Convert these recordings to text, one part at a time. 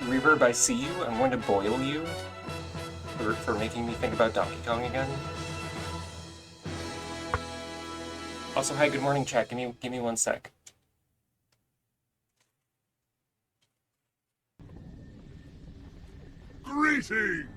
Reverb, I see you. I'm going to boil you for making me think about Donkey Kong again. Also, hi, good morning, chat. Give me 1 sec. Greetings!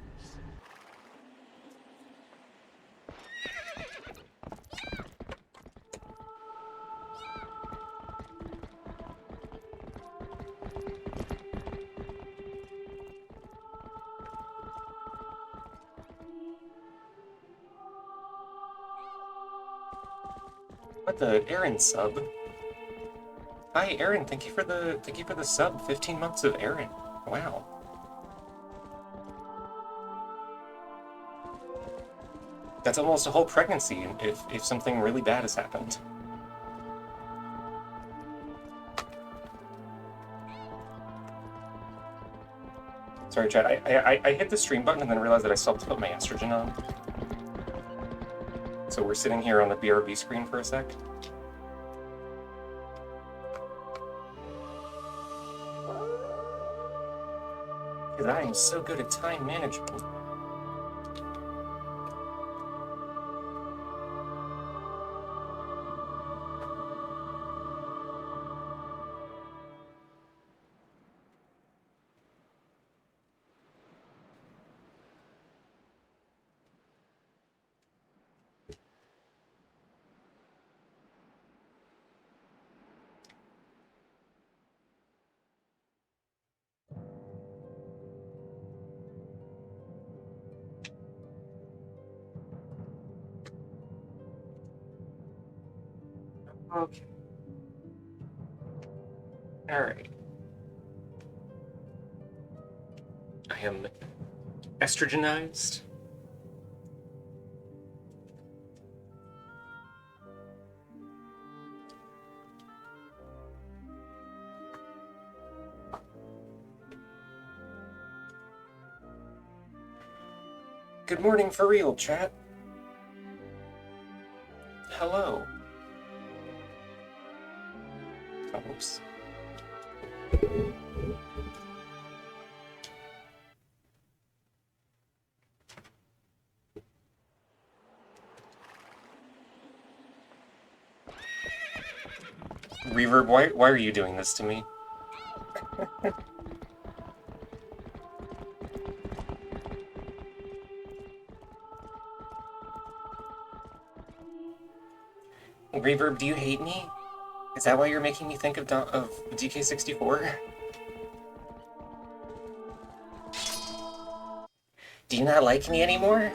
What the Aaron sub? Hi, Aaron. Thank you for the sub. 15 months of Aaron. Wow. That's almost a whole pregnancy if something really bad has happened. Sorry, chat. I hit the stream button and then realized that I still have to put my estrogen on. So we're sitting here on the BRB screen for a sec. Because I am so good at time management. Okay. Alright. I am estrogenized. Good morning for real, chat. Hello. Oops. Reverb, why are you doing this to me? Reverb, do you hate me? Is that why you're making me think of DK64? Do you not like me anymore?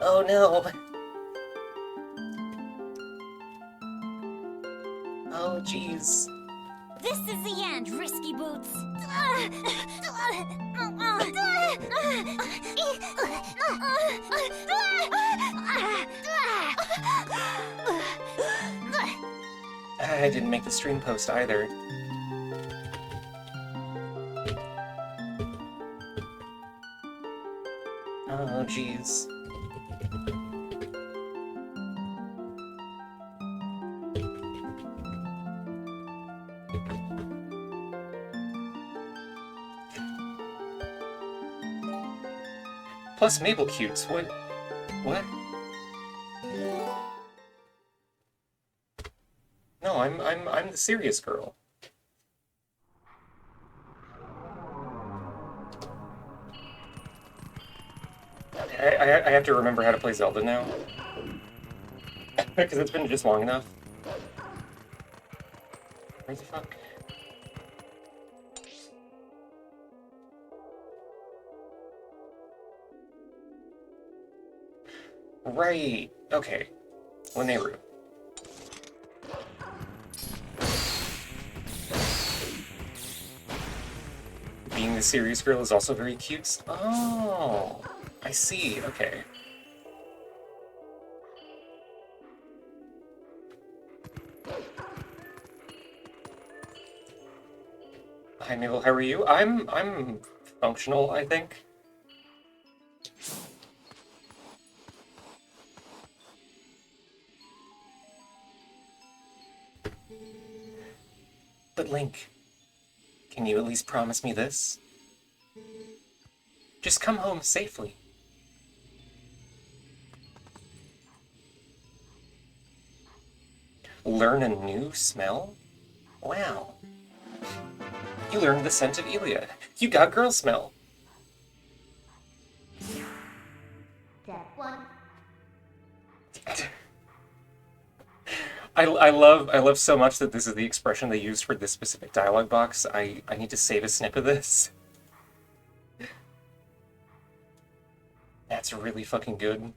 Oh no. Oh jeez. This is the end, Risky Boots. I didn't make the stream post either. Oh jeez. Plus Mabel cutes. What? No, I'm the serious girl. I have to remember how to play Zelda now. Because it's been just long enough. Where the fuck? Right. Okay. Lineru. Being the serious girl is also very cute. Oh, I see. Okay. Hi, Mabel. How are you? I'm functional, I think. But Link, can you at least promise me this? Just come home safely. Learn a new smell? Wow. You learned the scent of Elia. You got girl smell. That one. I love so much that this is the expression they used for this specific dialogue box. I need to save a snip of this. That's really fucking good.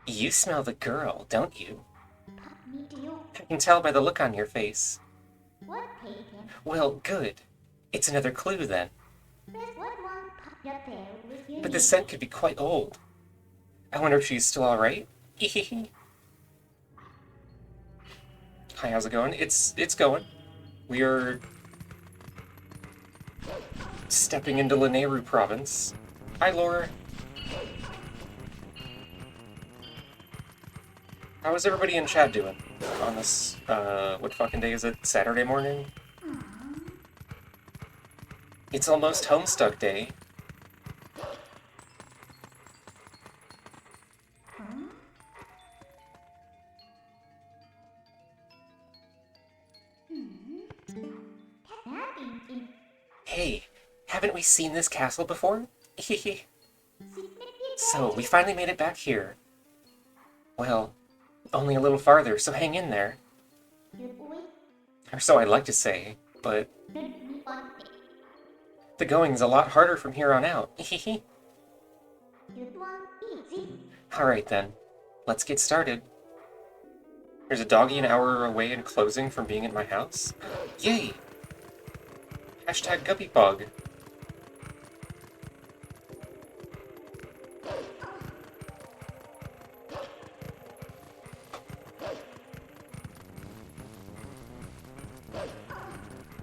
You smell the girl, don't you? Me too. I can tell by the look on your face. What pagan? Well, good. It's another clue then. Press what one pop your tail with your But the knee. scent could be quite old. I wonder if she's still alright? Hi, how's it going? It's going. We are stepping into Lanayru province. Hi, Laura. How is everybody in chat doing on this, what fucking day is it? Saturday morning? It's almost Homestuck Day. Hey, haven't we seen this castle before? So, we finally made it back here. Well, only a little farther, so hang in there. Or so I'd like to say, but the going's a lot harder from here on out. Alright then, let's get started. There's a doggy an hour away and closing from being in my house? Yay! Hashtag guppypog.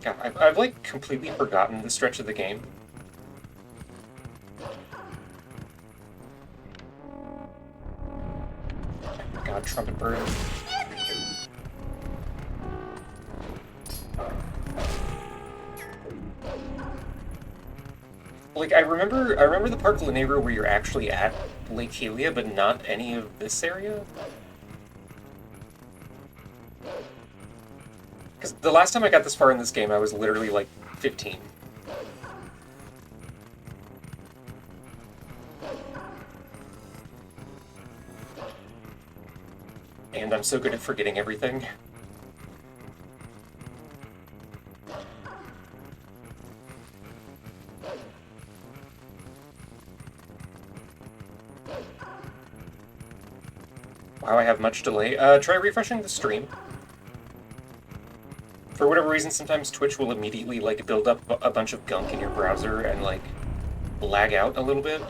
Yeah, I've like completely forgotten the stretch of the game. God, trumpet bird. Like I remember the part of Lanayru where you're actually at Lake Helia, but not any of this area. Because the last time I got this far in this game, I was literally like 15. And I'm so good at forgetting everything. Wow, I have much delay. Try refreshing the stream. For whatever reason, sometimes Twitch will immediately, like, build up a bunch of gunk in your browser and, like, lag out a little bit.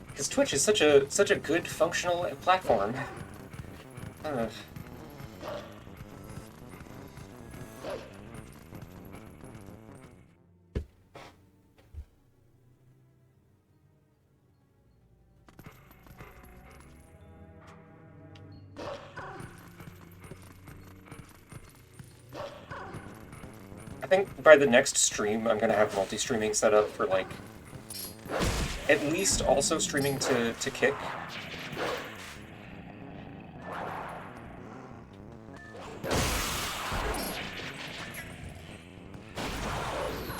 Because Twitch is such a good, functional platform. I think by the next stream, I'm gonna have multi-streaming set up for, like, at least also streaming to Kick.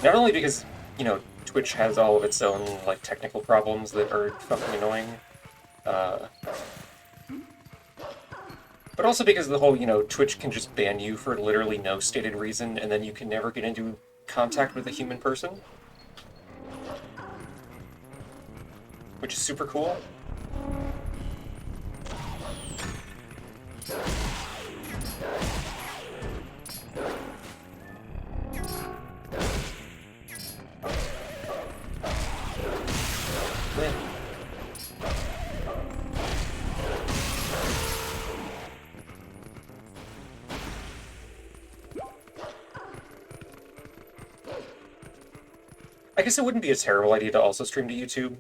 Not only because, you know, Twitch has all of its own, like, technical problems that are fucking annoying, but also because the whole, you know, Twitch can just ban you for literally no stated reason, and then you can never get into contact with a human person. Which is super cool. I guess it wouldn't be a terrible idea to also stream to YouTube.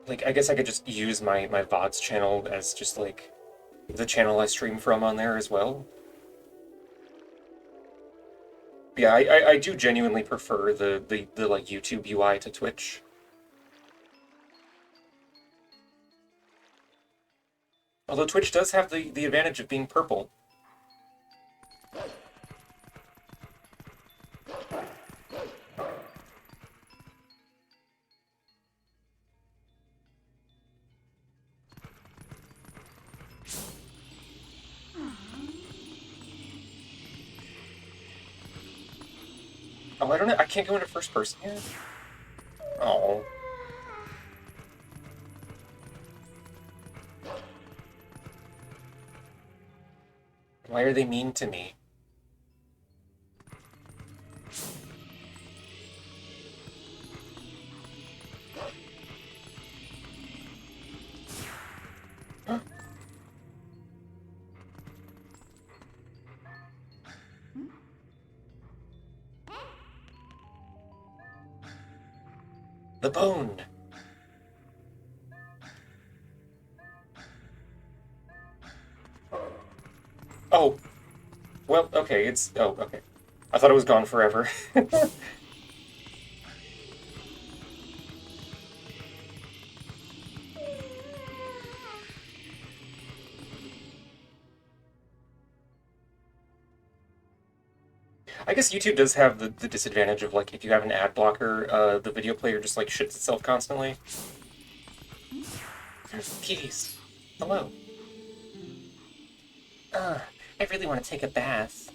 Like, I guess I could just use my VODs channel as just, like, the channel I stream from on there as well. Yeah, I do genuinely prefer the like, YouTube UI to Twitch. Although Twitch does have the advantage of being purple. Oh, I don't know. I can't go into first person yet. Oh. Why are they mean to me? The bone! Oh. Well, okay, it's... Oh, okay. I thought it was gone forever. I guess YouTube does have the disadvantage of, like, if you have an ad blocker, the video player just, like, shits itself constantly. Kitties. Hello. I really want to take a bath.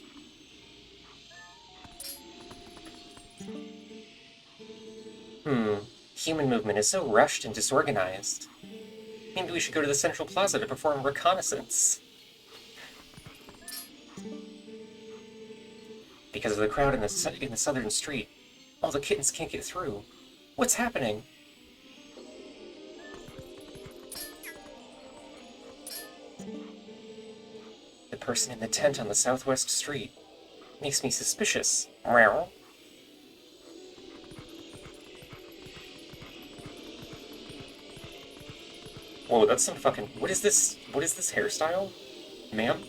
Human movement is so rushed and disorganized. Maybe we should go to the Central Plaza to perform reconnaissance. Because of the crowd in the southern street, all the kittens can't get through. What's happening? The person in the tent on the southwest street makes me suspicious. Meow. Whoa, that's some fucking... What is this? What is this hairstyle? Ma'am?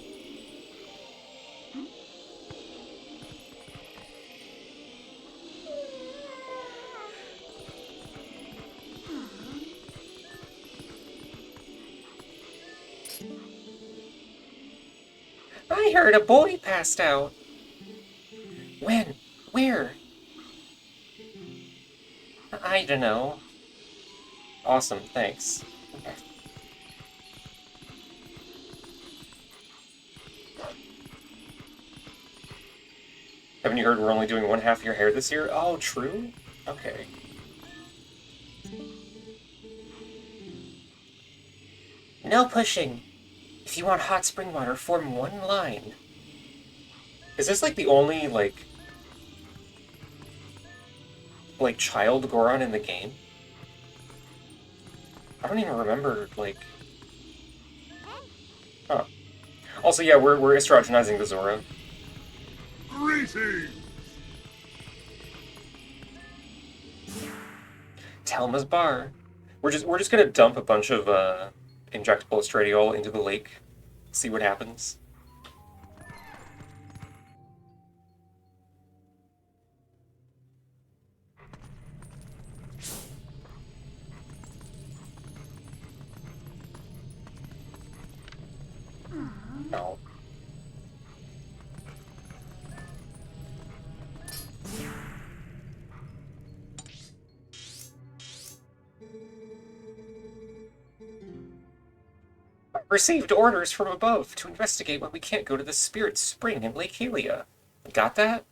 I heard a boy passed out. When? Where? I don't know. Awesome, thanks. Haven't you heard we're only doing one half of your hair this year? Oh, true? Okay. No pushing. If you want hot spring water, form one line. Is this like the only, like child Goron in the game? I don't even remember, like... Huh. Also, yeah, we're estrogenizing the Zora. Greetings! Talma's bar. We're just gonna dump a bunch of injectable estradiol into the lake. See what happens. No. Received orders from above to investigate why we can't go to the Spirit Spring in Lake Helia. Got that?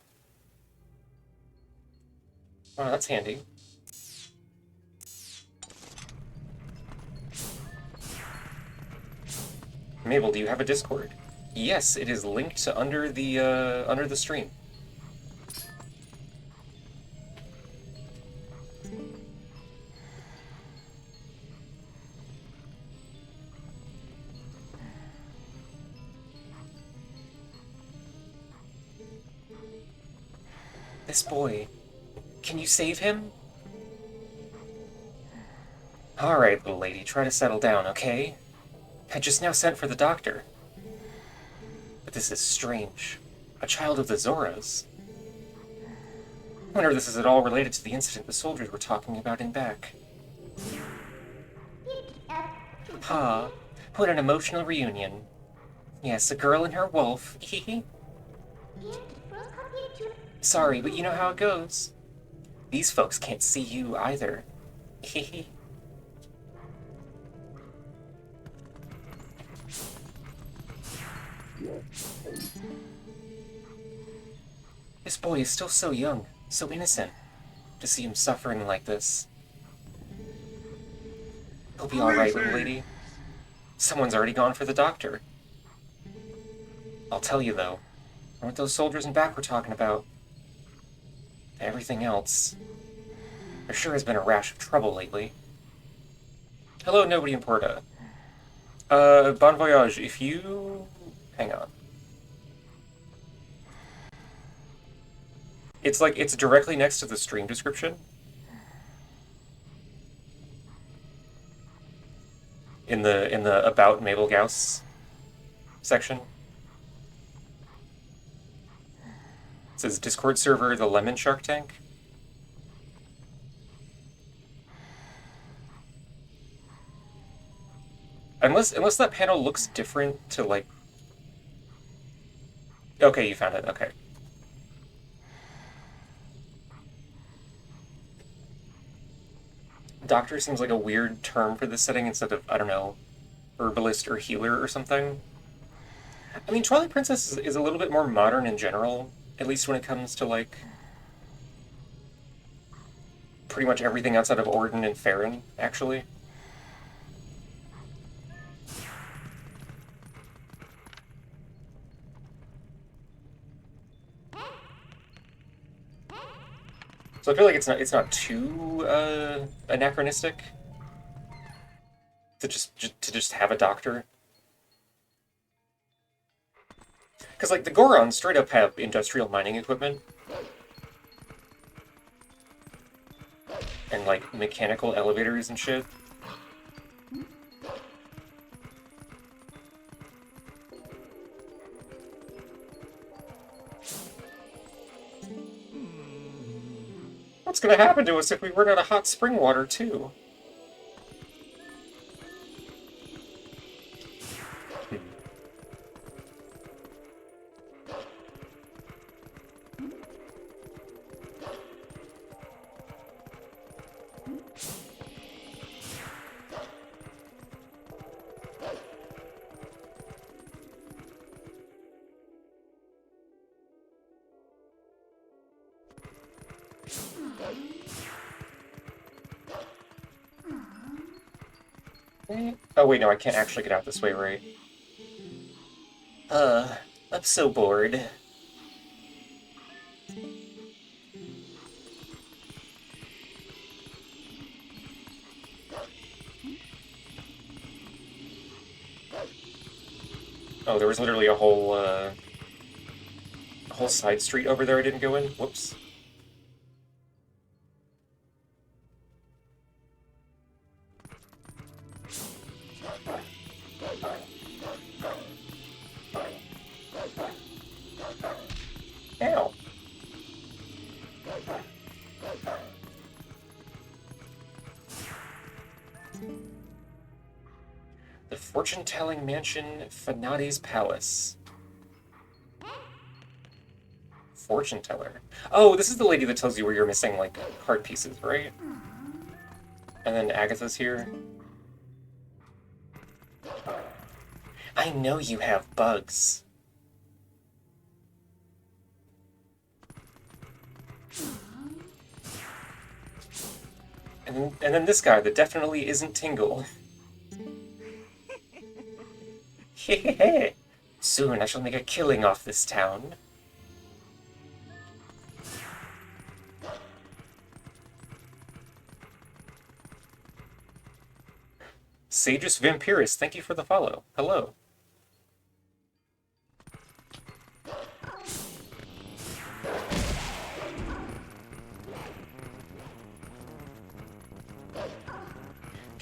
Oh, that's handy. Mabel, do you have a Discord? Yes, it is linked to under the stream. This boy. Can you save him? Alright, little lady, try to settle down, okay? I just now sent for the doctor. But this is strange. A child of the Zoras. I wonder if this is at all related to the incident the soldiers were talking about in back. Ha, what an emotional reunion. Yes, a girl and her wolf. Hehe. Sorry, but you know how it goes. These folks can't see you either. Hehe. This boy is still so young, so innocent. To see him suffering like this. He'll be alright, little lady. Someone's already gone for the doctor. I'll tell you, though, what those soldiers in back were talking about. Everything else. There sure has been a rash of trouble lately. Hello, nobody in Porta. Bon voyage, if you... Hang on. It's directly next to the stream description. In the About Mabel Gauss section. It says Discord server, the Lemon Shark Tank. Unless that panel looks different to, like... Okay, you found it, okay. Doctor seems like a weird term for this setting instead of, I don't know, herbalist or healer or something. I mean, Twilight Princess is a little bit more modern in general, at least when it comes to, like, pretty much everything outside of Orden and Farron, actually. So I feel like it's not too anachronistic to just have a doctor. Because, like, the Gorons straight up have industrial mining equipment. And, like, mechanical elevators and shit. What's gonna happen to us if we run out of hot spring water, too? Oh wait, no, I can't actually get out this way, right? I'm so bored. Oh, there was literally a whole side street over there I didn't go in? Whoops. Ow. The fortune-telling mansion, Fanati's Palace. Fortune teller. Oh, this is the lady that tells you where you're missing, like, card pieces, right? And then Agatha's here. I know you have bugs. And then this guy that definitely isn't Tingle. Hehehe. Soon I shall make a killing off this town. Sagus Vampirus, thank you for the follow. Hello.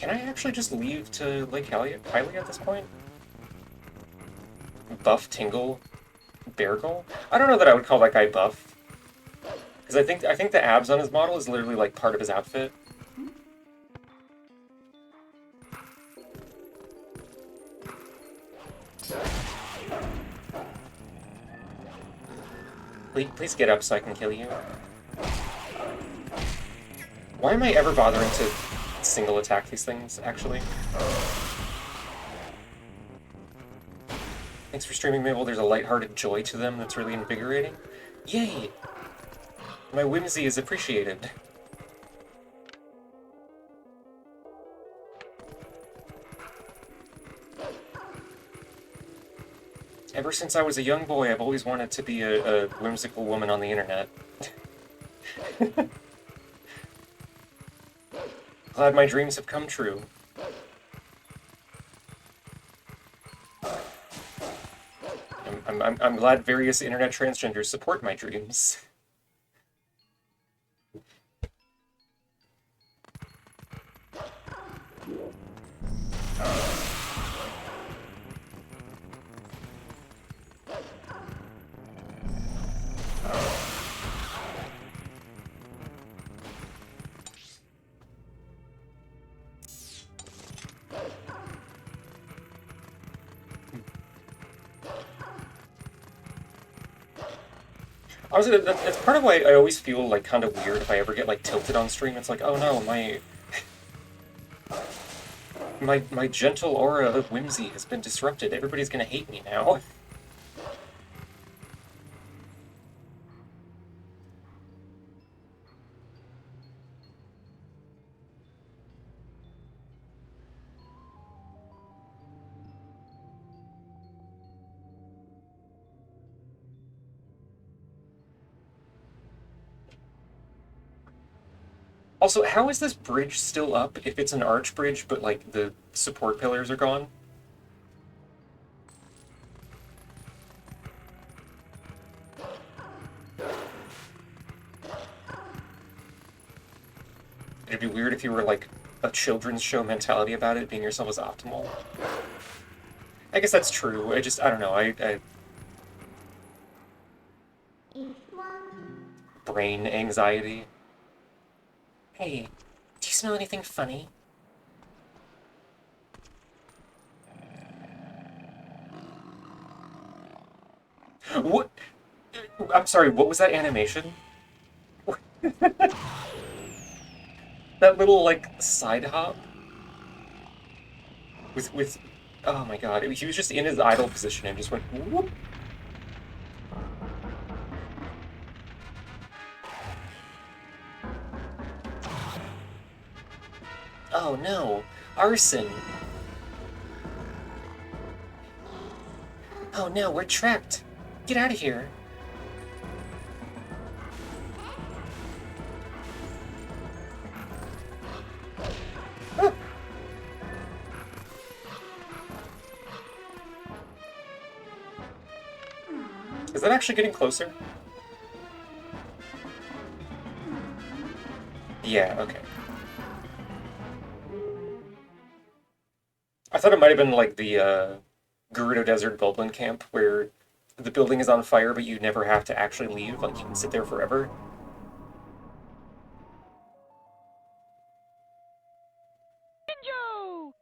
Can I actually just leave to Lake Hylia at this point? Buff Tingle Beargle? I don't know that I would call that guy buff. Because I think the abs on his model is literally like part of his outfit. Please get up so I can kill you. Why am I ever bothering to single attack these things, actually? Thanks for streaming, Mabel. There's a lighthearted joy to them that's really invigorating. Yay! My whimsy is appreciated. Ever since I was a young boy, I've always wanted to be a whimsical woman on the internet. Glad my dreams have come true. I'm glad various internet transgenders support my dreams. Honestly, that's part of why I always feel like kind of weird if I ever get like tilted on stream. It's like, oh no, my gentle aura of whimsy has been disrupted. Everybody's gonna hate me now. Also, how is this bridge still up if it's an arch bridge, but like the support pillars are gone? It'd be weird if you were like a children's show mentality about it, being yourself as optimal. I guess that's true. I don't know. Brain anxiety. Hey, do you smell anything funny? What? I'm sorry, what was that animation? That little, like, side hop? With... Oh my god, he was just in his idle position and just went whoop. Oh no, arson! Oh no, we're trapped! Get out of here! Ah. Is that actually getting closer? Yeah, okay. I thought it might have been like the Gerudo Desert Goblin Camp, where the building is on fire, but you never have to actually leave. Like, you can sit there forever. Ninja!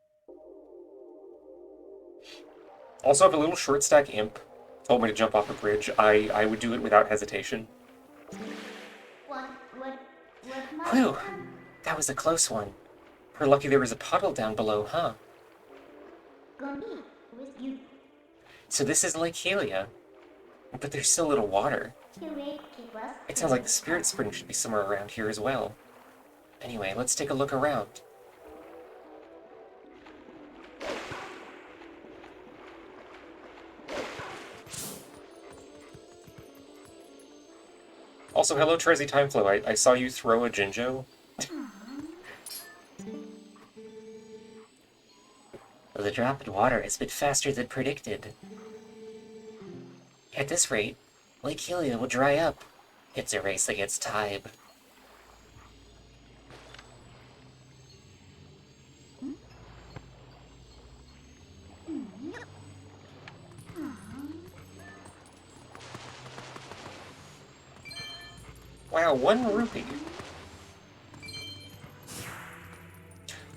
Also, if a little short stack imp told me to jump off a bridge, I would do it without hesitation. Whew, that was a close one. We're lucky there was a puddle down below, huh? So this is Lake Hylia, but there's still little water. It sounds like the spirit spring should be somewhere around here as well. Anyway, let's take a look around. Also, hello Trezzy Timeflow, I saw you throw a Jinjo. The drop in water has been faster than predicted. At this rate, Lake Hylia will dry up. It's a race against time. Wow, 1 rupee.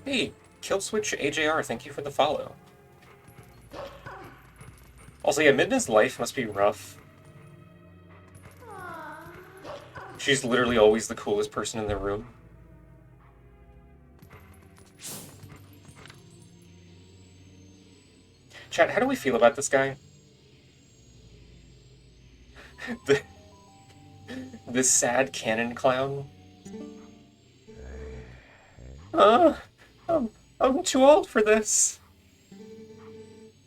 Hey, Killswitch AJR, thank you for the follow. Also, yeah, Midna's life must be rough. She's literally always the coolest person in the room. Chat, how do we feel about this guy? The sad cannon clown. I'm too old for this.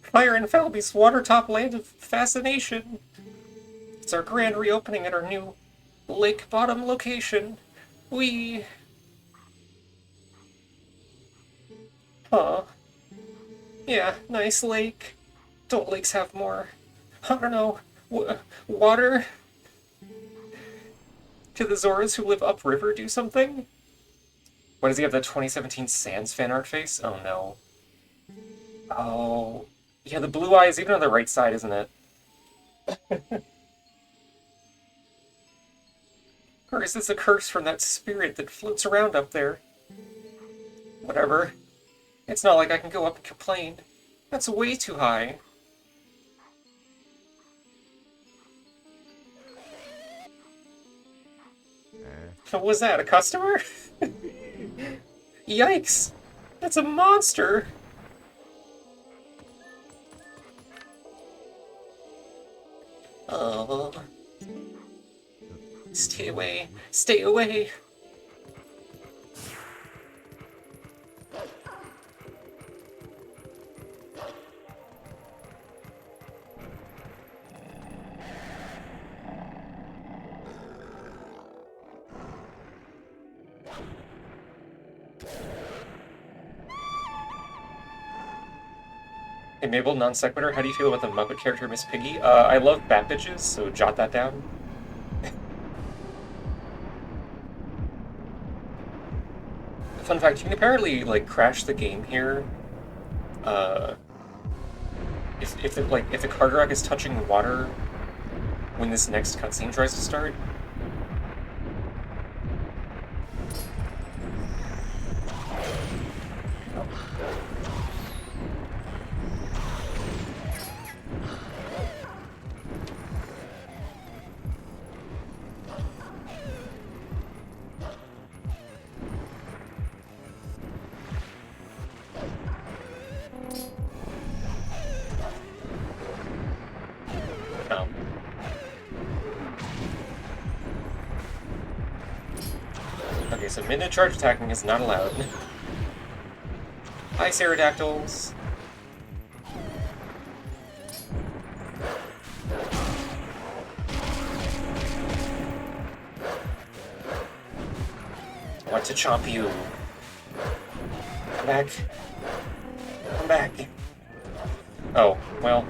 Fire and Falby's watertop land of fascination. It's our grand reopening at our new lake bottom location. We... Huh. Yeah, nice lake. Don't lakes have more, I don't know, water? Do the Zoras who live upriver do something? Why does he have that 2017 Sans fan art face? Oh no. Oh. Yeah, the blue eye is even on the right side, isn't it? Or is this a curse from that spirit that floats around up there? Whatever. It's not like I can go up and complain. That's way too high. What was that, a customer? Yikes! That's a monster! Oh. Stay away! Stay away! Hey Mabel, non sequitur, how do you feel about the Muppet character Miss Piggy? I love bat bitches, so jot that down. Fun fact, you can apparently, like, crash the game here. If the Carderock is touching water when this next cutscene tries to start. Okay, so midnight charge attacking is not allowed. Hi, Pterodactyls. I want to chomp you. Come back. Come back. Oh, well.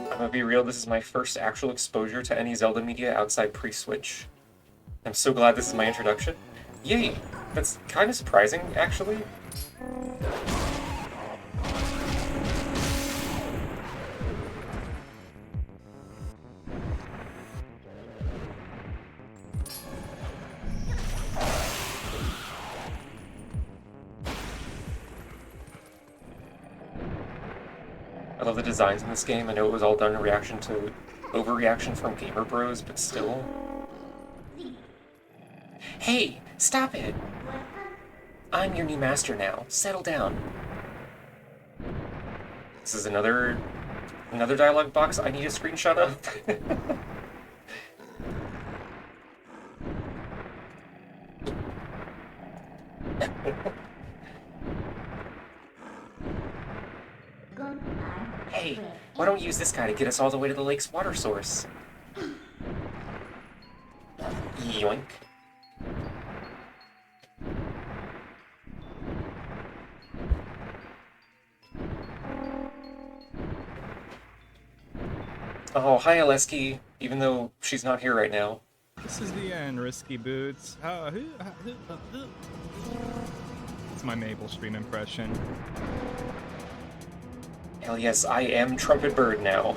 I'm gonna be real, this is my first actual exposure to any Zelda media outside pre-Switch. I'm so glad this is my introduction. Yay! That's kind of surprising, actually. I love the designs in this game. I know it was all done in reaction to overreaction from Gamer Bros, but still. Hey, stop it! I'm your new master now. Settle down. This is another dialogue box I need a screenshot of. Hey, why don't we use this guy to get us all the way to the lake's water source? Yoink. Oh, hi, Aleski, even though she's not here right now. This is the end, Risky Boots. It's my Maple Stream impression. Hell yes, I am Trumpet Bird now.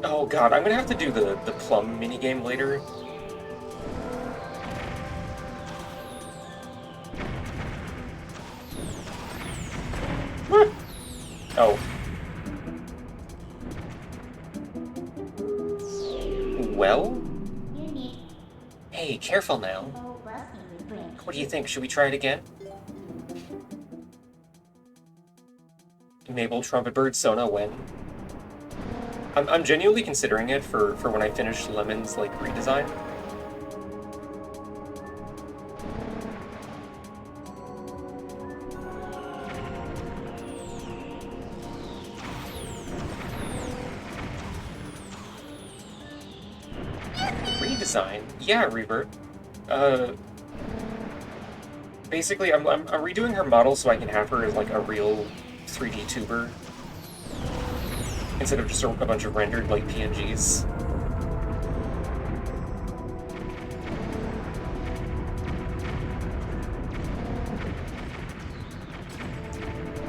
Oh god, I'm gonna have to do the plum minigame later. Oh. Well? You need Hey, careful now. old busting with brain. What do you think? Should we try it again? Mabel Trumpet Bird Sona when? I'm genuinely considering it for when I finish Lemon's like redesign. Redesign? Yeah, Revert. Basically, I'm redoing her model so I can have her as like a real 3D tuber instead of just a bunch of rendered like PNGs.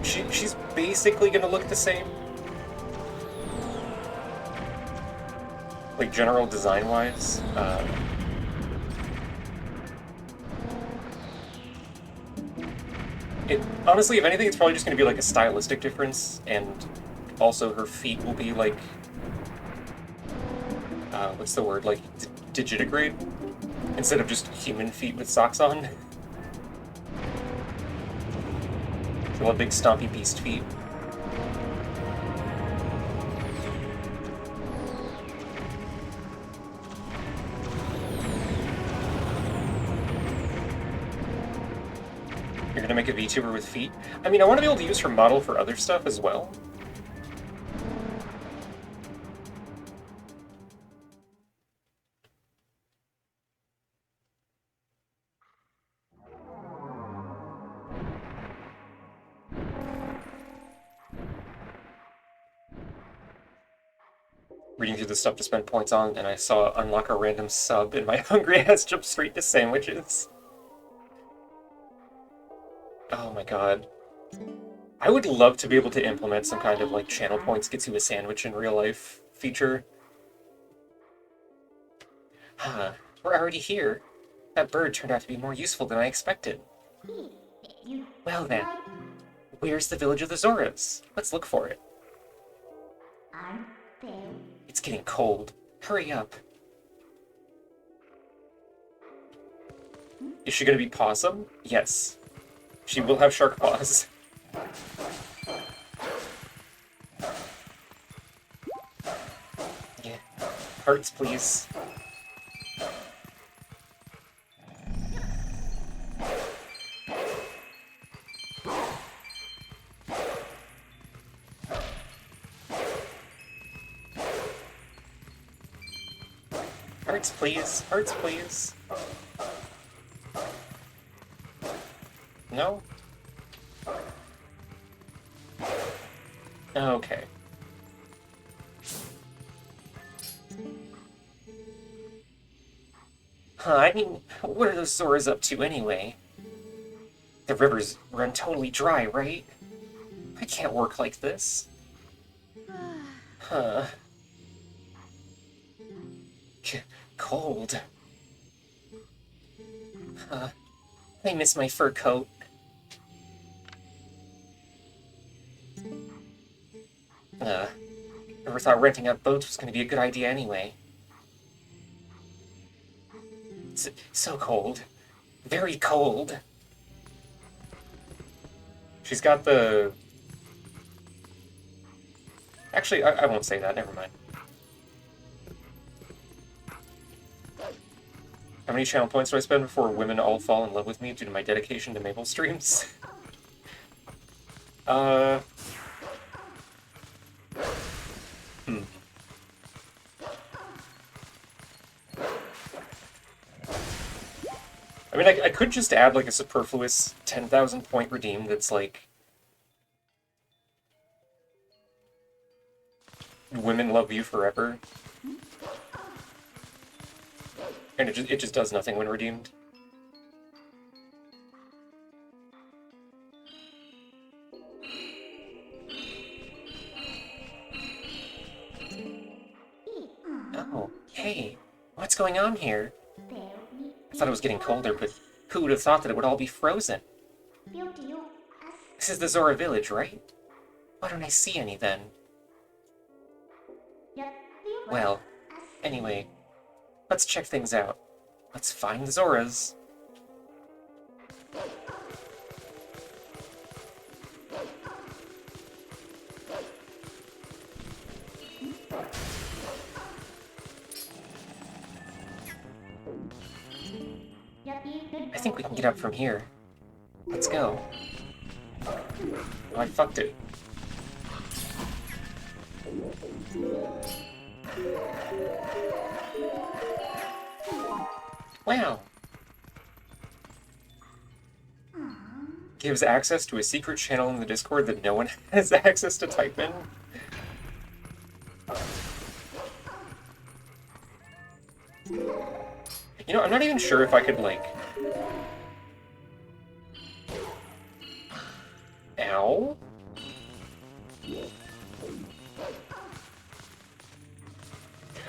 She's basically gonna look the same. Like general design wise. Honestly, if anything, it's probably just going to be like a stylistic difference, and also her feet will be like, what's the word, like digitigrade, instead of just human feet with socks on. She'll have big stompy beast feet. You're gonna make a VTuber with feet? I mean, I want to be able to use her model for other stuff as well. Reading through the stuff to spend points on, and I saw unlock a random sub, and my hungry ass jumped straight to sandwiches. Oh my god. I would love to be able to implement some kind of like channel points gets you a sandwich in real life feature. Huh, we're already here. That bird turned out to be more useful than I expected. You Well then, like where's the village of the Zoras? Let's look for it. aren't they? It's getting cold. Hurry up. Is she gonna be possum? Yes. She will have shark paws. Yeah. Hearts, please. Hearts, please. Hearts, please. No? Okay. Huh, I mean, what are those Zoras up to anyway? The rivers run totally dry, right? I can't work like this. Huh. Cold. Huh. I miss my fur coat. Never thought renting out boats was going to be a good idea anyway. It's so cold. Very cold. She's got the... Actually, I won't say that, never mind. How many channel points do I spend before women all fall in love with me due to my dedication to Maple streams? I mean, I could just add, like, a superfluous 10,000 point redeem that's, like, women love you forever. And it just does nothing when redeemed. Oh, hey, what's going on here? I thought it was getting colder, but who would have thought that it would all be frozen? This is the Zora village, right? Why don't I see any then? Well, anyway, let's check things out. Let's find the Zoras. I think we can get up from here. Let's go. Oh, I fucked it. Wow. Gives access to a secret channel in the Discord that no one has access to type in. You know, I'm not even sure if I could, like... Ow?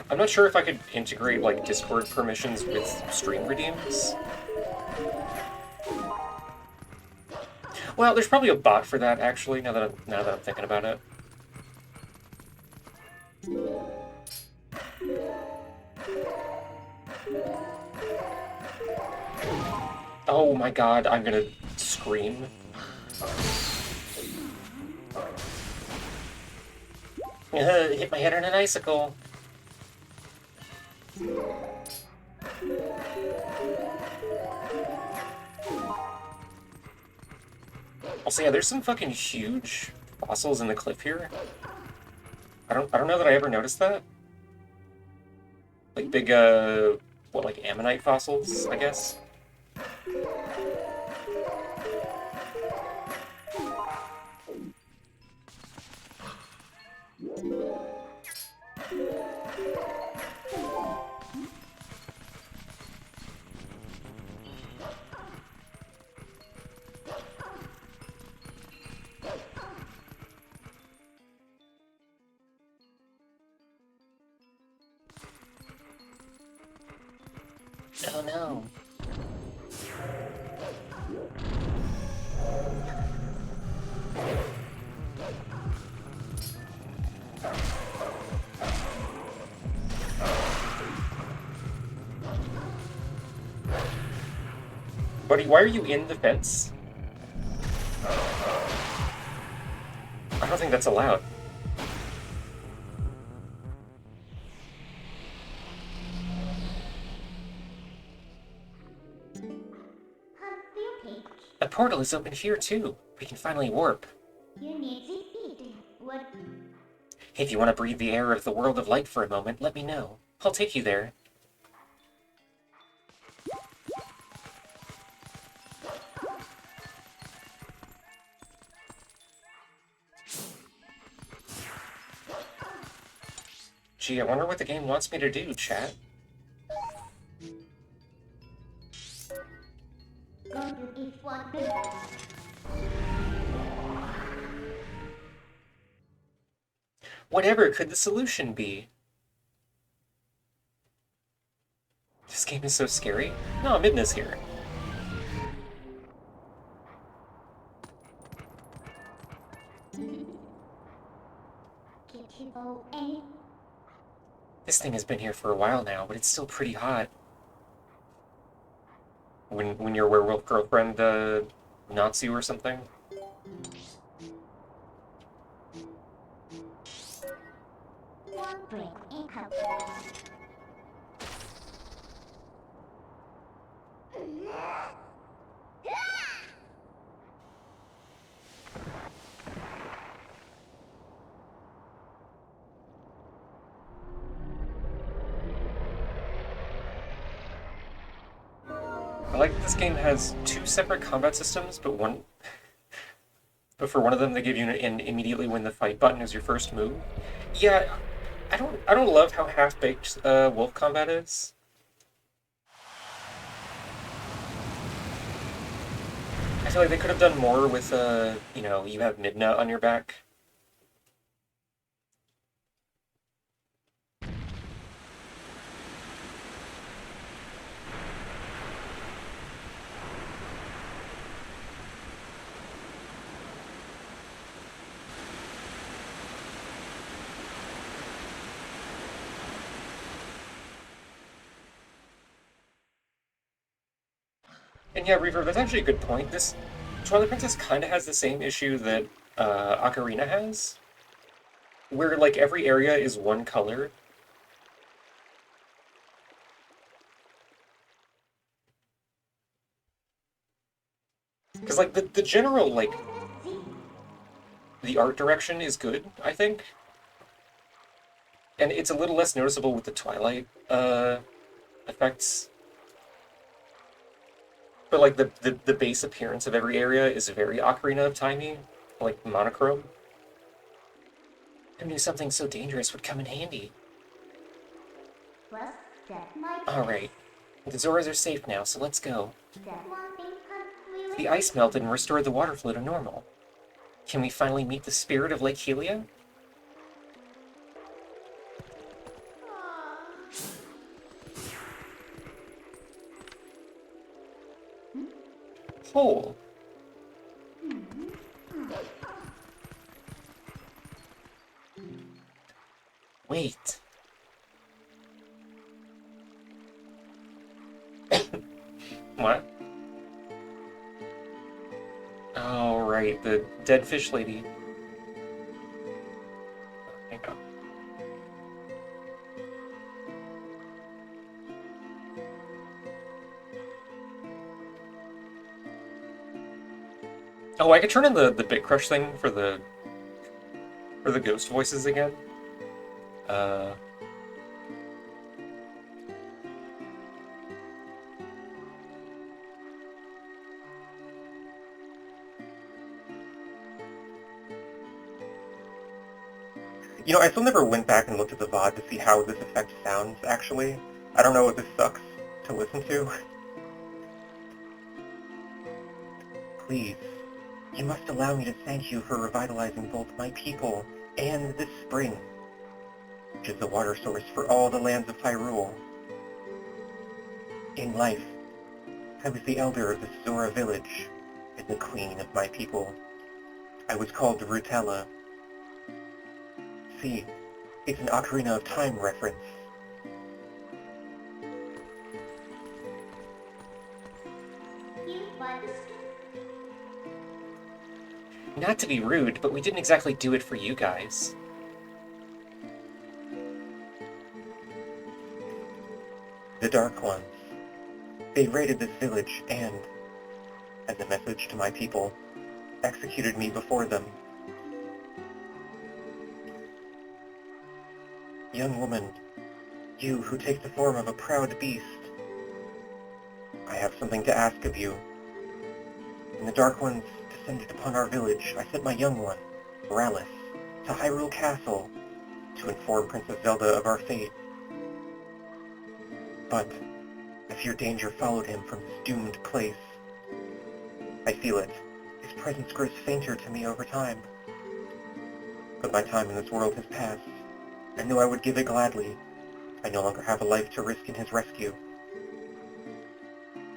I'm not sure if I could integrate, like, Discord permissions with stream redeems. Well, there's probably a bot for that, actually, now that I'm thinking about it. Oh my god, I'm gonna scream. Hit my head on an icicle. Also, yeah, there's some fucking huge fossils in the cliff here. I don't know that I ever noticed that. Like big, what, like ammonite fossils, I guess? Oh no. Buddy, why are you in the fence? I don't think that's allowed. A portal is open here too. We can finally warp. If you want to breathe the air of the world of light for a moment, let me know. I'll take you there. Gee, I wonder what the game wants me to do, chat. Whatever could the solution be? This game is so scary. No, Midna's here. This thing has been here for a while now, but it's still pretty hot. When your werewolf girlfriend knocks you or something? like that this game has two separate combat systems, but for one of them they give you an immediately win the fight button as your first move. Yeah, I don't love how half-baked wolf combat is. I feel like they could have done more with you know, you have Midna on your back. And yeah, Reaver, that's actually a good point. This Twilight Princess kind of has the same issue that Ocarina has, where like every area is one color. Because like the general like the art direction is good, I think, and it's a little less noticeable with the Twilight effects. But like the base appearance of every area is very Ocarina of Timey, like monochrome. Who knew something so dangerous would come in handy? Well, that might Alright, the Zoras are safe now, so let's go. that one thing can The ice melted and restored the water flow to normal. Can we finally meet the spirit of Lake Helia? Hole. Wait. What? Oh, right, the dead fish lady. Hang on. Oh, I could turn in the Bit Crush thing for the ghost voices again. Uh, You know, I still never went back and looked at the VOD to see how this effect sounds, actually. I don't know if this sucks to listen to. Please, you must allow me to thank you for revitalizing both my people and this spring, which is the water source for all the lands of Hyrule. In life, I was the elder of the Zora village and the queen of my people. I was called Rutella. See, it's an Ocarina of Time reference. you by the Not to be rude, but we didn't exactly do it for you guys. The Dark Ones. They raided this village and, as a message to my people, executed me before them. Young woman, you who take the form of a proud beast, I have something to ask of you. When the Dark Ones descended upon our village, I sent my young one, Rallis, to Hyrule Castle to inform Princess Zelda of our fate. But I fear danger followed him from this doomed place. I feel it. His presence grows fainter to me over time. But my time in this world has passed. I knew I would give it gladly. I no longer have a life to risk in his rescue.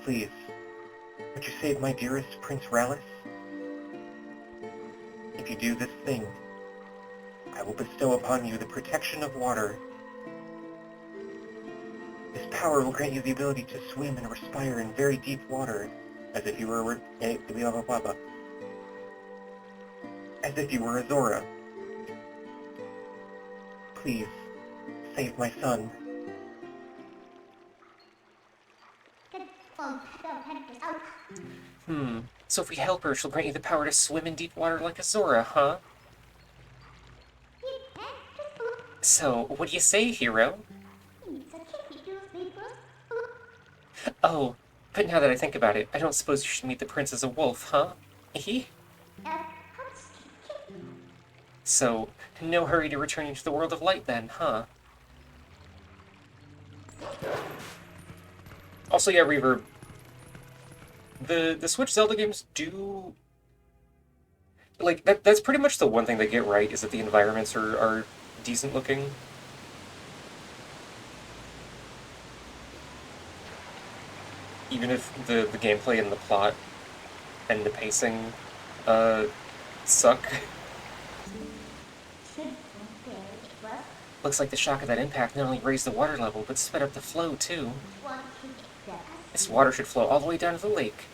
Please, would you save my dearest Prince Rallis? If you do this thing, I will bestow upon you the protection of water. This power will grant you the ability to swim and respire in very deep water, as if you were a Zora. Please, save my son. So if we help her, she'll grant you the power to swim in deep water like a Zora, huh? So, what do you say, hero? Oh, But now that I think about it, I don't suppose you should meet the prince as a wolf, huh? Hee? So, no hurry to return you to the world of light then, huh? Also, yeah, Reverb. The Switch Zelda games do like that's pretty much the one thing they get right is that the environments are decent looking. Even if the gameplay and the plot and the pacing uh suck. Looks like the shock of that impact not only raised the water level, but sped up the flow too. This water should flow all the way down to the lake.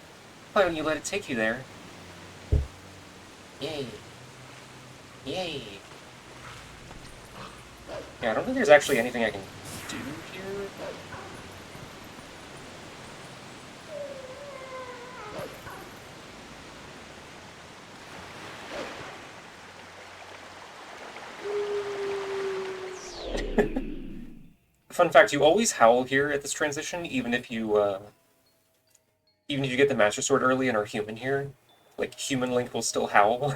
Why don't you let it take you there? Yay. Yay. Yeah, I don't think there's actually anything I can do here. Fun fact, you always howl here at this transition, even if you get the Master Sword early and are human here. Like, human Link will still howl.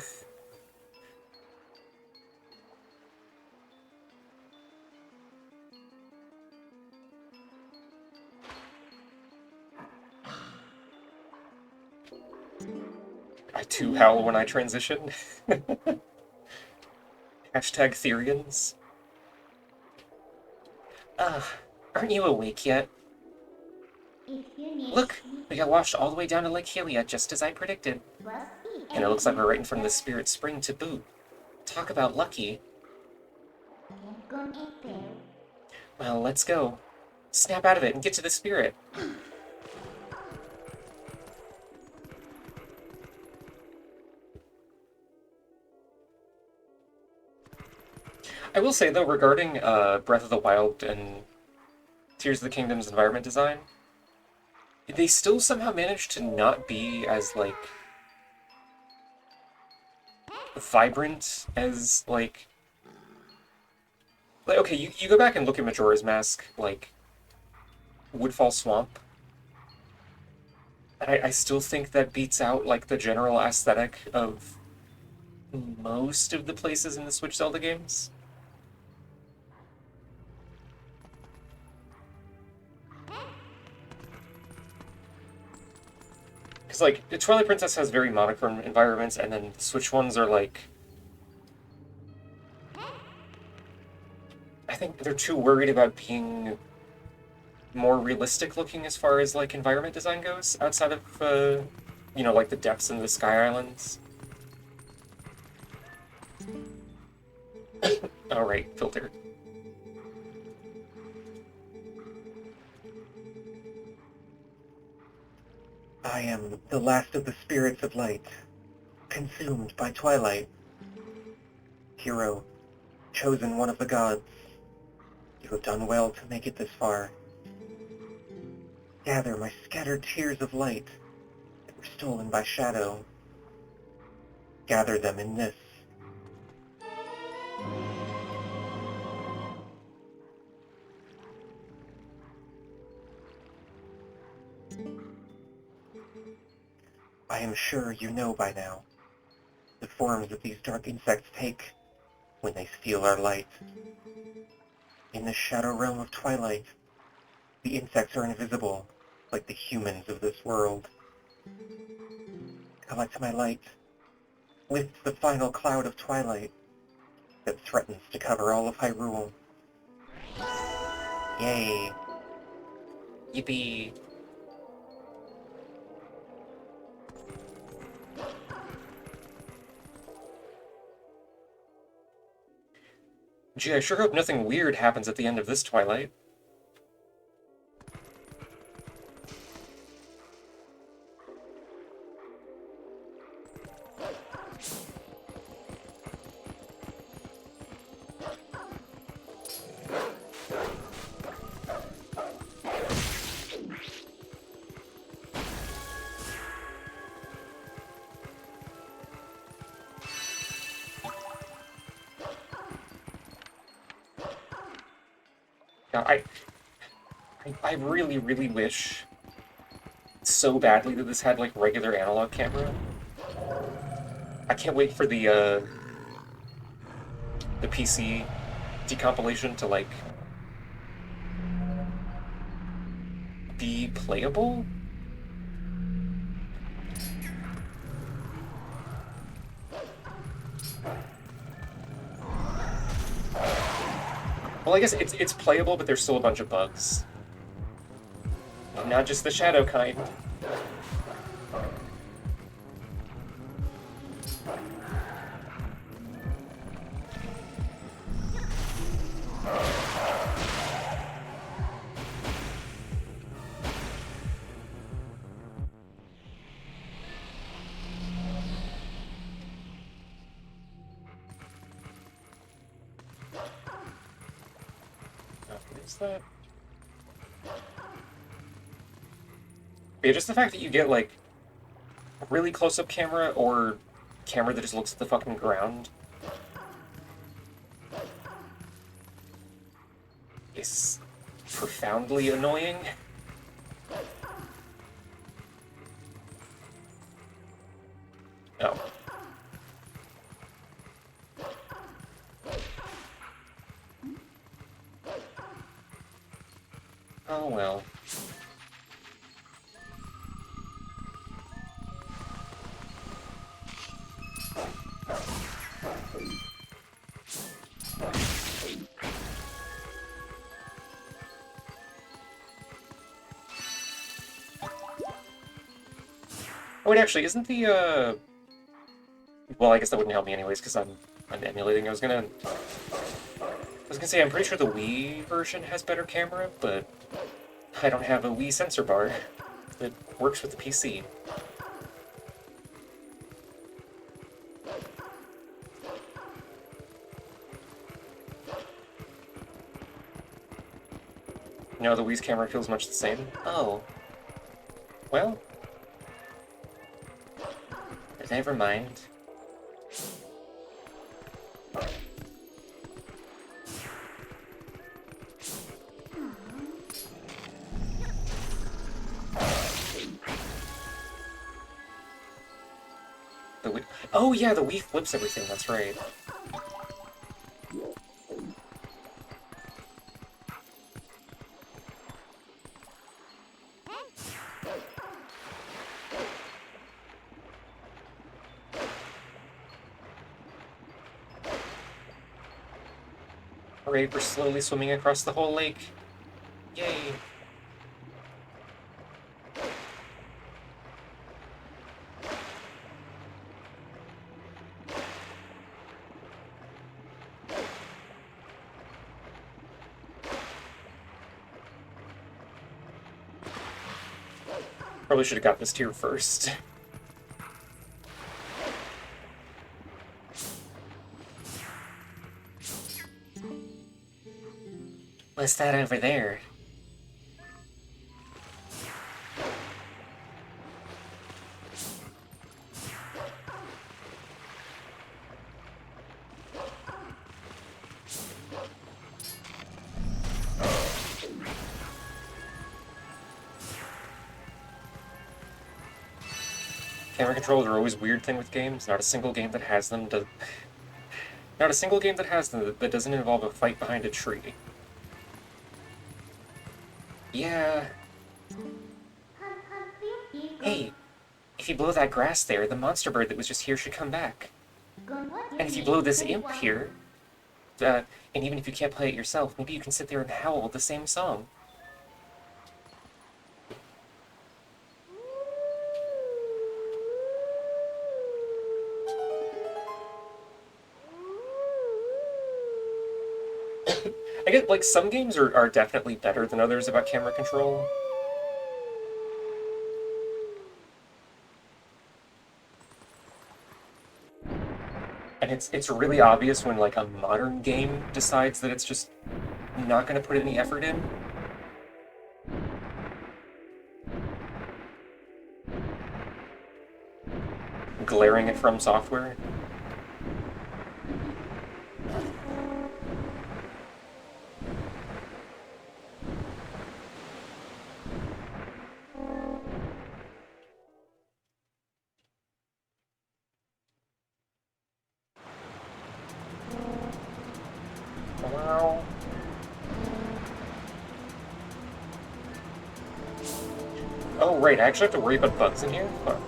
I too howl when I transition. Hashtag Therians. Aren't you awake yet? Look, we got washed all the way down to Lake Hylia, just as I predicted. And it looks like we're right in front of the Spirit Spring to boot. Talk about lucky. Well, let's go. Snap out of it and get to the Spirit. I will say, though, regarding Breath of the Wild and Tears of the Kingdom's environment design, they still somehow managed to not be as, like, vibrant as, like, okay, you go back and look at Majora's Mask, like, Woodfall Swamp, and I still think that beats out, like, the general aesthetic of most of the places in the Switch Zelda games. Because, like, the Twilight Princess has very monochrome environments, and then the Switch ones are, like... I think they're too worried about being more realistic looking as far as, like, environment design goes, outside of, you know, like, the depths and the Sky Islands. Alright, filter. I am the last of the spirits of light, consumed by twilight. Hero, chosen one of the gods, you have done well to make it this far. Gather my scattered tears of light that were stolen by shadow. Gather them in this. I am sure you know by now the forms that these dark insects take when they steal our light. In the shadow realm of twilight, the insects are invisible, like the humans of this world. Collect my light. Lift the final cloud of twilight that threatens to cover all of Hyrule. Yay. Yippee. Gee, I sure hope nothing weird happens at the end of this Twilight. Now, I really, really wish so badly that this had, like, regular analog camera. I can't wait for the PC decompilation to, like, be playable? Well, I guess it's playable, but there's still a bunch of bugs. Not just the shadow kind. What is that? Yeah, just the fact that you get, like, really close-up camera or camera that just looks at the fucking ground is profoundly annoying. Oh. Oh well. Oh, wait, actually, isn't the, well, I guess that wouldn't help me anyways, because I'm emulating. I was gonna say, I'm pretty sure the Wii version has better camera, but I don't have a Wii sensor bar that works with the PC. No, the Wii's camera feels much the same. Oh. Well. Never mind. The Wii... Oh yeah, the Wii flips everything, that's right. Alright, we're slowly swimming across the whole lake. Yay! Probably should have got this tier first. What's that over there? Camera controls are always a weird thing with games. Not a single game that has them Not a single game that has them that doesn't involve a fight behind a tree. Yeah. Hey, if you blow that grass there, the monster bird that was just here should come back. And if you blow this imp here, and even if you can't play it yourself, maybe you can sit there and howl the same song. I get, like, some games are definitely better than others about camera control. And it's really obvious when, like, a modern game decides that it's just not going to put any effort in. Glaring at From Software. right, I actually have to worry about bugs in here? Fuck.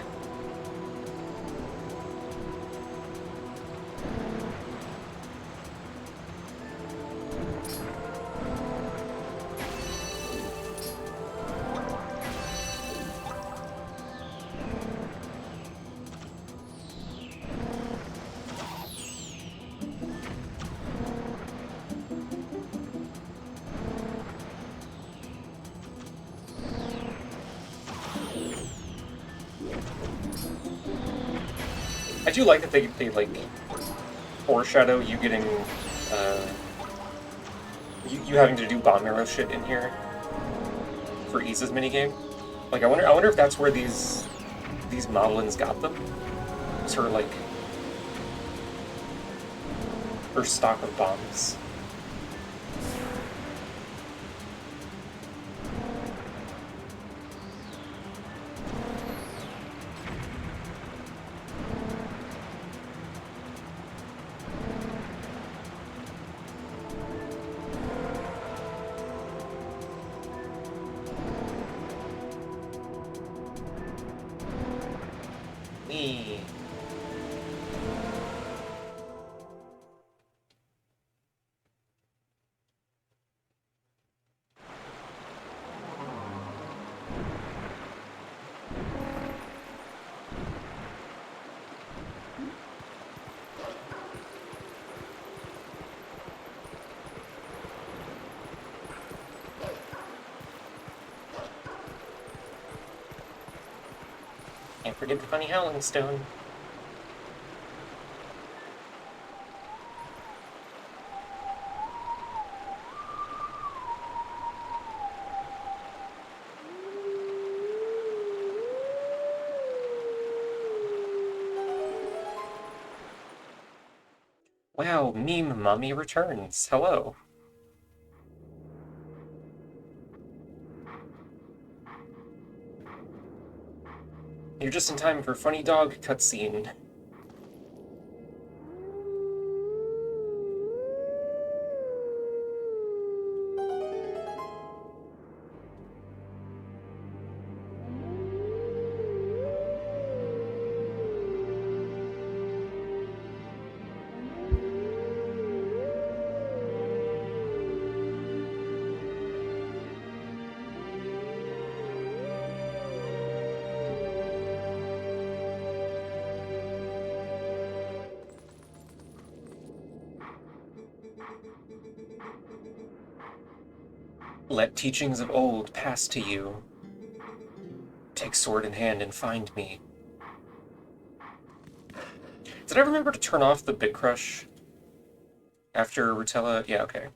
I do like that they like, foreshadow you getting, you having to do bomb arrow shit in here for Isa's minigame. Like, I wonder if that's where these modelins got them? Sort of like, first stock of bombs. Whee! Can't forget the funny howling stone. Wow, meme mummy returns. Hello. You're just in time for funny dog cutscene. Let teachings of old pass to you. Take sword in hand and find me. Did I remember to turn off the Big Crush after Rutella? Yeah, okay.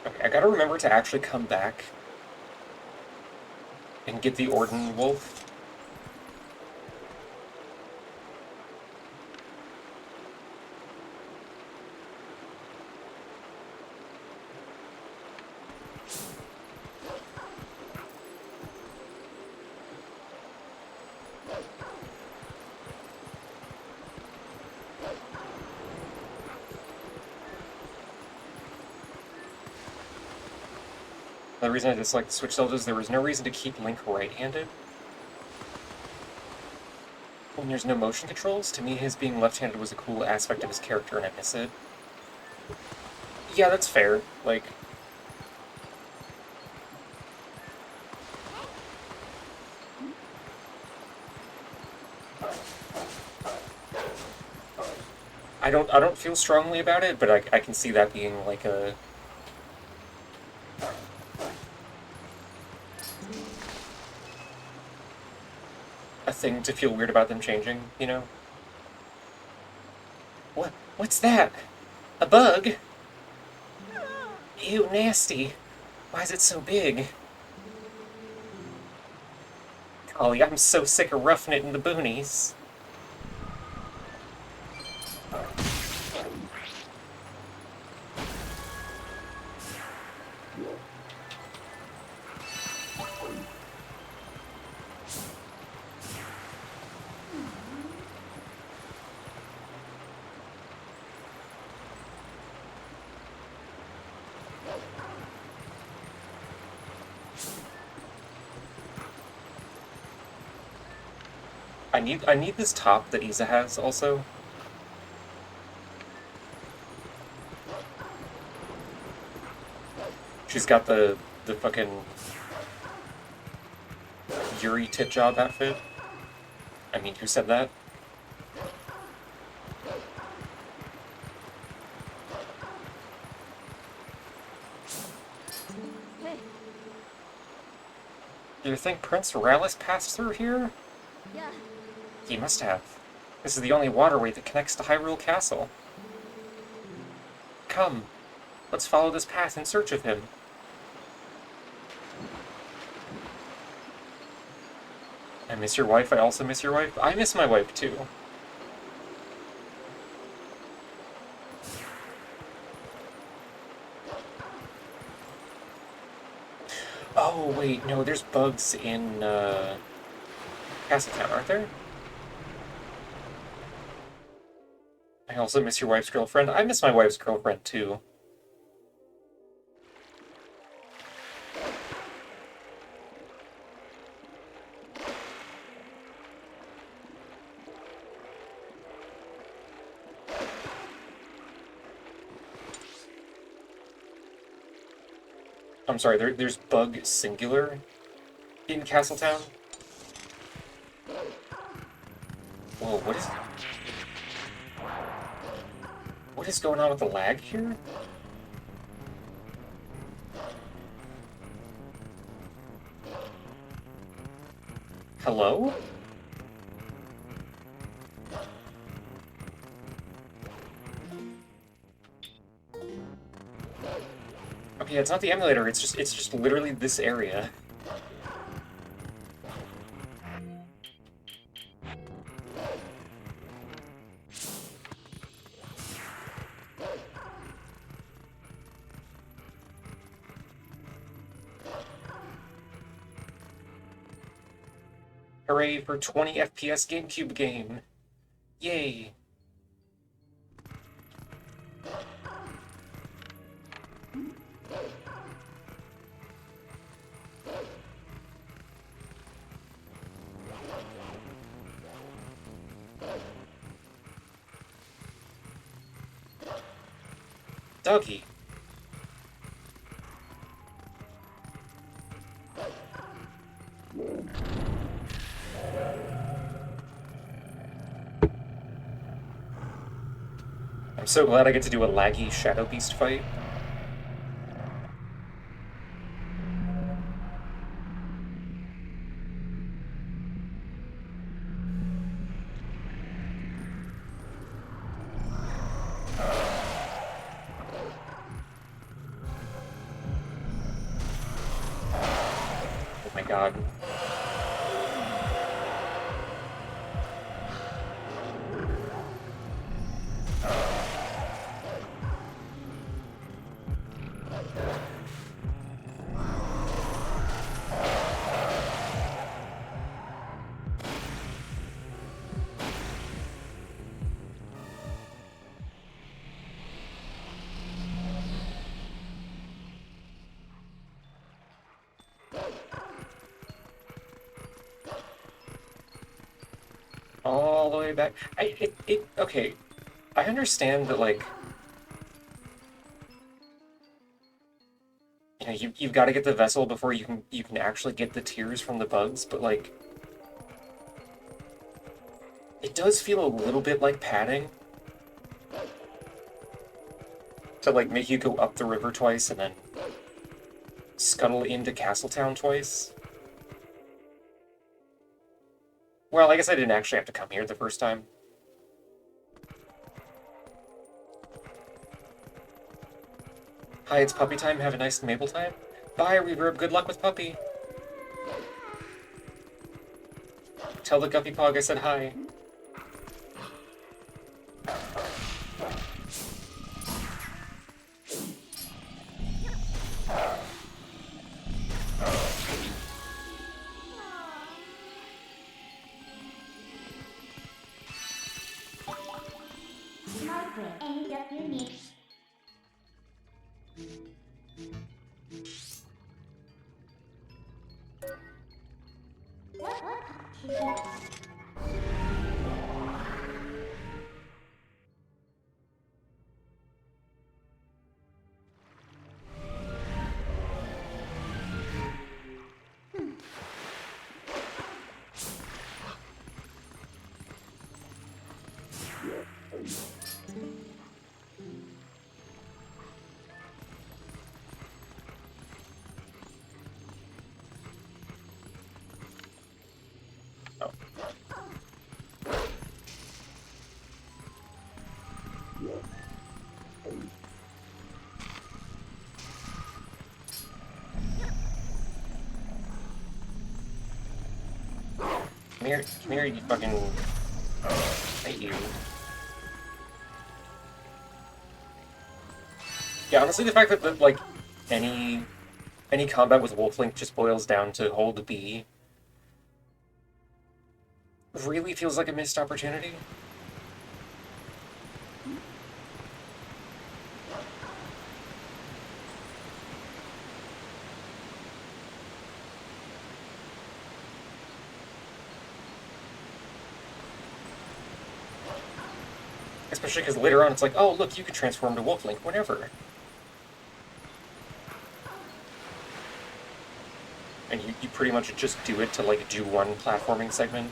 Okay, I gotta remember to actually come back and get the Orden Wolf. The reason I dislike the Switch Zelda is there was no reason to keep Link right-handed. When there's no motion controls, to me his being left-handed was a cool aspect of his character and I miss it. Yeah, that's fair. Like, I don't feel strongly about it, but I can see that being like a thing to feel weird about them changing, you know? What's that? A bug? Ew, nasty. Why is it so big? Golly, I'm so sick of roughing it in the boonies. I need this top that Isa has also. She's got the fucking Yuri tit job outfit. I mean, who said that? Hey, Do you think Prince Ralis passed through here? yeah. He must have. This is the only waterway that connects to Hyrule Castle. Come, let's follow this path in search of him. I miss your wife, I also miss your wife. I miss my wife too. Oh, wait, no, there's bugs in, Castletown, aren't there? I also miss your wife's girlfriend. I miss my wife's girlfriend, too. I'm sorry, there's bug singular in Castletown? Whoa, what is going on with the lag here? Hello? Okay, it's not the emulator, it's just literally this area. Hooray for 20 FPS GameCube game. Yay. Doggy. I'm so glad I get to do a laggy Shadow Beast fight. Oh my god. All the way back. Okay. I understand that, like, you know, you've got to get the vessel before you can actually get the tears from the bugs, but like, it does feel a little bit like padding to like make you go up the river twice and then scuttle into Castletown twice. Well, I guess I didn't actually have to come here the first time. Hi, it's puppy time. Have a nice Mabel time. Bye, Reverb. Good luck with puppy. Tell the Guppy Pog I said hi. Smart way, any duck you need. What? Oh. Come here, you fucking... hate you. Yeah, honestly, the fact that like, any combat with Wolflink just boils down to hold B really feels like a missed opportunity. Especially because later on it's like, oh, look, you can transform to Wolflink whenever. And you pretty much just do it to, like, do one platforming segment,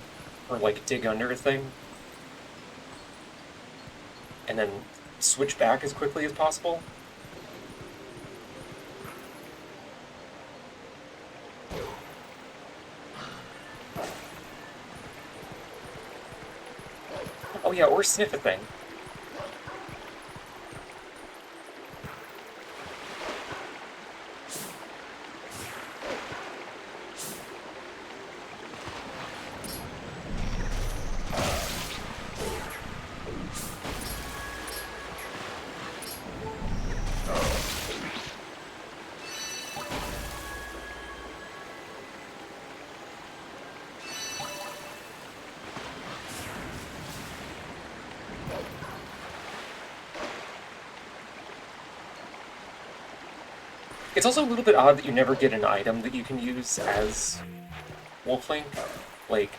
or, like, dig under a thing, and then switch back as quickly as possible. Oh yeah, or sniff a thing. It's also a little bit odd that you never get an item that you can use as Wolflink. Like,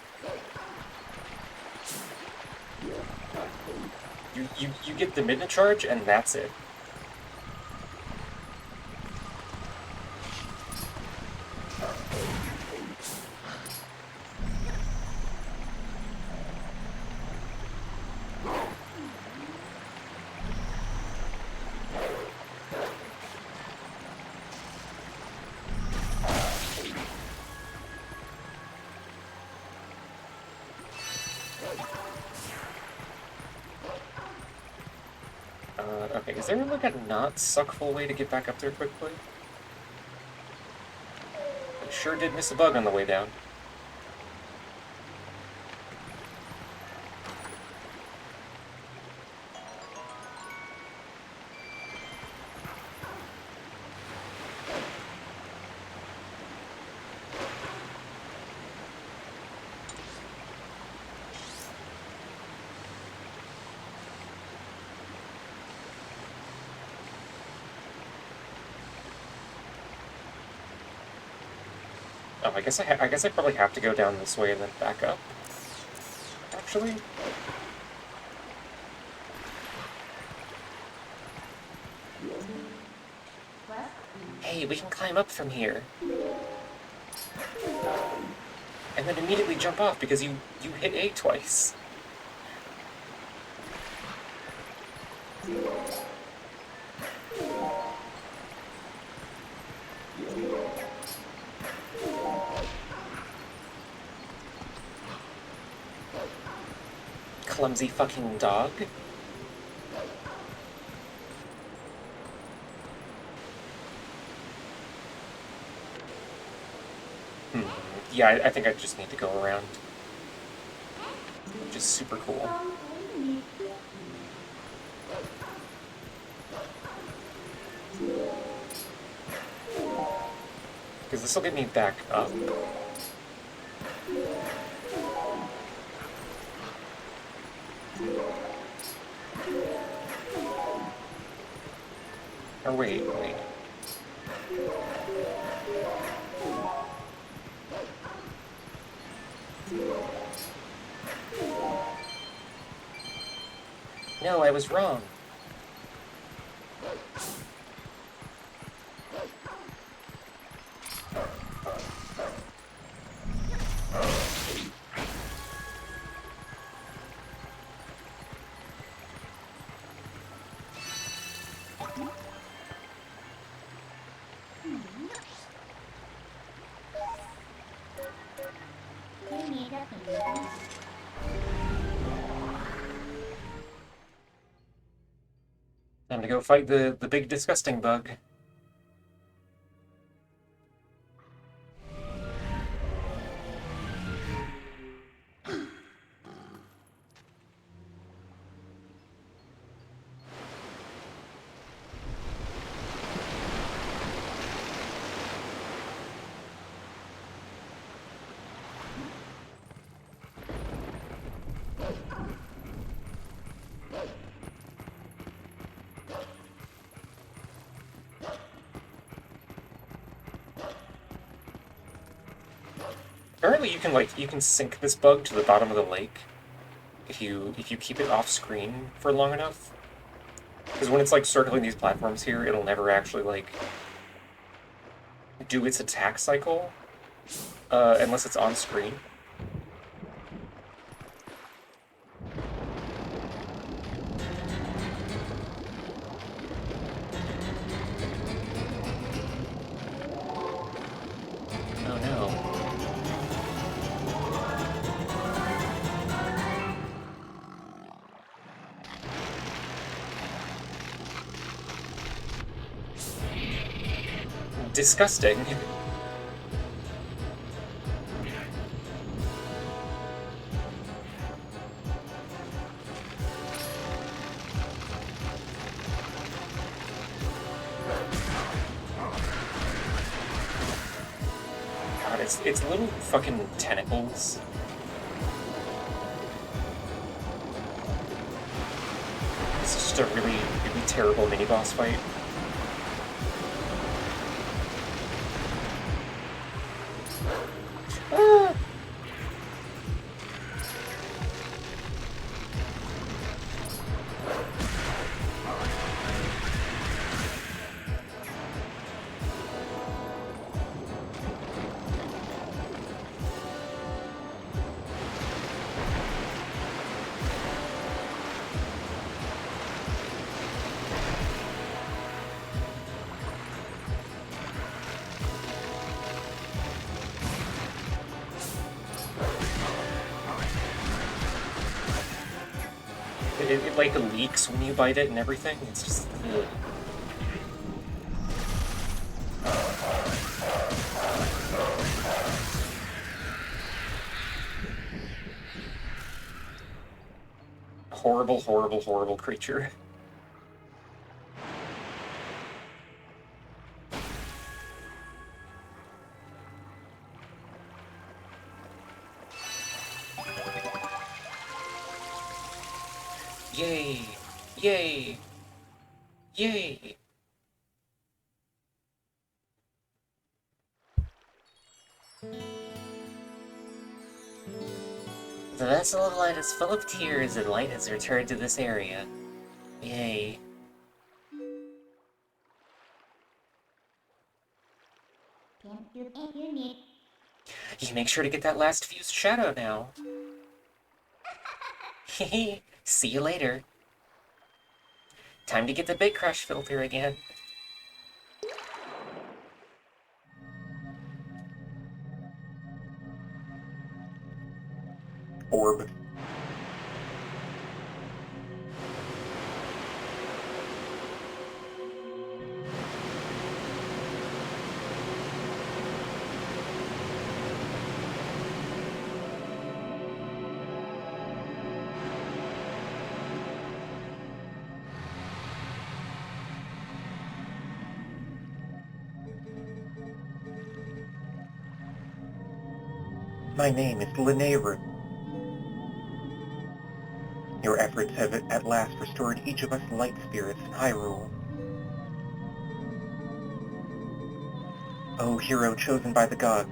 you get the Midnight Charge, and that's it. Okay, is there like a not suckful way to get back up there quickly? I sure did miss a bug on the way down. Oh, I guess I probably have to go down this way and then back up. Actually. Hey, we can climb up from here. And then immediately jump off because you hit A twice. Clumsy fucking dog. Yeah, I think I just need to go around. Which is super cool. Because this will get me back up. Or wait. No, I was wrong. Time to go fight the big disgusting bug. Apparently you can sink this bug to the bottom of the lake if you keep it off screen for long enough. Because when it's like circling these platforms here, it'll never actually like do its attack cycle unless it's on screen. Oh no. Disgusting. God, it's little fucking tentacles. It's just a really, really terrible mini-boss fight. Ah! It like leaks when you bite it and everything. It's just. Ugh. Horrible, horrible, horrible creature. Yay! Yay! Yay! The vessel of light is full of tears, and light has returned to this area. Yay. Can't do if you need. You make sure to get that last fused shadow now. Hehe. See you later. Time to get the Big Crush filter again. Orb. My name is Linnea. Your efforts have at last restored each of us light spirits in Hyrule. O hero chosen by the gods,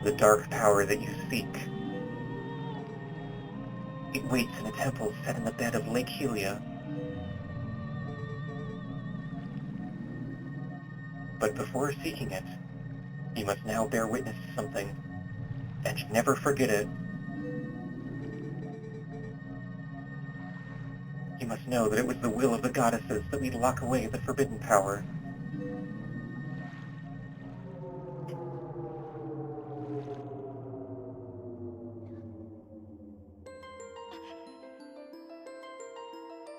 the dark power that you seek. It waits in a temple set in the bed of Lake Helia. But before seeking it, you must now bear witness to something, and never forget it. You must know that it was the will of the goddesses that we lock away the forbidden power.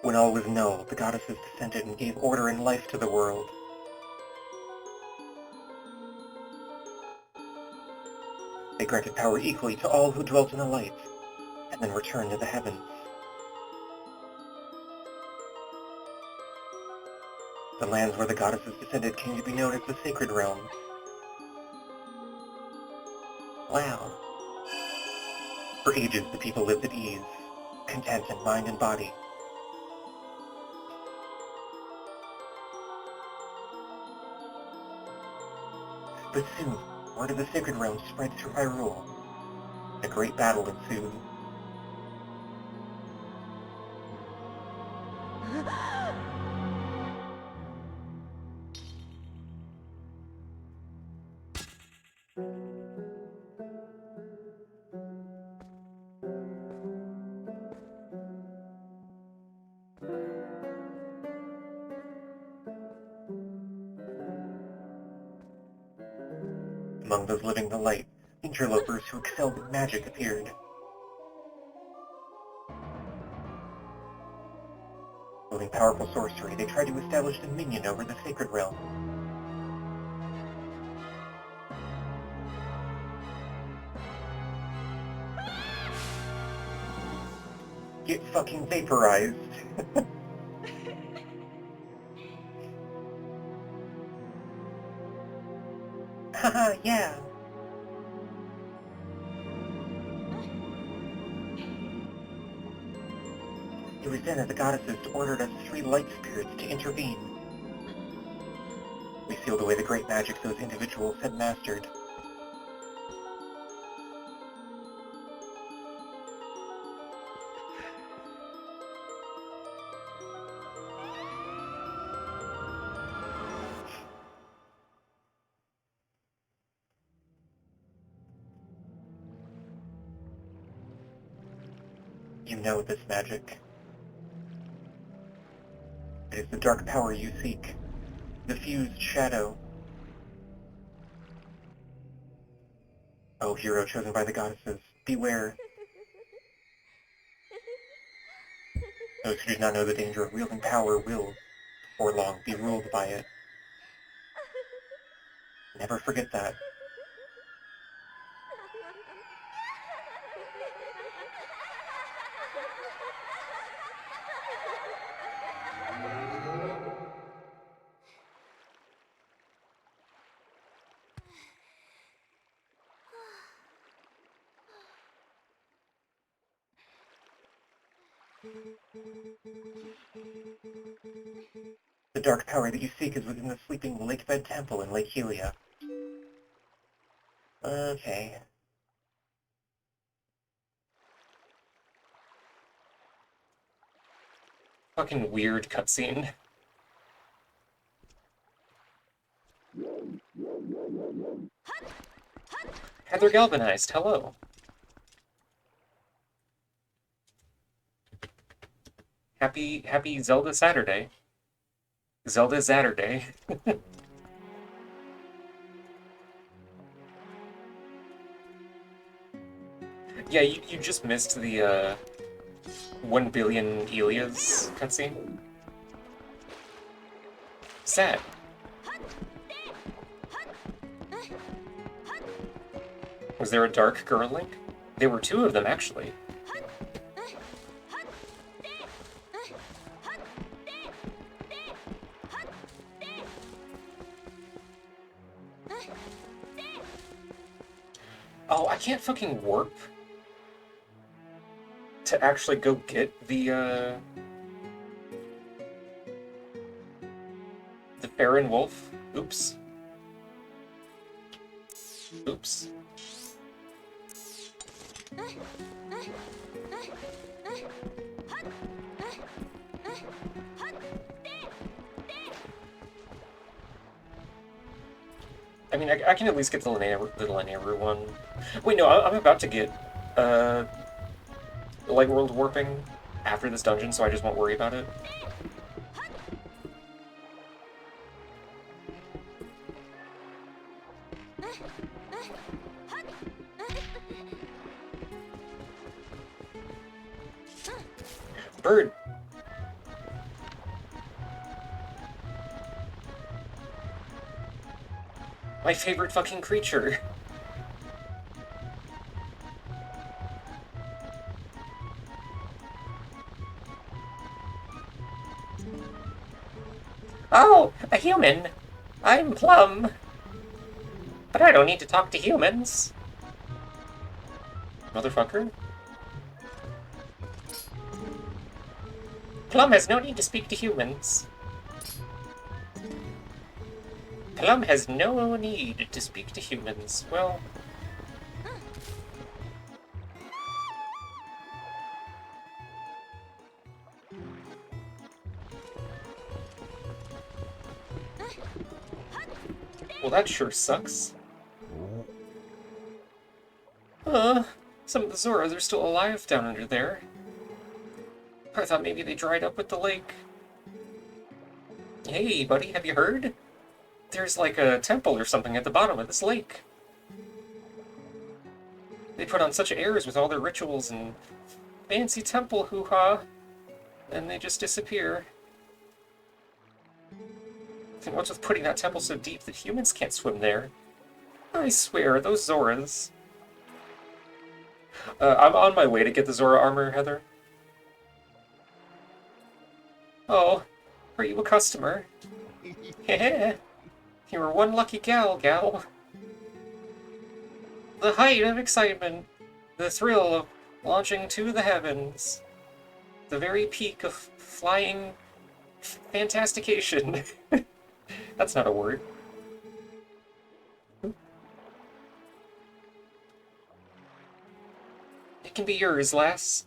When all was null, the goddesses descended and gave order and life to the world. They granted power equally to all who dwelt in the light, and then returned to the heavens. The lands where the goddesses descended came to be known as the Sacred Realm. Wow. For ages, the people lived at ease, content in mind and body. But soon, word of the Sacred Realm spread through Hyrule. A great battle ensued. Among those living the light, interlopers who excelled in magic appeared. Wielding powerful sorcery, they tried to establish dominion over the Sacred Realm. Get fucking vaporized. Haha, yeah. It was then that the goddesses ordered us 3 light spirits to intervene. We sealed away the great magic those individuals had mastered. You know this magic. It is the dark power you seek, the fused shadow. O hero chosen by the goddesses, beware. Those who do not know the danger of wielding power will, before long, be ruled by it. Never forget that. The dark power that you seek is within the sleeping Lakebed Temple in Lake Helia. Okay. Fucking weird cutscene. Heather Galvanized, hello. Happy Zelda Saturday. Zelda Saturday. Yeah, you just missed the 1 billion Elias cutscene. Sad. Was there a dark girl Link? There were 2 of them, actually. Oh, I can't fucking warp to actually go get the Baron Wolf. Oops. Oops. I mean, I can at least get the Lanayru one. Wait, no, I'm about to get Light World warping after this dungeon, so I just won't worry about it. Bird! My favorite fucking creature. Oh, a human! I'm Plum! But I don't need to talk to humans. Motherfucker. Plum has no need to speak to humans. Plum has no need to speak to humans. Well... well, that sure sucks. Some of the Zoras are still alive down under there. I thought maybe they dried up with the lake. Hey, buddy, have you heard? There's like a temple or something at the bottom of this lake. They put on such airs with all their rituals and fancy temple hoo-ha, and they just disappear. And what's with putting that temple so deep that humans can't swim there? I swear, those Zoras. I'm on my way to get the Zora armor, Heather. Oh, are you a customer? Heh. You were one lucky gal. The height of excitement, the thrill of launching to the heavens, the very peak of flying fantastication. That's not a word. It can be yours, lass.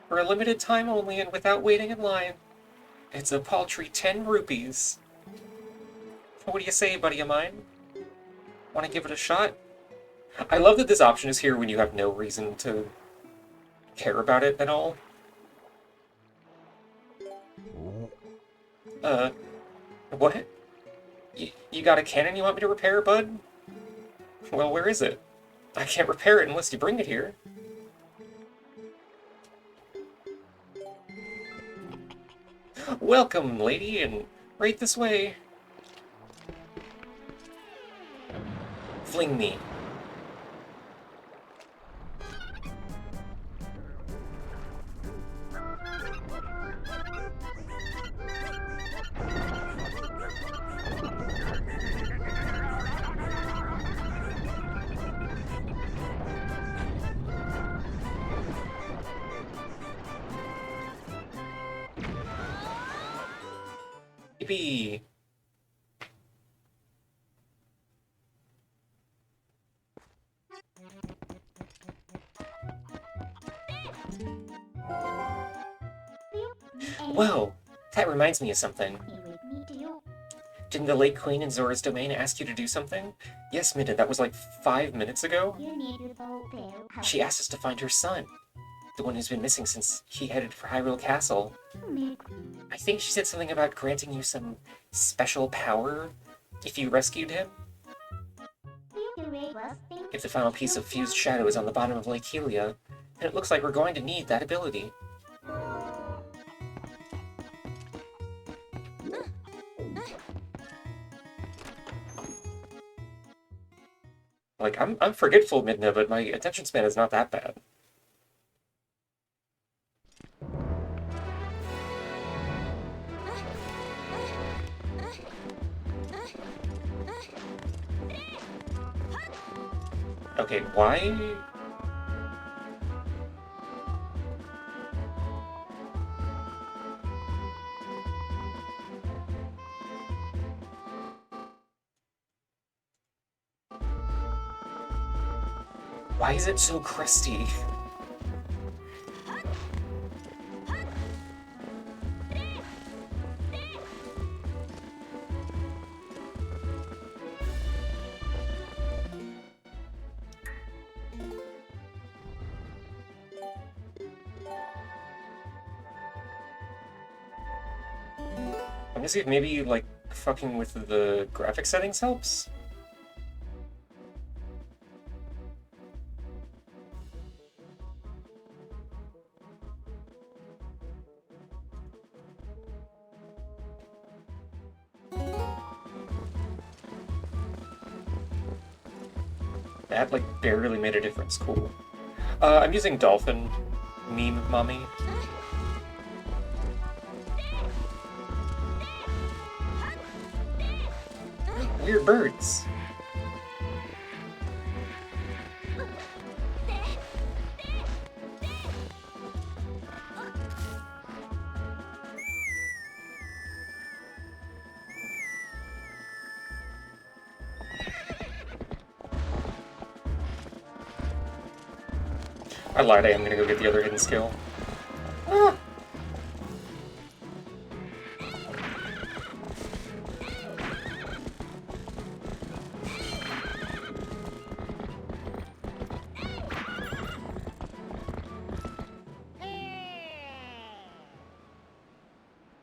For a limited time only and without waiting in line. It's a paltry 10 rupees. What do you say, buddy of mine? Want to give it a shot? I love that this option is here when you have no reason to care about it at all. What? You got a cannon you want me to repair, bud? Well, where is it? I can't repair it unless you bring it here. Welcome, lady, and right this way. Fling me. Yippee! Whoa! That reminds me of something. Didn't the Lake Queen in Zora's domain ask you to do something? Yes, Midna, that was like 5 minutes ago. She asked us to find her son. The one who's been missing since he headed for Hyrule Castle. I think she said something about granting you some special power if you rescued him. If the final piece of fused shadow is on the bottom of Lake Helia, then it looks like we're going to need that ability. Like, I'm forgetful, Midna, but my attention span is not that bad. Okay, why? Why is it so crusty? I'm gonna see if maybe, like, fucking with the graphic settings helps. That, like, barely made a difference. Cool. I'm using dolphin meme mommy. Weird birds. I lied, I am gonna go get the other hidden skill. Ah.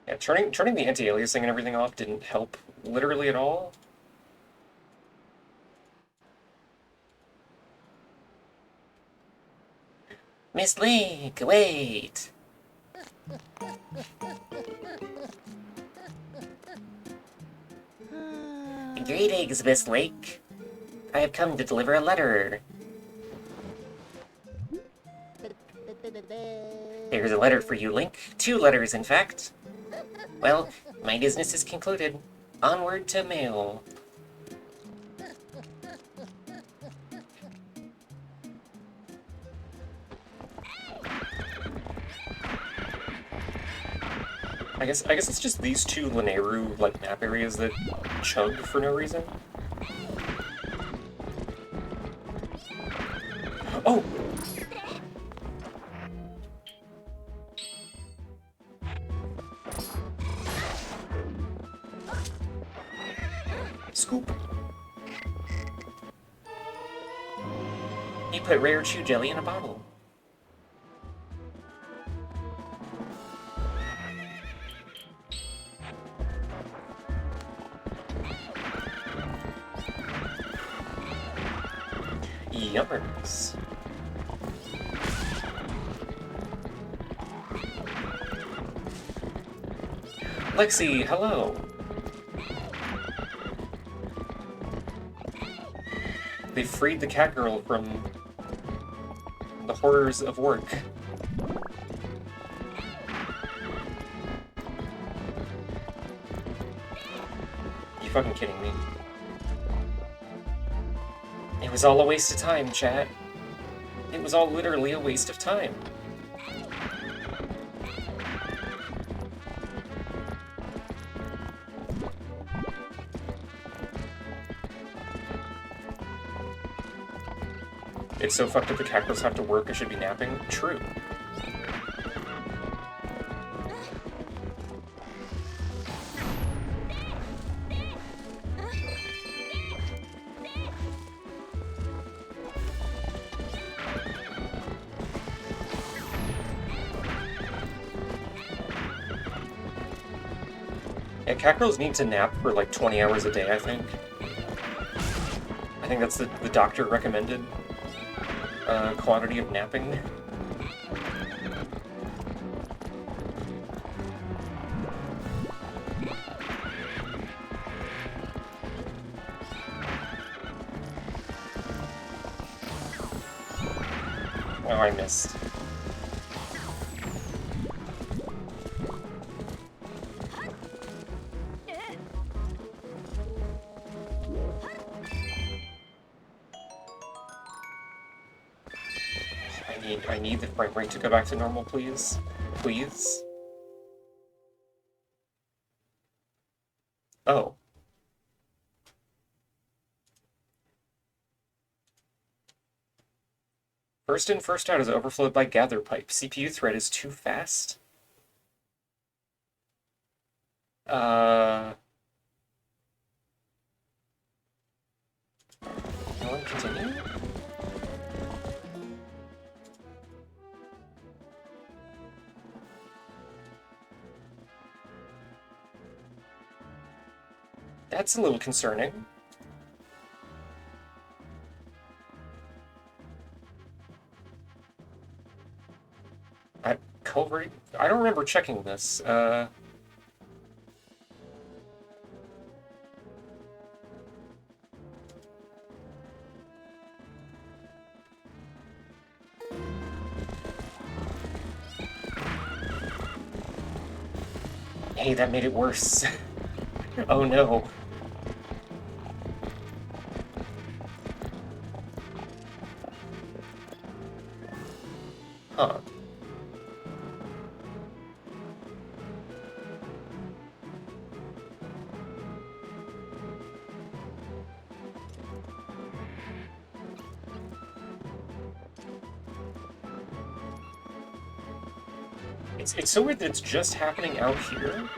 Yeah, turning the anti-aliasing and everything off didn't help literally at all. Miss Link, wait! Greetings, Miss Link. I have come to deliver a letter. There's a letter for you, Link. 2 letters, in fact. Well, my business is concluded. Onward to mail. I guess it's just these 2 Lineru, like, map areas that chug for no reason. Oh! Scoop. He put rare chew jelly in a bottle. Yummers. Lexi, hello. They freed the cat girl from the horrors of work. You fucking kidding me? It was all a waste of time, chat. It was all literally a waste of time. It's so fucked up the cat girls have to work, I should be napping. True. Yeah, cat girls need to nap for like 20 hours a day, I think. I think that's the doctor recommended quantity of napping. Oh, I missed. I need the frame rate to go back to normal, please. Please. Oh. First in, first out is overflowed by gather pipe. CPU thread is too fast. Continue? That's a little concerning. Culvert? I don't remember checking this. Hey, that made it worse. Oh no. Huh. It's so weird that it's just happening out here.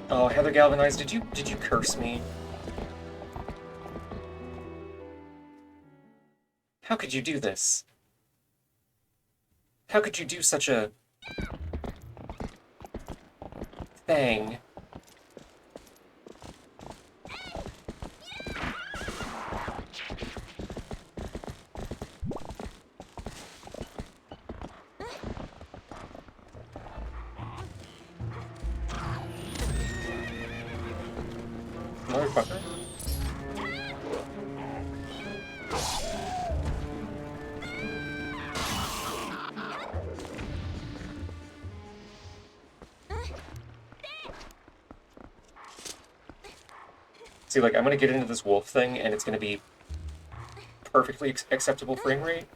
Oh, Heather Galvanized, did you curse me? How could you do this? How could you do such a thing? Motherfucker. See, like, I'm gonna get into this wolf thing, and it's gonna be perfectly acceptable frame rate.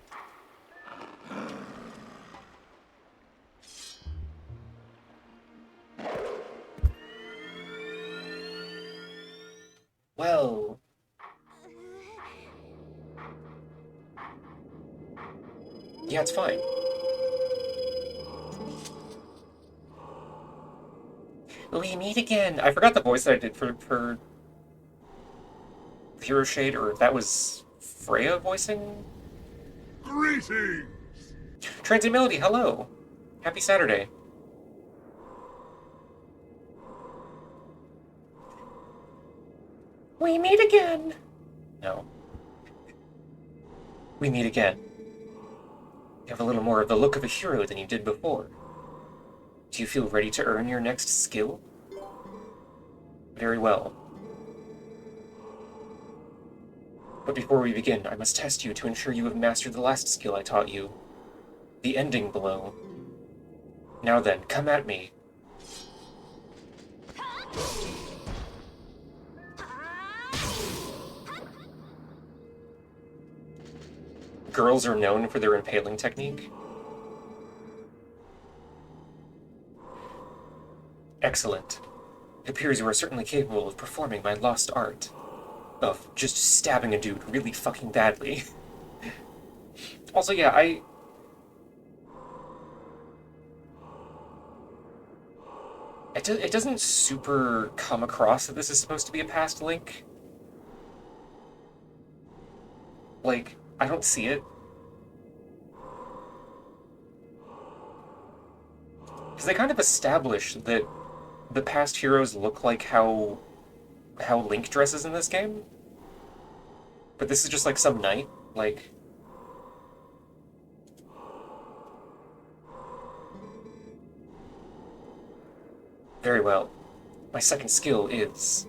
Well... yeah, it's fine. We meet again! I forgot the voice that I did for Hero Shade, or if that was Freya voicing? Greetings! Transient Melody, hello! Happy Saturday. We meet again! No. We meet again. You have a little more of the look of a hero than you did before. Do you feel ready to earn your next skill? Very well. But before we begin, I must test you to ensure you have mastered the last skill I taught you. The ending blow. Now then, come at me. Girls are known for their impaling technique. Excellent. It appears you are certainly capable of performing my lost art. Of just stabbing a dude really fucking badly. Also, yeah, it doesn't super come across that this is supposed to be a past Link. Like, I don't see it. Because they kind of establish that the past heroes look like how Link dresses in this game. But this is just like some knight, like... Very well. My second skill is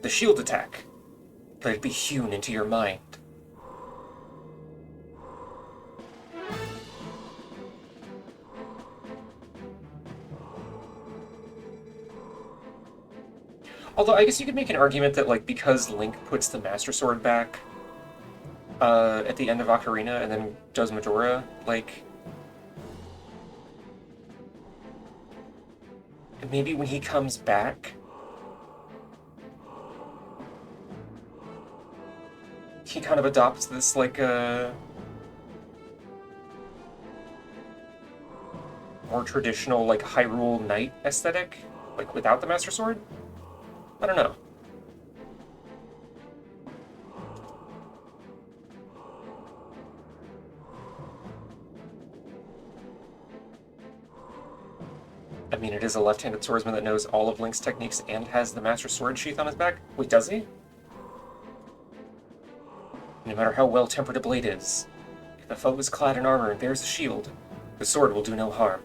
the shield attack. Let it be hewn into your mind. Although, I guess you could make an argument that, like, because Link puts the Master Sword back at the end of Ocarina and then does Majora, like... maybe when he comes back... he kind of adopts this, like, more traditional, like, Hyrule Knight aesthetic, like, without the Master Sword? I don't know. I mean, it is a left-handed swordsman that knows all of Link's techniques and has the Master Sword sheath on his back. Wait, does he? No matter how well-tempered a blade is, if the foe is clad in armor and bears a shield, the sword will do no harm.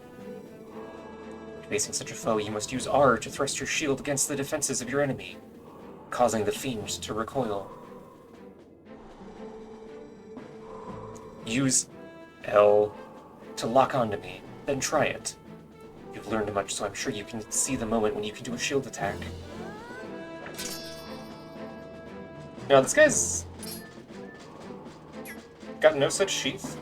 Facing such a foe, you must use R to thrust your shield against the defenses of your enemy. causing the fiend to recoil. Use L to lock onto me, then try it. You've learned much, so I'm sure you can see the moment when you can do a shield attack. Now, this guy's got no such sheath.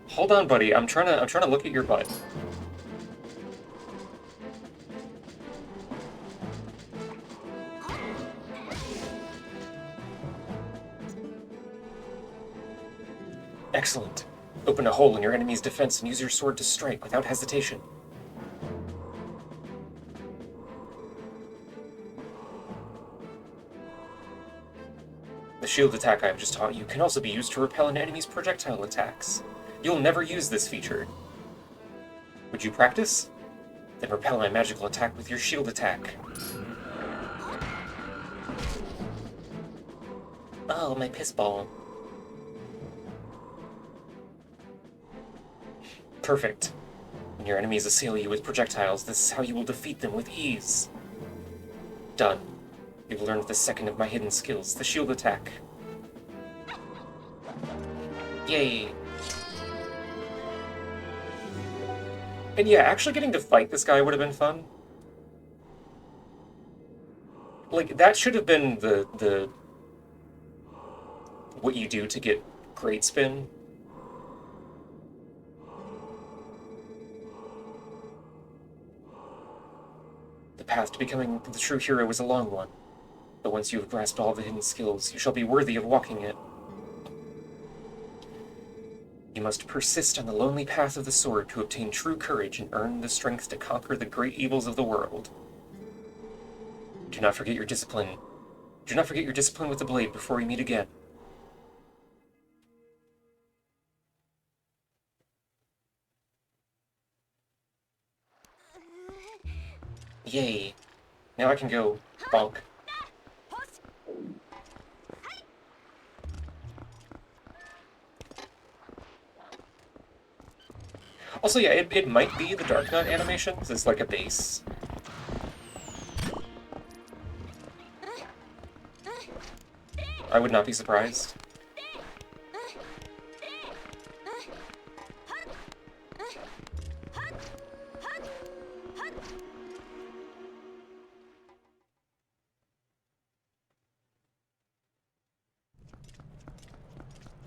Hold on, buddy. I'm trying to look at your butt. Excellent. Open a hole in your enemy's defense and use your sword to strike without hesitation. The shield attack I have just taught you can also be used to repel an enemy's projectile attacks. You'll never use this feature. Would you practice? Then repel my magical attack with your shield attack. Oh, my piss ball. Perfect. When your enemies assail you with projectiles, this is how you will defeat them with ease. Done. You've learned the second of my hidden skills, the shield attack. Yay! And yeah, actually getting to fight this guy would have been fun. Like, that should have been the what you do to get Great Spin. The path to becoming the true hero is a long one, but once you have grasped all the hidden skills, you shall be worthy of walking it. You must persist on the lonely path of the sword to obtain true courage and earn the strength to conquer the great evils of the world. Do not forget your discipline. Do not forget your discipline with the blade before we meet again. Yay. Now I can go bonk. Also, yeah, it might be the Dark Knight animation, because it's like a base. I would not be surprised.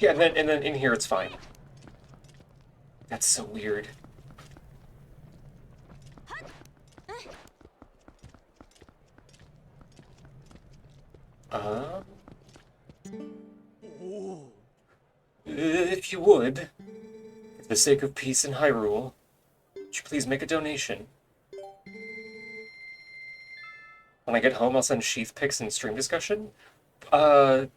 Yeah, and then in here it's fine. That's so weird. If you would, for the sake of peace in Hyrule, would you please make a donation? When I get home, I'll send sheath pics and stream discussion. You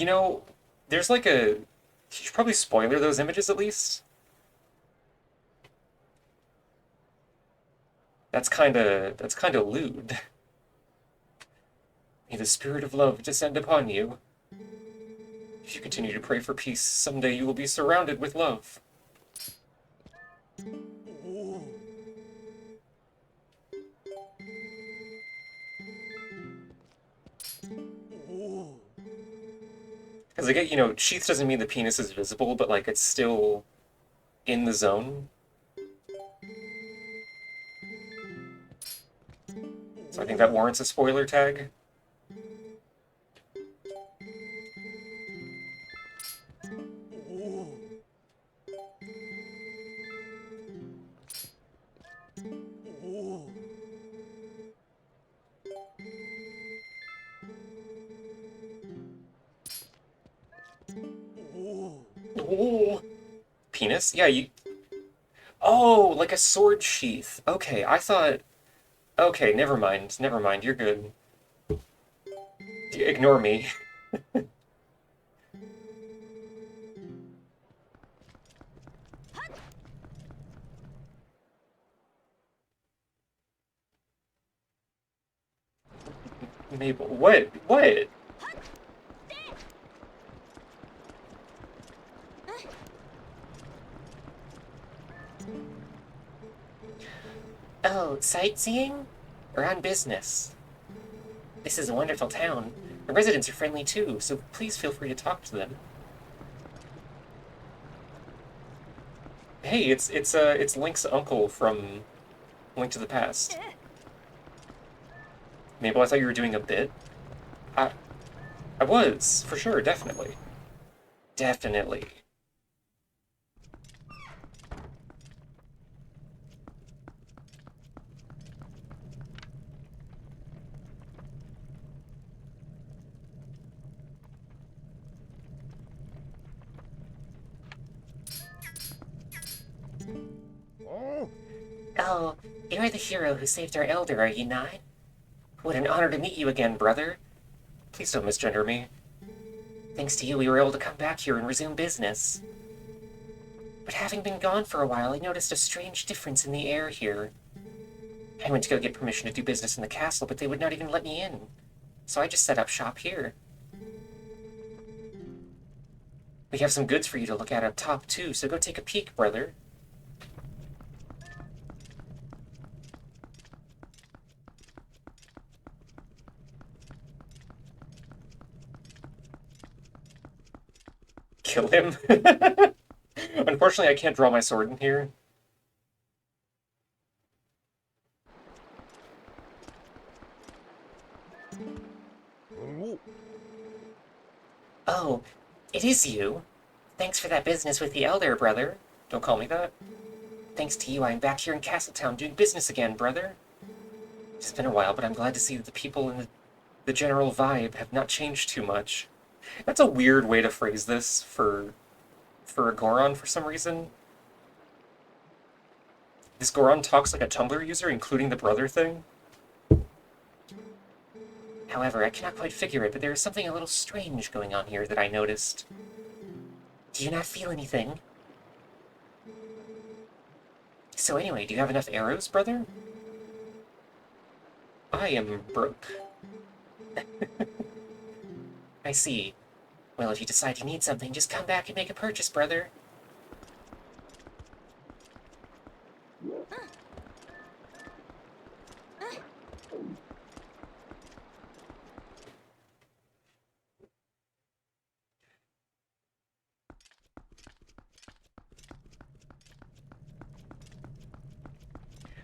know, there's like a... You should probably spoiler those images at least. That's kinda lewd. May the spirit of love descend upon you. If you continue to pray for peace, someday you will be surrounded with love. Because I get, you know, sheath doesn't mean the penis is visible, but like it's still in the zone. So I think that warrants a spoiler tag. Ooh. Penis? Yeah, you... Oh, like a sword sheath. Okay, I thought... Okay, never mind. Never mind, you're good. Ignore me. Mabel, what? What? Oh, sightseeing? Or on business? This is a wonderful town. The residents are friendly too, so please feel free to talk to them. Hey, it's Link's uncle from Link to the Past. Mabel, I thought you were doing a bit. I I was, for sure, definitely. Definitely. Oh, Oh, you're the hero who saved our elder, are you not? What an honor to meet you again, brother. Please don't misgender me. Thanks to you, we were able to come back here and resume business. But having been gone for a while, I noticed a strange difference in the air here. I went to go get permission to do business in the castle, but they would not even let me in. So I just set up shop here. We have some goods for you to look at up top, too, so go take a peek, brother. Kill him? Unfortunately, I can't draw my sword in here. oh, Oh, it is you. Thanks for that business with the elder, brother. Don't call me that. Thanks to you, I'm back here in Castletown doing business again, brother. It's been a while, but I'm glad to see that the people and the general vibe have not changed too much. That's a weird way to phrase this for a Goron for some reason. This Goron talks like a Tumblr user, including the brother thing. However, I cannot quite figure it, but there is something a little strange going on here that I noticed. Do you not feel anything? So anyway, do you have enough arrows, brother? I am broke. I see. Well, if you decide you need something, just come back and make a purchase, brother.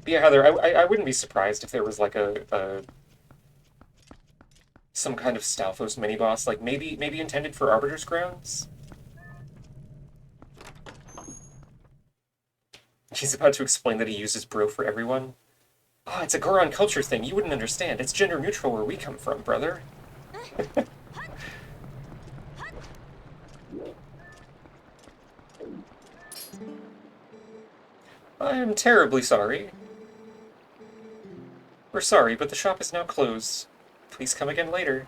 But yeah, Heather, I wouldn't be surprised if there was like a some kind of Stalfos mini-boss, like maybe intended for Arbiter's Grounds? He's about to explain that he uses bro for everyone. Oh, it's a Goron culture thing. You wouldn't understand. It's gender neutral where we come from, brother. I am terribly sorry. We're sorry, but the shop is now closed. Please come again later.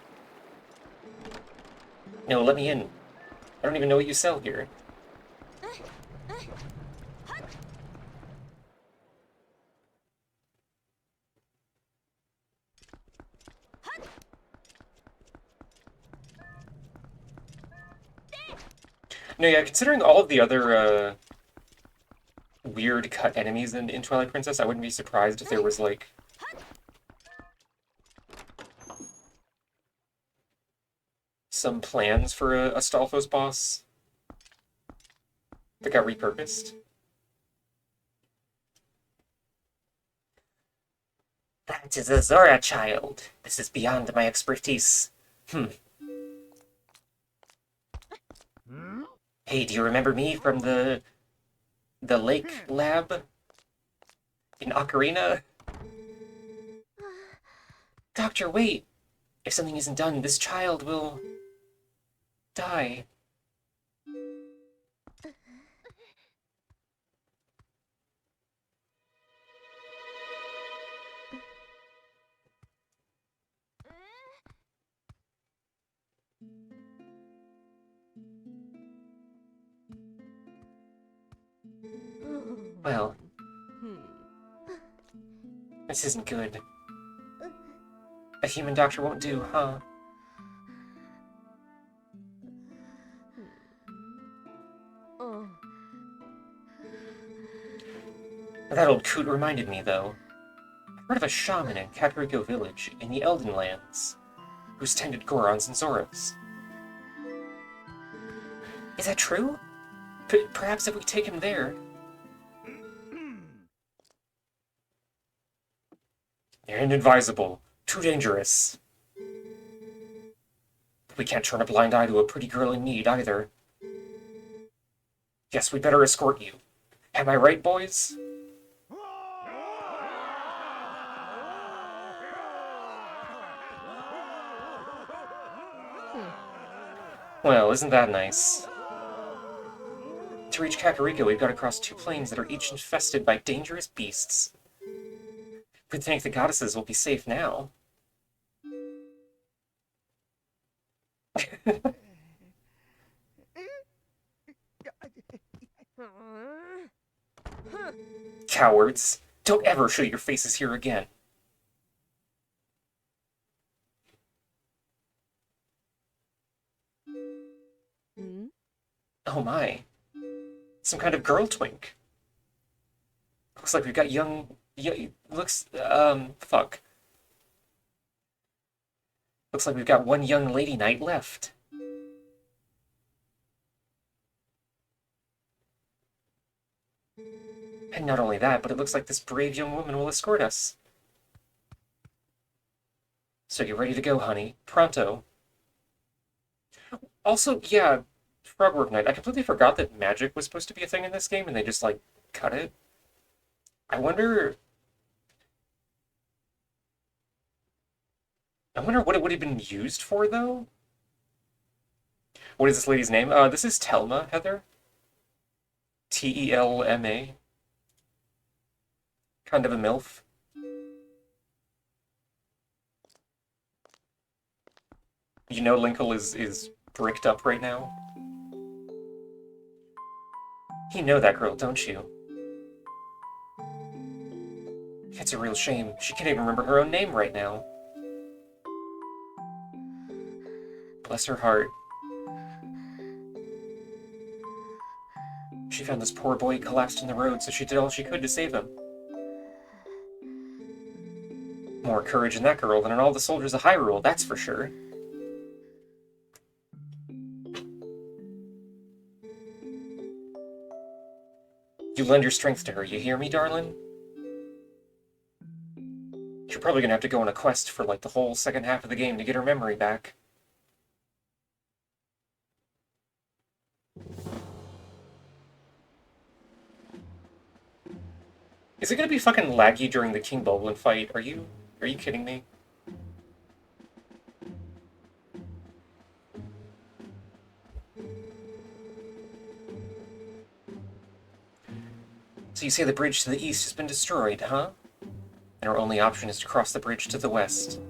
No, let me in. I don't even know what you sell here. No, yeah, considering all of the other, weird cut enemies in Twilight Princess, I wouldn't be surprised if there was, like, some plans for a Stalfos boss that got repurposed. That is a Zora child. This is beyond my expertise. Hey, do you remember me from the lake lab in Ocarina? Doctor, wait! If something isn't done, this child will die. Well, this isn't good. A human doctor won't do, huh? That old coot reminded me, though. part of a shaman in Kakariko village in the Elden Lands, who's tended Gorons and Zoras. Is that true? Perhaps if we take him there... You're inadvisable. Too dangerous. But we can't turn a blind eye to a pretty girl in need, either. Yes, we better escort you. Am I right, boys? Well, isn't that nice? To reach Kakariko, we've got to cross 2 plains that are each infested by dangerous beasts. We'd think the goddesses will be safe now. Cowards! Don't ever show your faces here again. Oh my. Some kind of girl twink. Looks like we've got fuck. Looks like we've got one young lady knight left. And not only that, but it looks like this brave young woman will escort us. So get ready to go, honey. Pronto. Also, yeah, Frogwork Knight. I completely forgot that magic was supposed to be a thing in this game, and they just, like, cut it. I wonder what it would have been used for, though? What is this lady's name? This is Telma, Heather. Telma. Kind of a MILF. You know Linkle is bricked up right now? You know that girl, don't you? It's a real shame. She can't even remember her own name right now. Bless her heart. She found this poor boy collapsed in the road, so she did all she could to save him. More courage in that girl than in all the soldiers of Hyrule, that's for sure. You lend your strength to her, you hear me, darling? You're probably gonna have to go on a quest for, like, the whole second half of the game to get her memory back. Is it gonna be fucking laggy during the King Bulblin fight? Are you kidding me? So you say the bridge to the east has been destroyed, huh? And our only option is to cross the bridge to the west.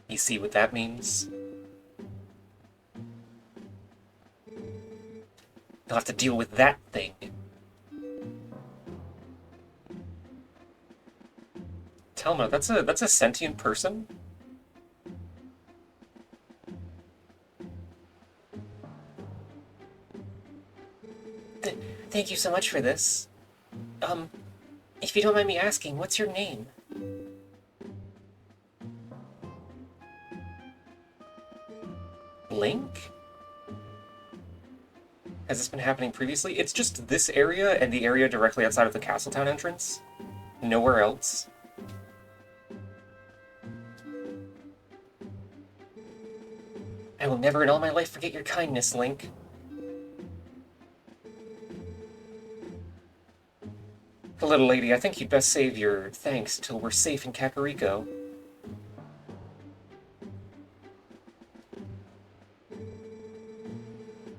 You see what that means? You'll have to deal with that thing. Telma, that's a sentient person? Thank you so much for this. If you don't mind me asking, what's your name? Link? Has this been happening previously? It's just this area and the area directly outside of the Castletown entrance. Nowhere else. I will never in all my life forget your kindness, Link. Little lady, I think you'd best save your thanks till we're safe in Kakariko.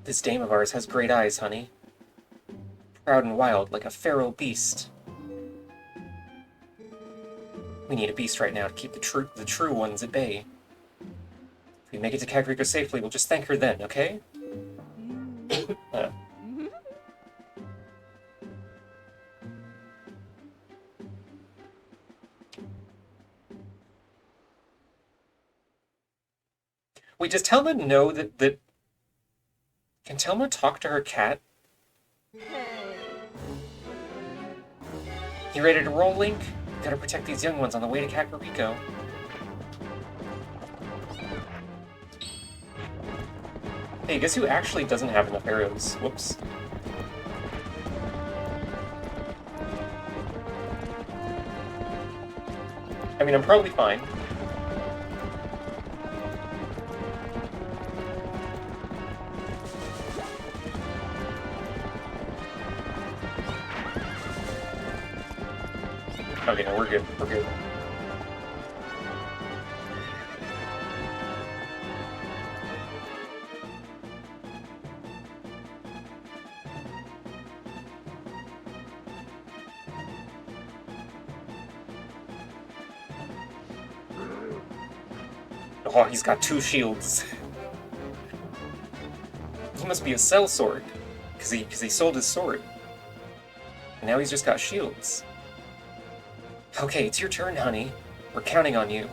This dame of ours has great eyes, honey. Proud and wild, like a feral beast. We need a beast right now to keep the true ones at bay. If we make it to Kakariko safely, we'll just thank her then, okay? Wait, does Telma know that... Can Telma talk to her cat? You ready to roll, Link? Gotta protect these young ones on the way to Kakariko. Hey, guess who actually doesn't have enough arrows? Whoops. I mean, I'm probably fine. Okay, no, we're good. We're good. Oh, he's got 2 shields. He must be a sellsword, because he sold his sword. And now he's just got shields. Okay, it's your turn, honey. We're counting on you.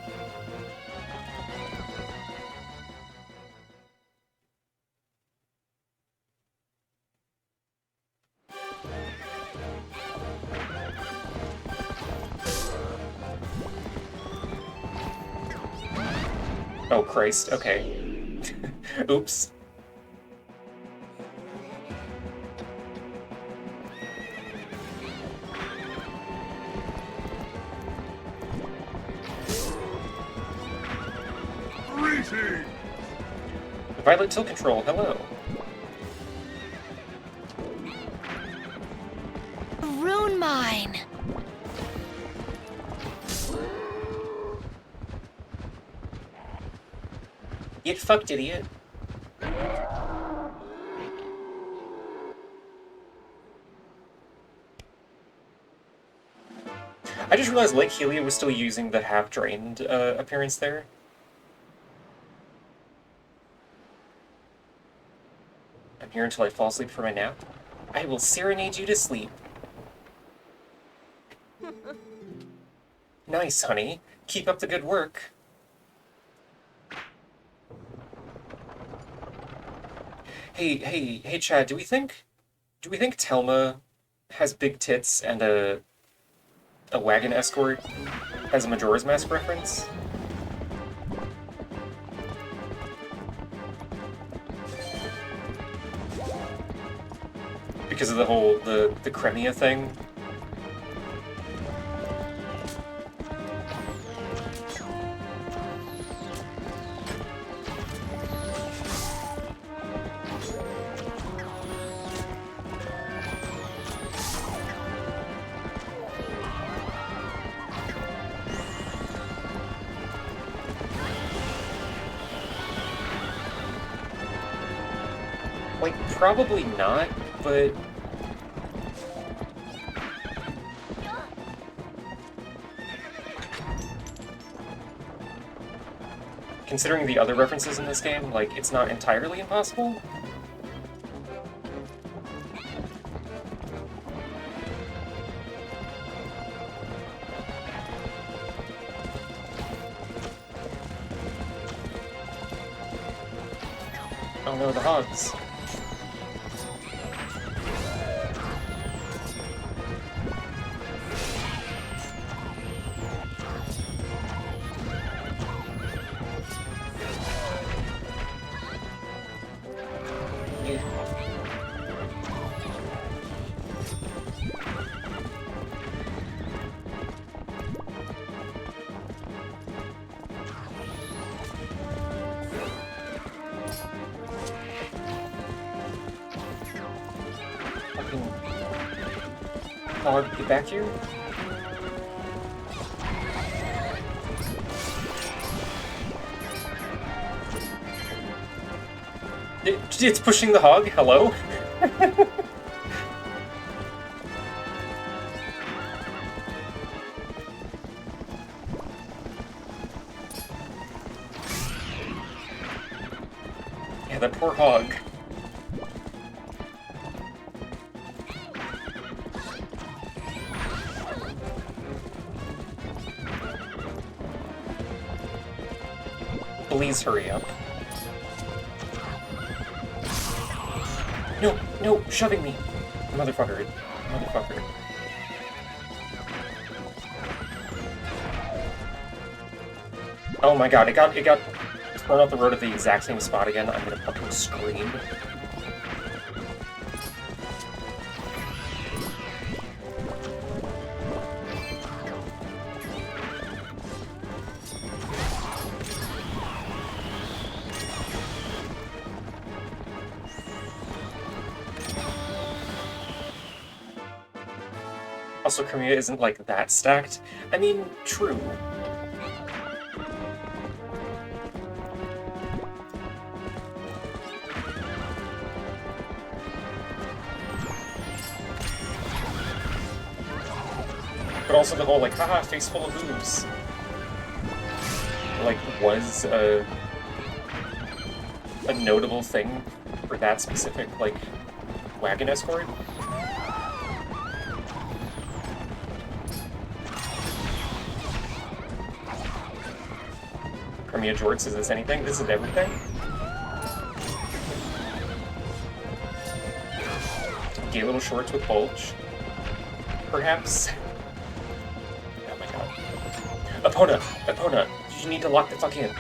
Oh, Christ. Okay. Oops. Greetings! Violet Tilt Control, hello. Rune mine. Get fucked, idiot. I just realized Lake Helia was still using the half-drained appearance there. I'm here until I fall asleep for my nap. I will serenade you to sleep. Nice, honey. Keep up the good work. Hey, Chad, do we think Telma has big tits and a wagon escort as a Majora's Mask reference? Because of the whole, the Cremia thing? Like, probably not, but... Considering the other references in this game, like, it's not entirely impossible. Oh no, the hogs. Hog, get back here. It's pushing the hog. Hello? Yeah, that poor hog. Please hurry up. No, no, shoving me. Motherfucker. Motherfucker. Oh my god, it got thrown off the road at the exact same spot again. I'm gonna fucking scream. Also, Crimea isn't, like, that stacked. I mean, true. But also the whole, like, haha, face full of boobs. Like, was a notable thing for that specific, like, wagon escort. Crimea Jorts, is this anything? This is everything? Gay little shorts with bulge? Perhaps? Oh my god. Epona! You need to lock the fuck in.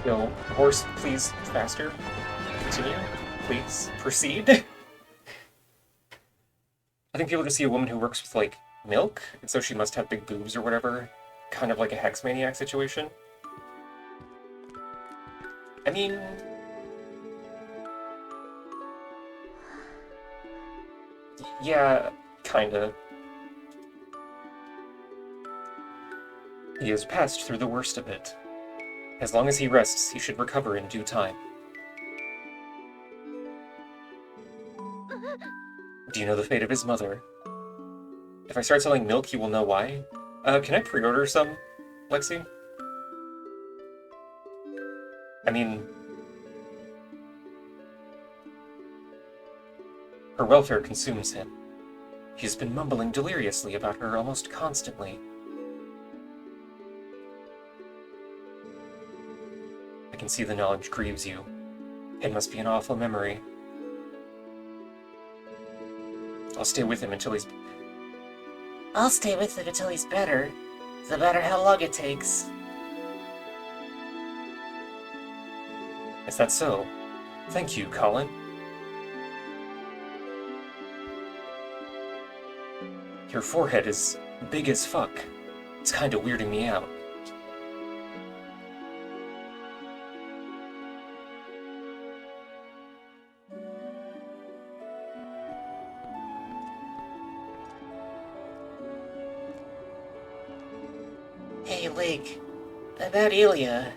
No, horse, please, faster. Continue. Please, proceed. I think people just see a woman who works with, like, milk, and so she must have big boobs or whatever. Kind of like a Hex Maniac situation. I mean... yeah, kinda. He has passed through the worst of it. As long as he rests, he should recover in due time. Do you know the fate of his mother? If I start selling milk, you will know why. Can I pre-order some, Lexi? I mean... her welfare consumes him. He has been mumbling deliriously about her almost constantly. I can see the knowledge grieves you. It must be an awful memory. I'll stay with him until he's better. No matter how long it takes. Is that so? Thank you, Colin. Your forehead is big as fuck. It's kinda weirding me out. Hey, Lake. About Ilya.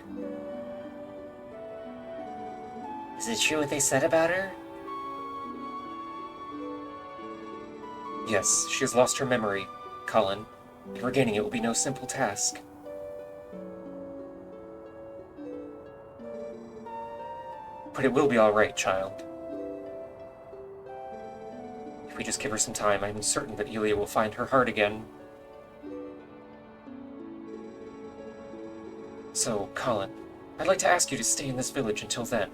Is it true what they said about her? Yes, she has lost her memory, Colin, and regaining it will be no simple task. But it will be alright, child. If we just give her some time, I'm certain that Ilya will find her heart again. So, Colin, I'd like to ask you to stay in this village until then.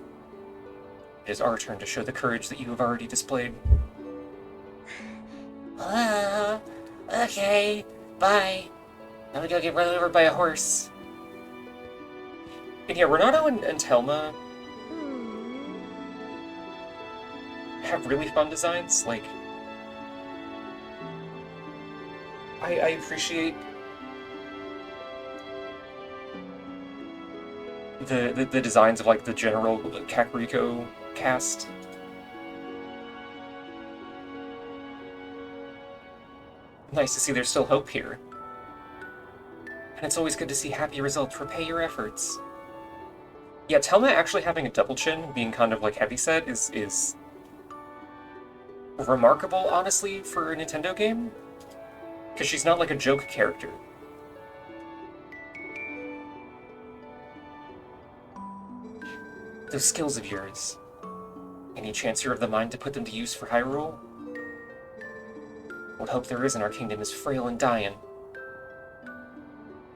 It is our turn to show the courage that you have already displayed. Okay, bye. I'm gonna go get run over by a horse. And yeah, Renato and Telma have really fun designs. Like, I appreciate the designs of, like, the general Kakariko cast. Nice to see there's still hope here. And it's always good to see happy results repay your efforts. Yeah, Telma actually having a double chin, being kind of like heavyset, is remarkable, honestly, for a Nintendo game. Because she's not like a joke character. Those skills of yours. Any chance you're of the mind to put them to use for Hyrule? What hope there is in our kingdom is frail and dying.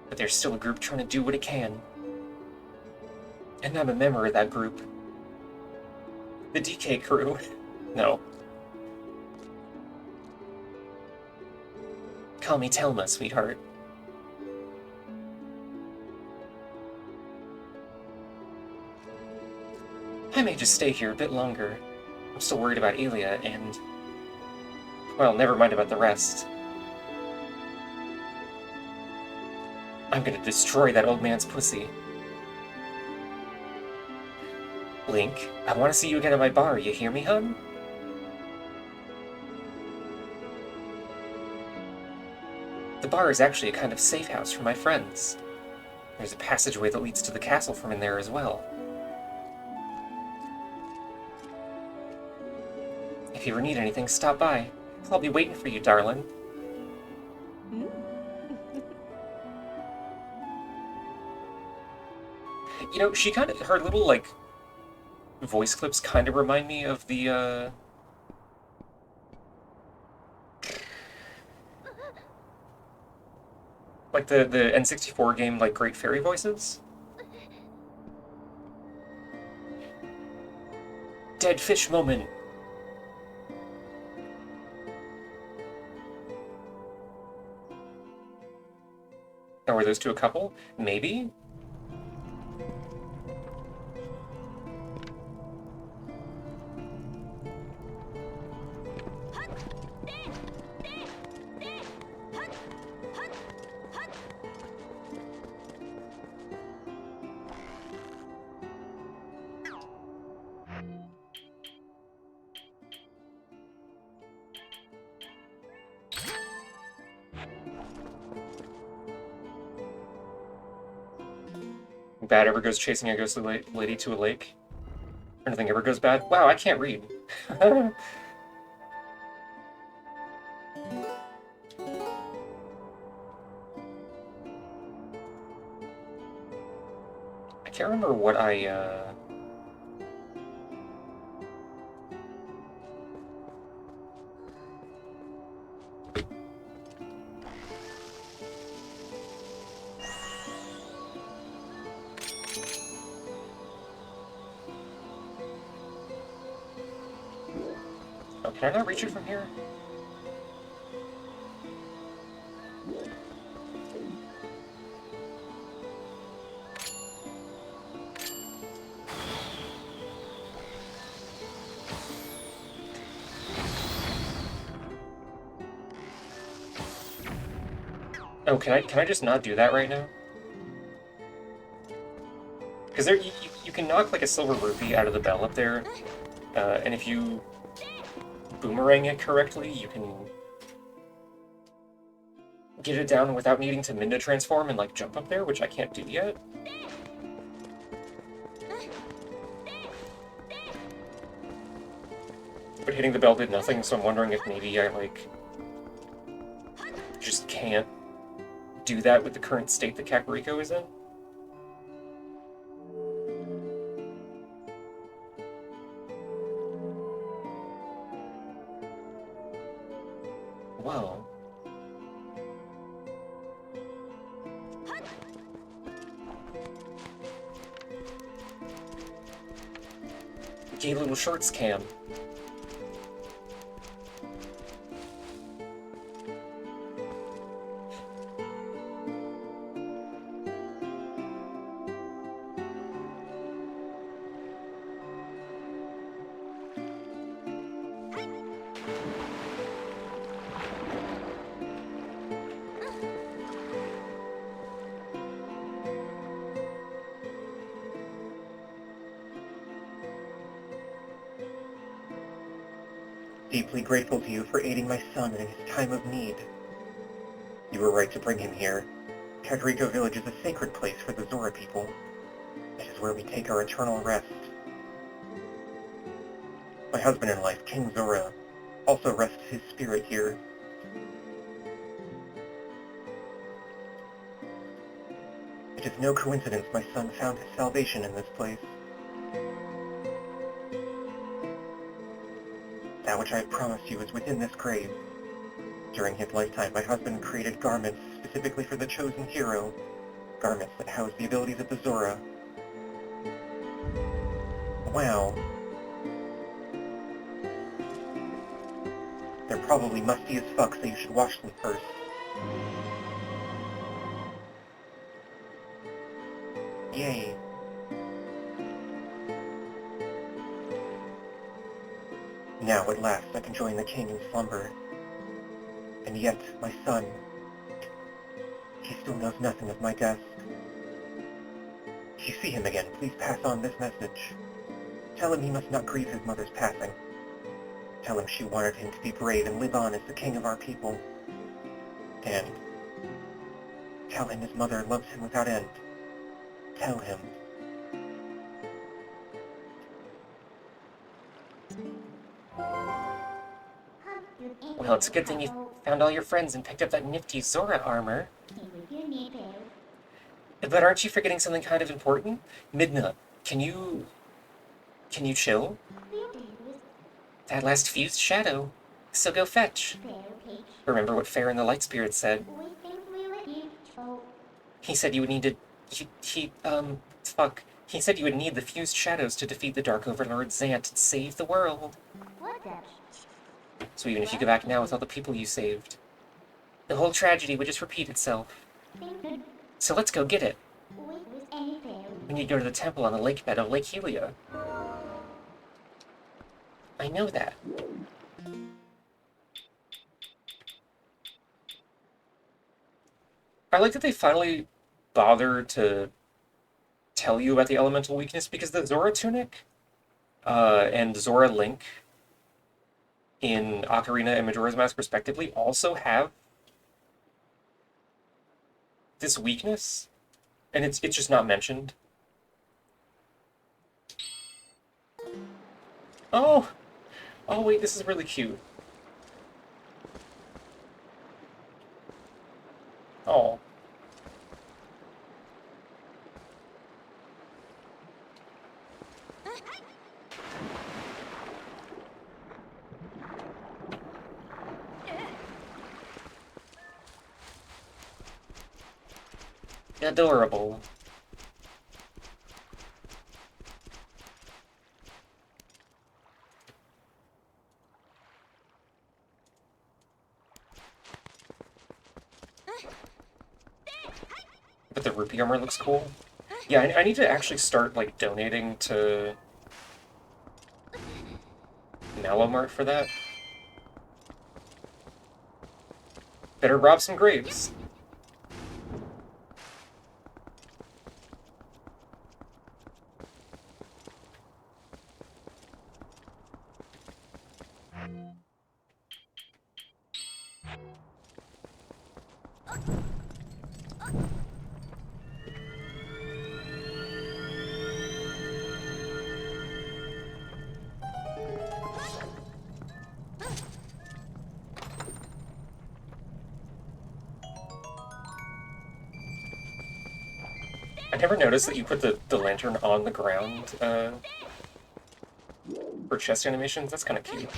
But there's still a group trying to do what it can. And I'm a member of that group. The DK crew. No. Call me Telma, sweetheart. I may just stay here a bit longer. I'm still worried about Elia and... well, never mind about the rest. I'm gonna destroy that old man's pussy. Link, I want to see you again at my bar, you hear me, hun? The bar is actually a kind of safe house for my friends. There's a passageway that leads to the castle from in there as well. If you ever need anything, stop by. I'll be waiting for you, darling. You know, she kind of, her little, like, voice clips kind of remind me of the, like the N64 game, like, Great Fairy Voices? Dead fish moment. Now, were those two a couple? Maybe? Bad ever goes chasing a ghostly lady to a lake. Or nothing ever goes bad. Wow, I can't read. I can't remember what I, oh, can I not reach it from here? Oh, can I just not do that right now? Because there, you can knock like a silver rupee out of the bell up there, and if you boomerang it correctly, you can get it down without needing to Minda transform and like jump up there, which I can't do yet. But hitting the bell did nothing, so I'm wondering if maybe I like just can't do that with the current state that Kakariko is in. Whoa. Gay little shorts cam. Deeply grateful to you for aiding my son in his time of need. You were right to bring him here. Kakariko Village is a sacred place for the Zora people. It is where we take our eternal rest. My husband in life, King Zora, also rests his spirit here. It is no coincidence my son found his salvation in this place. That which I had promised you is within this grave. During his lifetime, my husband created garments specifically for the chosen hero, garments that house the abilities of the Zora. Wow. They're probably musty as fuck, so you should wash them first. Yay. Now, at last, I can join the king in slumber. And yet, my son, he still knows nothing of my death. If you see him again, please pass on this message. Tell him he must not grieve his mother's passing. Tell him she wanted him to be brave and live on as the king of our people. And tell him his mother loves him without end. Tell him. Well, it's a good thing you found all your friends and picked up that nifty Zora armor. But aren't you forgetting something kind of important? Midna, can you chill? That last fused shadow. So go fetch. Remember what Fair and the Light Spirit said. He said you would need to... He said you would need the fused shadows to defeat the Dark Overlord Zant and save the world. So even if you go back now with all the people you saved, the whole tragedy would just repeat itself. So let's go get it. We need to go to the temple on the lake bed of Lake Helia. I know that. I like that they finally bothered to tell you about the elemental weakness, because the Zora Tunic and Zora Link in Ocarina and Majora's Mask respectively also have this weakness, and it's just not mentioned. Oh! Oh wait, this is really cute. Oh. Adorable. But the rupee armor looks cool. Yeah, I need to actually start, like, donating to Malomart for that. Better rob some graves. I never noticed that you put the lantern on the ground for chest animations. That's kind of cute.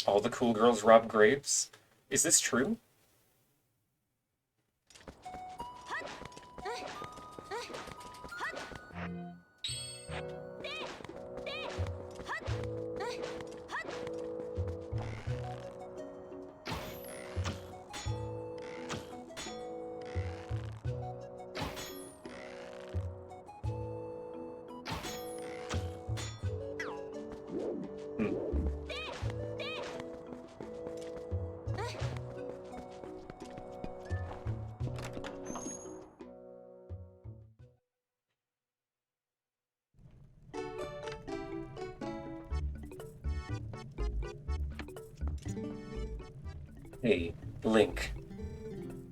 All the cool girls rob graves? Is this true? Hey, Link.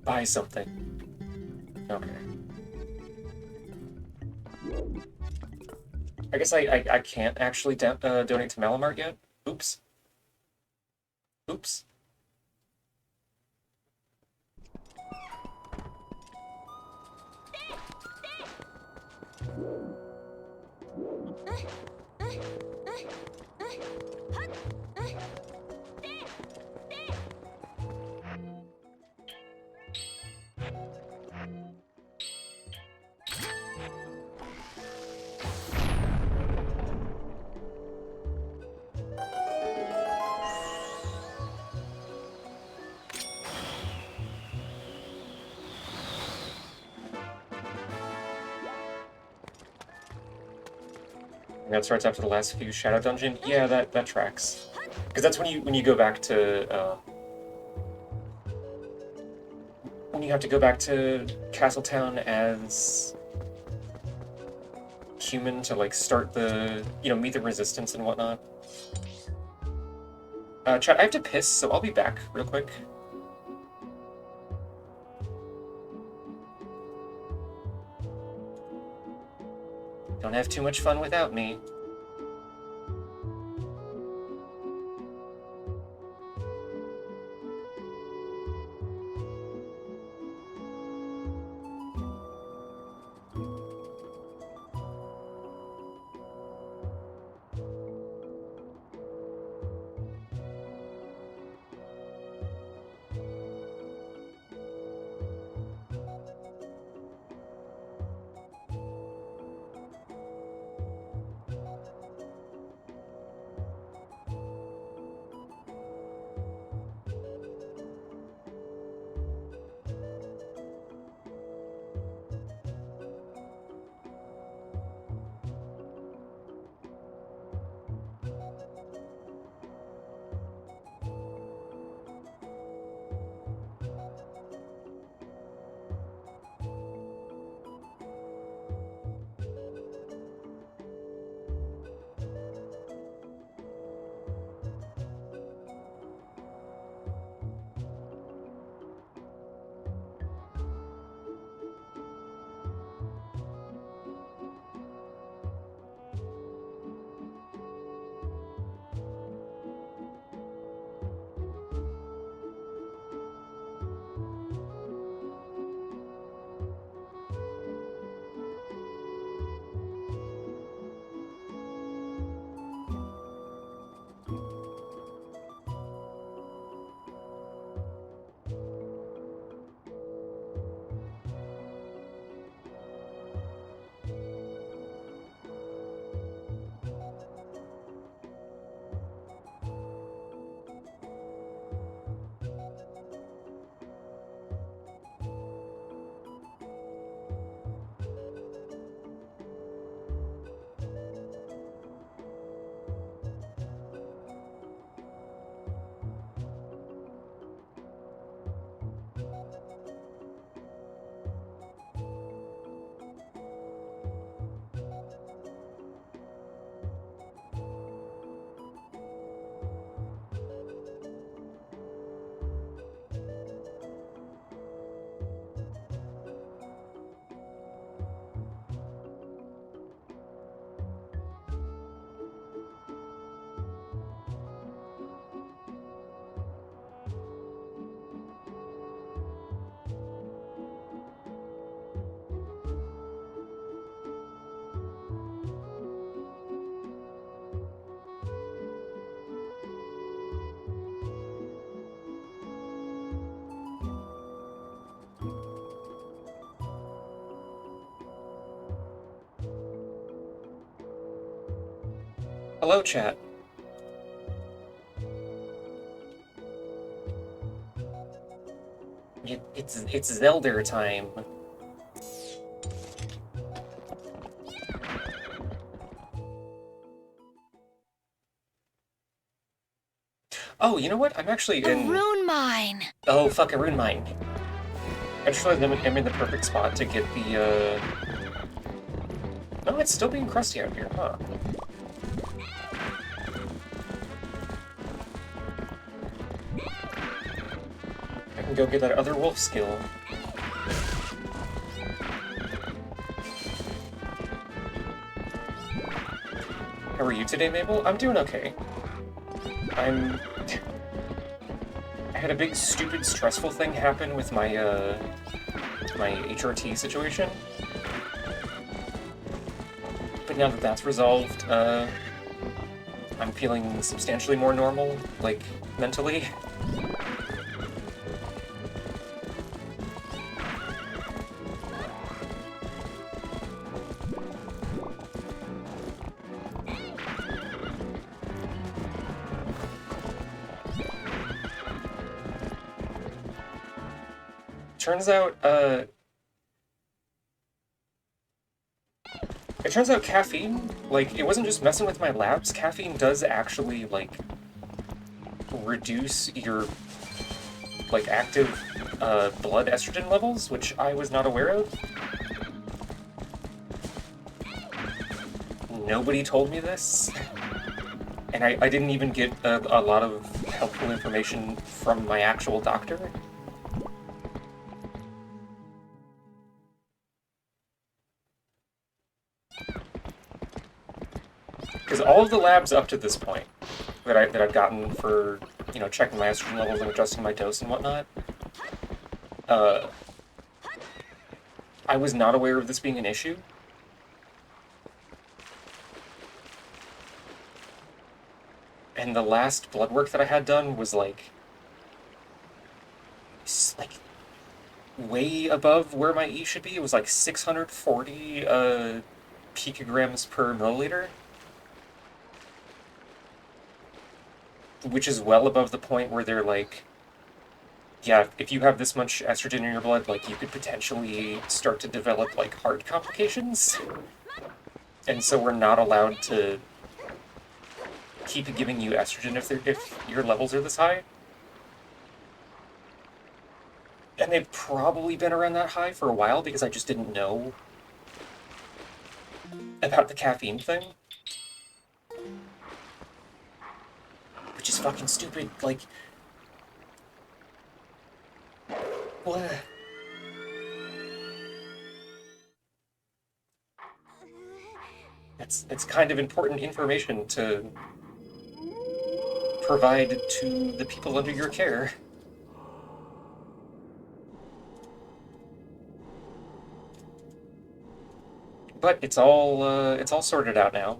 Buy something. Okay. I guess I can't actually donate to Malamart yet. Oops. Oops. And that starts after the last few Shadow Dungeon. Yeah, that tracks. Because that's when you go back to when you have to go back to Castletown as human to like start the meet the resistance and whatnot. Chat, I have to piss, so I'll be back real quick. Don't have too much fun without me. Hello, chat. It's Zelda time. Oh, you know what? I'm actually A in. rune mine. Oh, fuck, a rune mine. I just realized I'm in the perfect spot to get the. No, it's still being crusty out here, huh? and go get that other wolf skill. How are you today, Mabel? I'm doing okay. I had a big, stupid, stressful thing happen with my, my HRT situation. But now that that's resolved, I'm feeling substantially more normal, like, mentally. Turns out, it turns out caffeine, like, it wasn't just messing with my labs. Caffeine does actually, like, reduce your, like, active, blood estrogen levels, which I was not aware of. Nobody told me this. And I didn't even get a lot of helpful information from my actual doctor. Because all of the labs up to this point that I've gotten for, you know, checking my estrogen levels and adjusting my dose and whatnot, I was not aware of this being an issue. And the last blood work that I had done was like way above where my E should be. It was like 640 picograms per milliliter. Which is well above the point where they're like, yeah, if you have this much estrogen in your blood, like, you could potentially start to develop, like, heart complications. And so we're not allowed to keep giving you estrogen if your levels are this high. And they've probably been around that high for a while because I just didn't know about the caffeine thing. Which is fucking stupid, like... What? It's kind of important information to provide to the people under your care. But it's all sorted out now.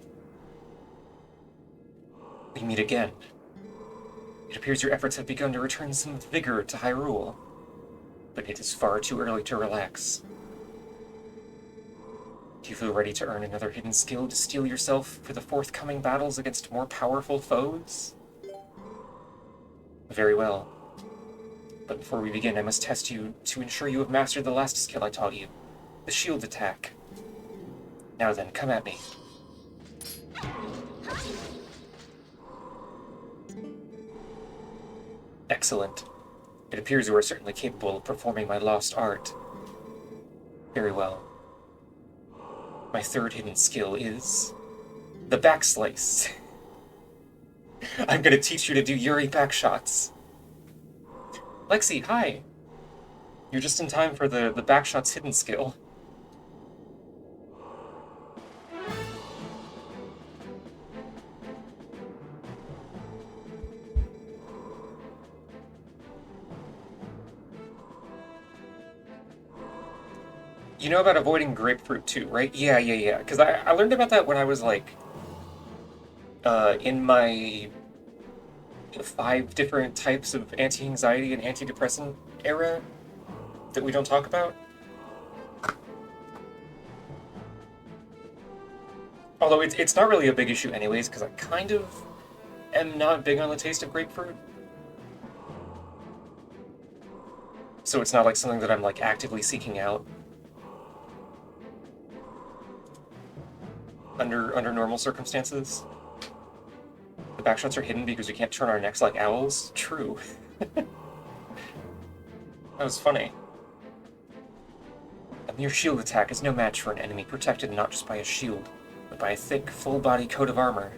We meet again. It appears your efforts have begun to return some vigor to Hyrule, but it is far too early to relax. Do you feel ready to earn another hidden skill to steel yourself for the forthcoming battles against more powerful foes? Very well. But before we begin, I must test you to ensure you have mastered the last skill I taught you, the shield attack. Now then, come at me. Excellent. It appears you are certainly capable of performing my lost art. Very well. My third hidden skill is the backslice. I'm gonna teach you to do Yuri backshots. Lexi, hi. You're just in time for the backshots hidden skill. You know about avoiding grapefruit too, right? Yeah. Because I learned about that when I was like, in my 5 different types of anti-anxiety and antidepressant era that we don't talk about. Although it's not really a big issue anyways, because I kind of am not big on the taste of grapefruit. So it's not like something that I'm like actively seeking out. Under normal circumstances. The backshots are hidden because we can't turn our necks like owls. True. That was funny. A mere shield attack is no match for an enemy protected not just by a shield, but by a thick, full-body coat of armor.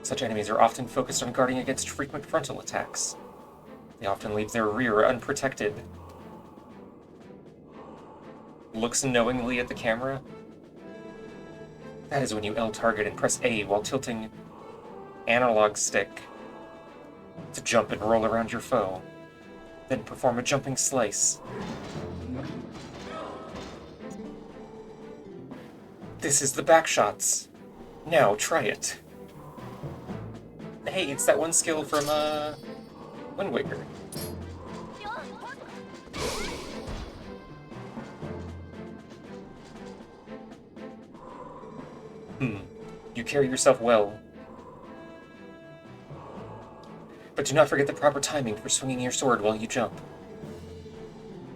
Such enemies are often focused on guarding against frequent frontal attacks. They often leave their rear unprotected. Looks knowingly at the camera. That is when you L target and press A while tilting analog stick to jump and roll around your foe. Then perform a jumping slice. This is the back shots. Now try it. Hey, it's that one skill from, Wind Waker. You carry yourself well. But do not forget the proper timing for swinging your sword while you jump.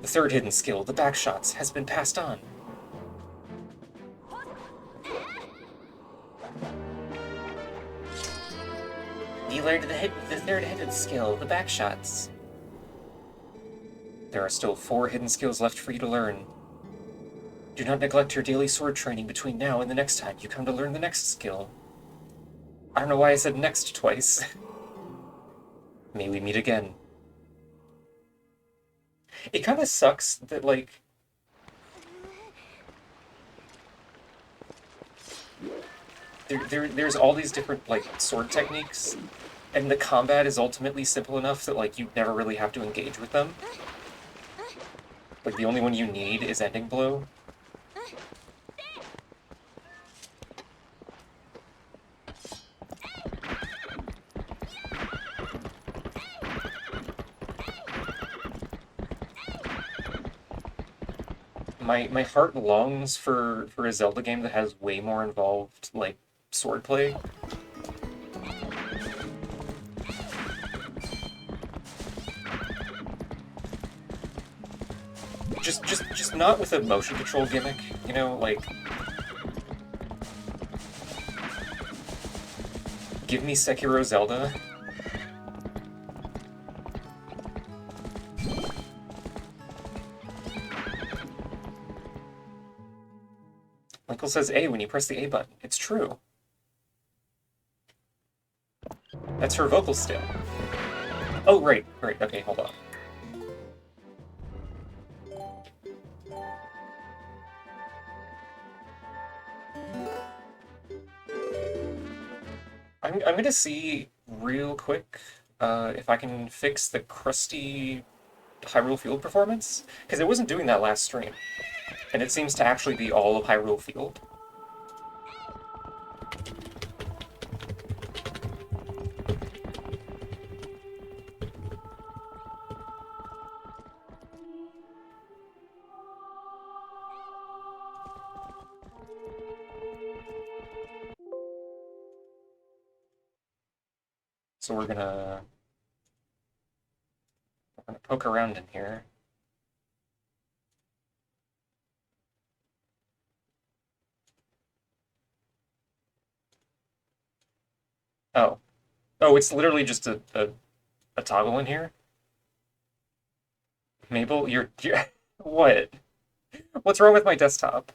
The third hidden skill, the back shots, has been passed on. You learned the third hidden skill, the back shots. There are still 4 hidden skills left for you to learn. Do not neglect your daily sword training between now and the next time you come to learn the next skill. I don't know why I said next twice. May we meet again. It kind of sucks that, like, there's all these different, like, sword techniques, and the combat is ultimately simple enough that, like, you never really have to engage with them. Like, the only one you need is Ending Blow. My heart longs for a Zelda game that has way more involved, like, swordplay. Just not with a motion control gimmick, you know, like... Give me Sekiro Zelda. Michael says A when you press the A button. It's true. That's her vocal still. Oh, right, okay, hold on. I'm gonna see real quick if I can fix the crusty Hyrule Field performance, because it wasn't doing that last stream. And it seems to actually be all of Hyrule Field. So we're gonna poke around in here. Oh. Oh, it's literally just a toggle in here? Mabel, you're what? What's wrong with my desktop?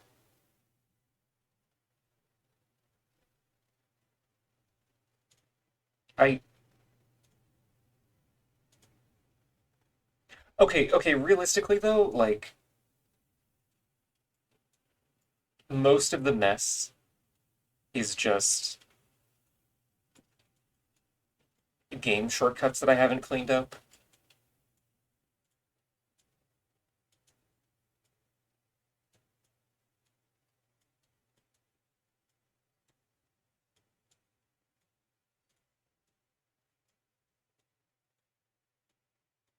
I... Okay, realistically though, like... Most of the mess is just... game shortcuts that I haven't cleaned up.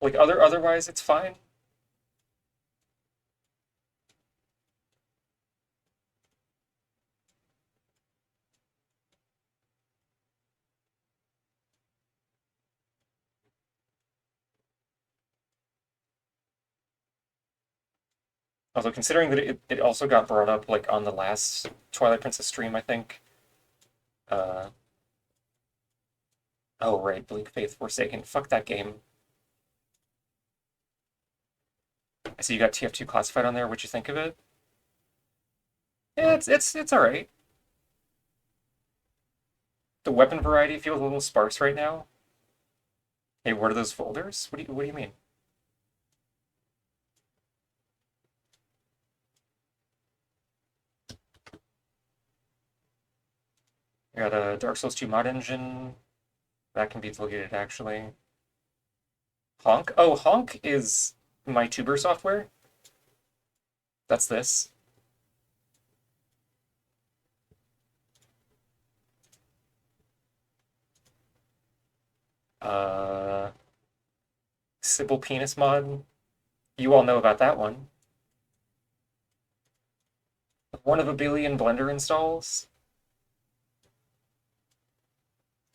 Like, otherwise it's fine. Although considering that it also got brought up, like, on the last Twilight Princess stream, I think. Uh... Oh, right, Bleak Faith Forsaken. Fuck that game. I see you got TF2 Classified on there. What'd you think of it? Yeah, it's alright. The weapon variety feels a little sparse right now. Hey, what are those folders? What do you mean? I got a Dark Souls 2 mod engine. That can be delegated, actually. Honk? Oh, Honk is my tuber software. That's this. Sybil Penis mod. You all know about that one. One of a billion Blender installs.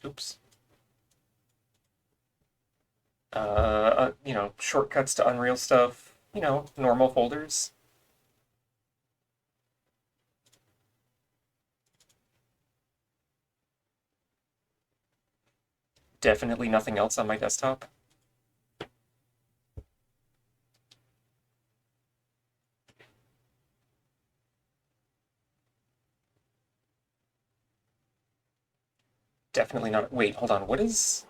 Oops. You know, shortcuts to Unreal stuff. You know, normal folders. Definitely nothing else on my desktop. Definitely not. Wait, hold on. What is.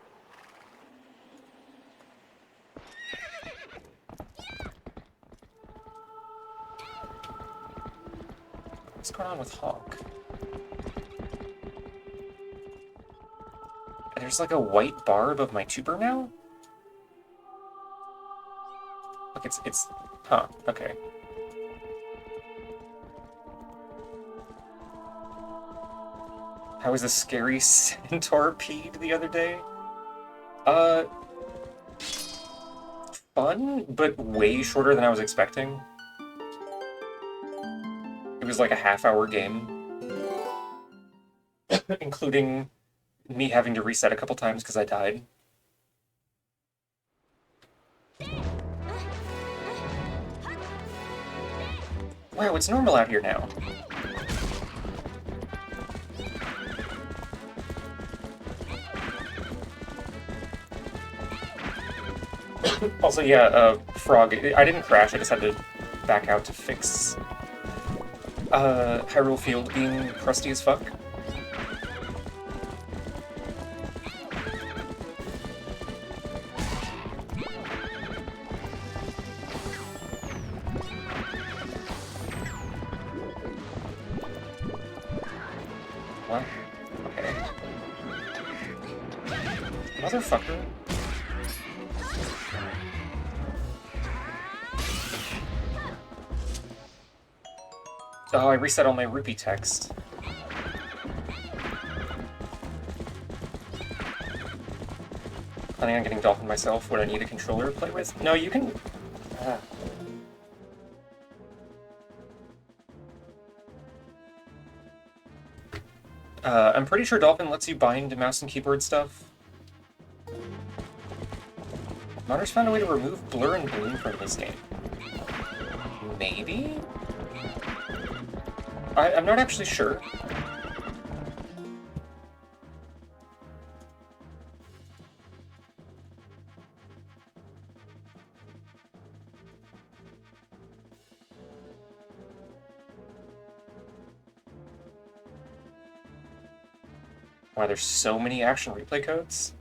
What's going on with Honk? There's like a white bar above my tuber now? Look, it's. Huh, okay. How was a scary centaur peed the other day? Uh. Fun, but way shorter than I was expecting. It was like a half-hour game. Including me having to reset a couple times because I died. Wow, it's normal out here now. Also, yeah, Frog, I didn't crash, I just had to back out to fix Hyrule Field being crusty as fuck. What? Okay. Motherfucker. Oh, I reset all my rupee text. Planning on getting Dolphin myself. Would I need a controller to play with? No, you can... I'm pretty sure Dolphin lets you bind mouse and keyboard stuff. Modders found a way to remove blur and bloom from this game. Maybe? I'm not actually sure. Wow, there's so many action replay codes.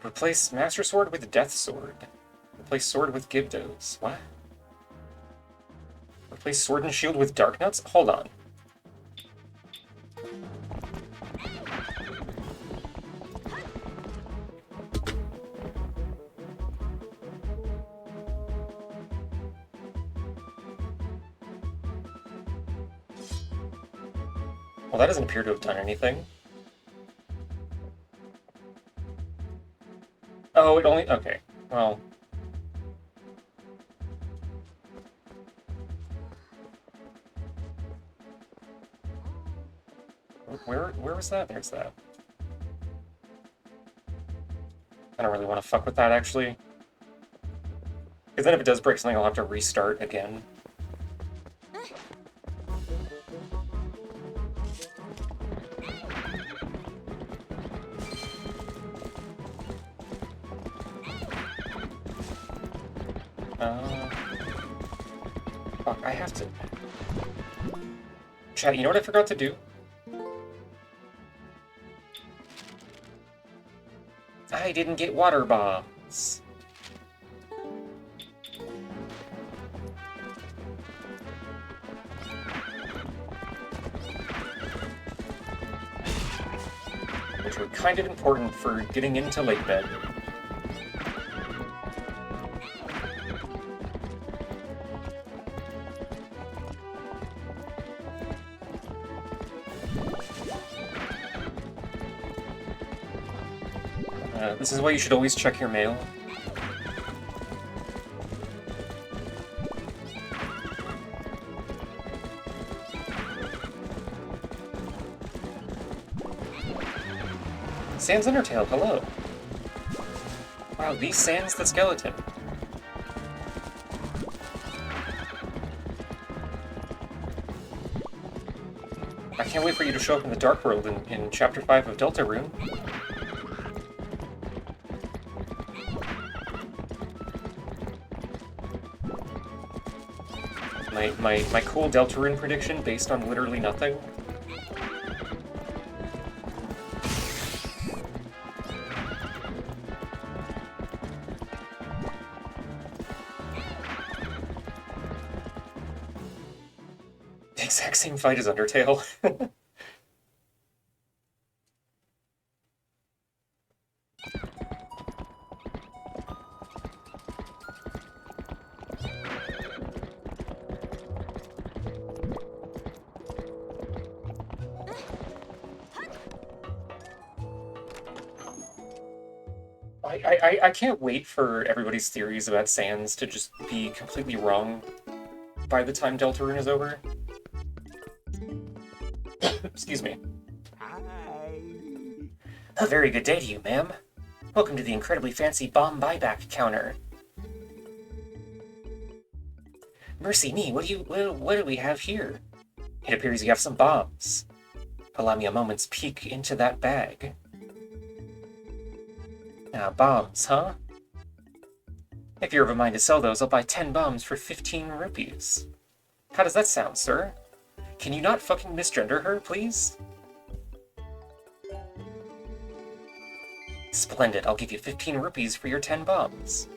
Replace Master Sword with Death Sword. Replace Sword with Gibdos. What? Replace Sword and Shield with Dark Nuts? Hold on. Well, that doesn't appear to have done anything. Oh, it only... Okay. Well... Where was that? There's that. I don't really want to fuck with that, actually. Because then if it does break something, I'll have to restart again. Fuck, I have to... Chat, you know what I forgot to do? I didn't get water bombs. Which were kind of important for getting into lake bed. This is why you should always check your mail. Sans Undertale, hello. Wow, these Sans the skeleton. I can't wait for you to show up in the Dark World in Chapter 5 of Deltarune. My cool Deltarune prediction based on literally nothing. Exact same fight as Undertale. I can't wait for everybody's theories about Sans to just be completely wrong by the time Deltarune is over. Excuse me. A very good day to you, ma'am. Welcome to the incredibly fancy bomb buyback counter. Mercy me, what do we have here? It appears you have some bombs. Allow me a moment's peek into that bag. Ah, bombs, huh? If you're of a mind to sell those, I'll buy 10 bombs for 15 rupees. How does that sound, sir? Can you not fucking misgender her, please? Splendid, I'll give you 15 rupees for your 10 bombs.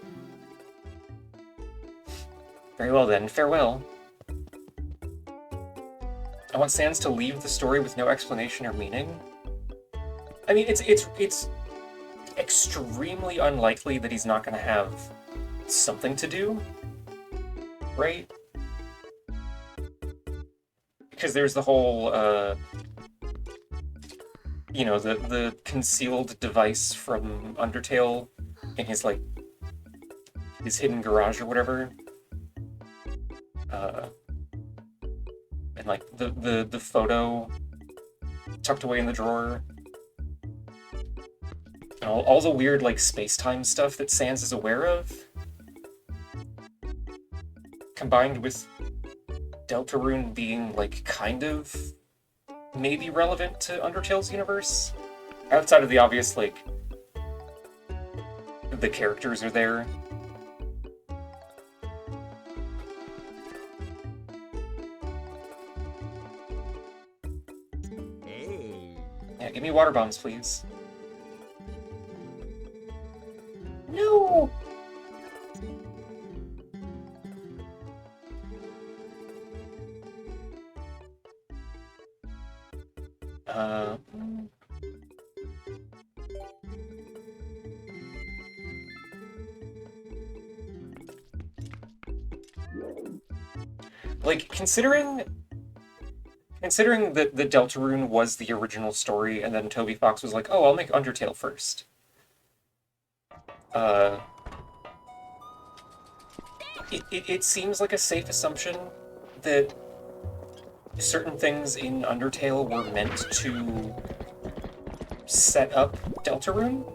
Very well then, farewell. I want Sans to leave the story with no explanation or meaning. I mean, it's extremely unlikely that he's not going to have something to do, right? Because there's the whole, you know, the concealed device from Undertale in his, like, his hidden garage or whatever. And, like, the photo tucked away in the drawer. And all the weird, like, space-time stuff that Sans is aware of. Combined with Deltarune being, like, kind of maybe relevant to Undertale's universe. Outside of the obvious, like, the characters are there. Yeah, give me water bombs, please. No! Like, considering that the Deltarune was the original story, and then Toby Fox was like, oh, I'll make Undertale first. It seems like a safe assumption that certain things in Undertale were meant to set up Deltarune.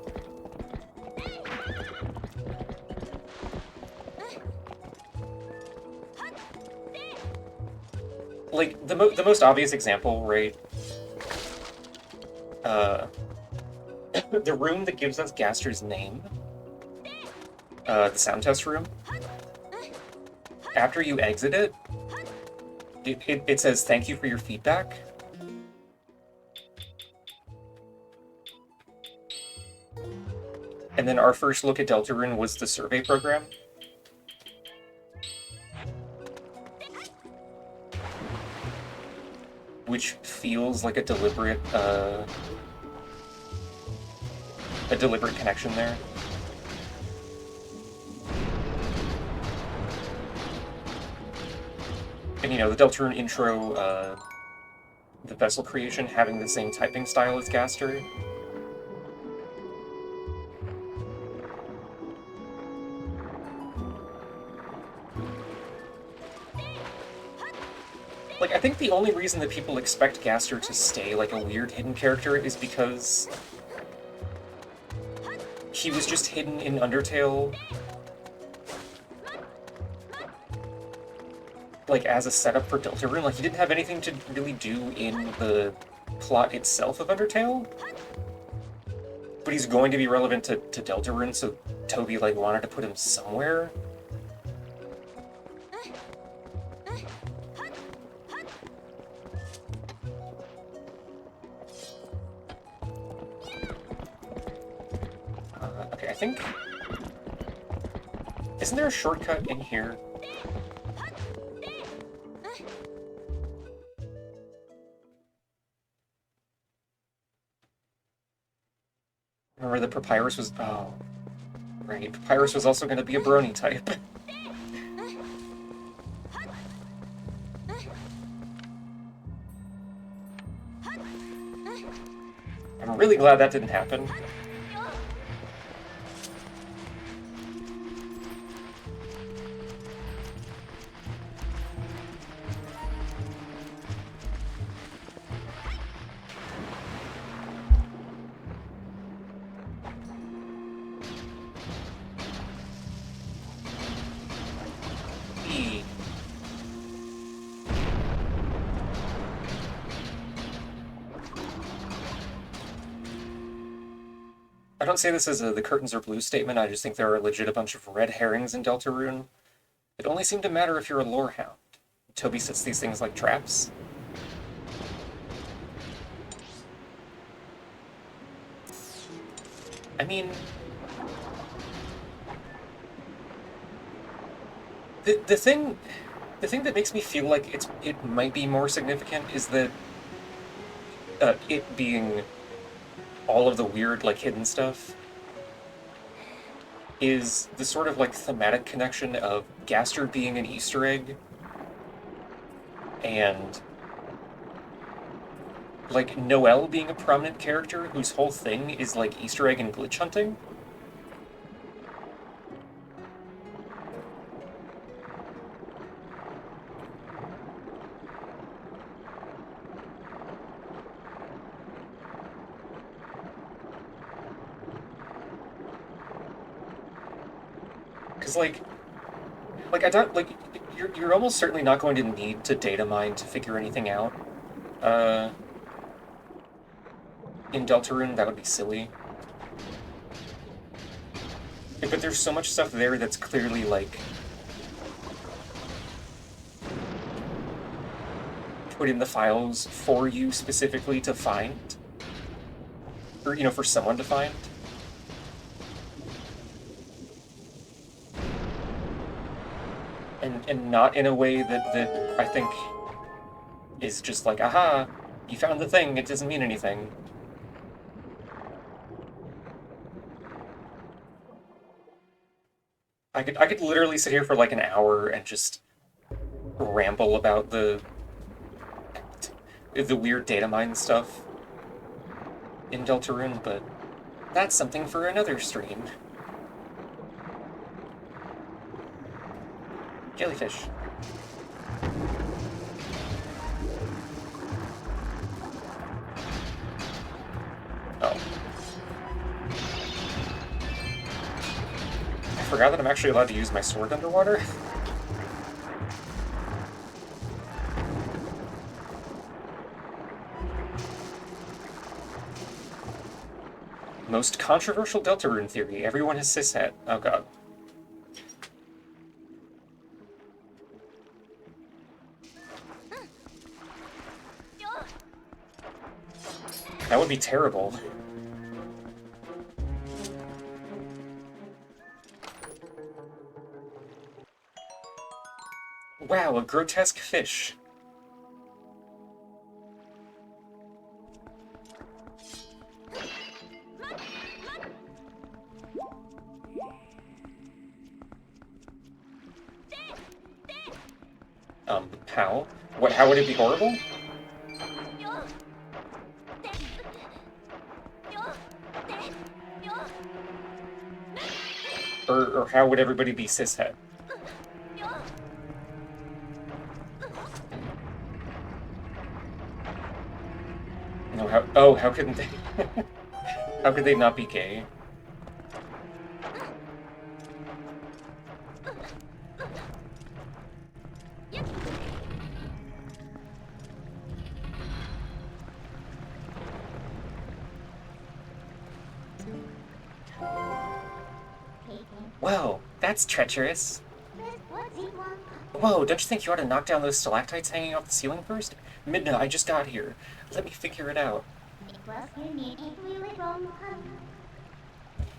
Like, the most obvious example, right? The room that gives us Gaster's name, the sound test room, after you exit it, It says, thank you for your feedback. And then our first look at Deltarune was the survey program. Which feels like a deliberate connection there. And, you know, the Deltarune intro, the vessel creation having the same typing style as Gaster. Like, I think the only reason that people expect Gaster to stay, like, a weird hidden character is because he was just hidden in Undertale, like, as a setup for Deltarune. Like, he didn't have anything to really do in the plot itself of Undertale. But he's going to be relevant to Deltarune, so Toby, like, wanted to put him somewhere. Okay, I think... Isn't there a shortcut in here? Remember the Papyrus was... Oh. Right, Papyrus was also going to be a brony type. I'm really glad that didn't happen. I don't say this as a the curtains are blue statement, I just think there are legit a bunch of red herrings in Deltarune. It only seemed to matter if you're a lore hound. Toby sets these things like traps. I mean... The thing that makes me feel like it might be more significant is that it being all of the weird, like, hidden stuff is the sort of, like, thematic connection of Gaster being an Easter egg and, like, Noelle being a prominent character whose whole thing is, like, Easter egg and glitch hunting. Because, like, I don't, like, you're almost certainly not going to need to data mine to figure anything out. In Deltarune, that would be silly. But there's so much stuff there that's clearly, like, put in the files for you specifically to find. Or, you know, for someone to find. And not in a way that I think is just like, aha, you found the thing, it doesn't mean anything. I could literally sit here for like an hour and just ramble about the weird data mine stuff in Deltarune, but that's something for another stream. Jellyfish. Oh. I forgot that I'm actually allowed to use my sword underwater. Most controversial Deltarune theory. Everyone has cishet. Oh god. That would be terrible. Wow, a grotesque fish. How? What, how would it be horrible? Or how would everybody be cishet? No, how couldn't they? How could they not be gay? Whoa, that's treacherous. Whoa, don't you think you ought to knock down those stalactites hanging off the ceiling first? Midna, I just got here. Let me figure it out.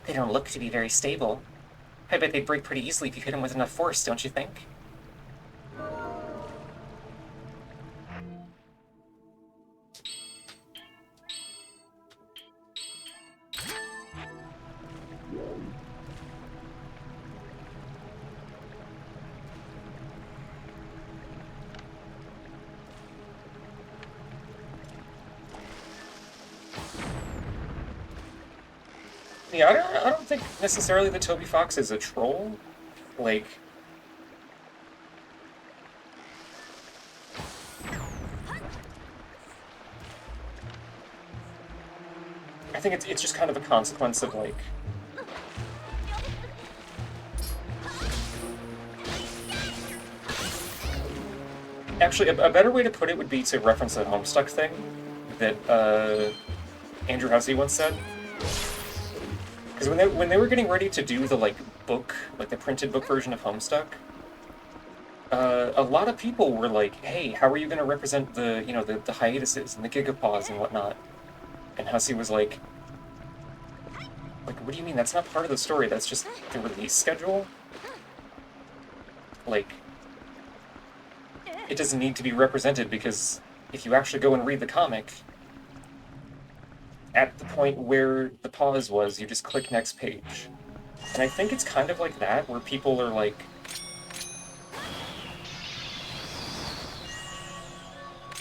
They don't look to be very stable. I bet they'd break pretty easily if you hit them with enough force, don't you think? Yeah, I don't think necessarily that Toby Fox is a troll. Like, I think it's just kind of a consequence of, like, actually, a better way to put it would be to reference a Homestuck thing that Andrew Hussey once said. Because when they were getting ready to do the, like, book, like the printed book version of Homestuck, a lot of people were like, hey, how are you going to represent the, you know, the hiatuses and the gigapause and whatnot? And Hussey was like, what do you mean? That's not part of the story. That's just the release schedule? Like, it doesn't need to be represented because if you actually go and read the comic, at the point where the pause was, you just click next page. And I think it's kind of like that, where people are like,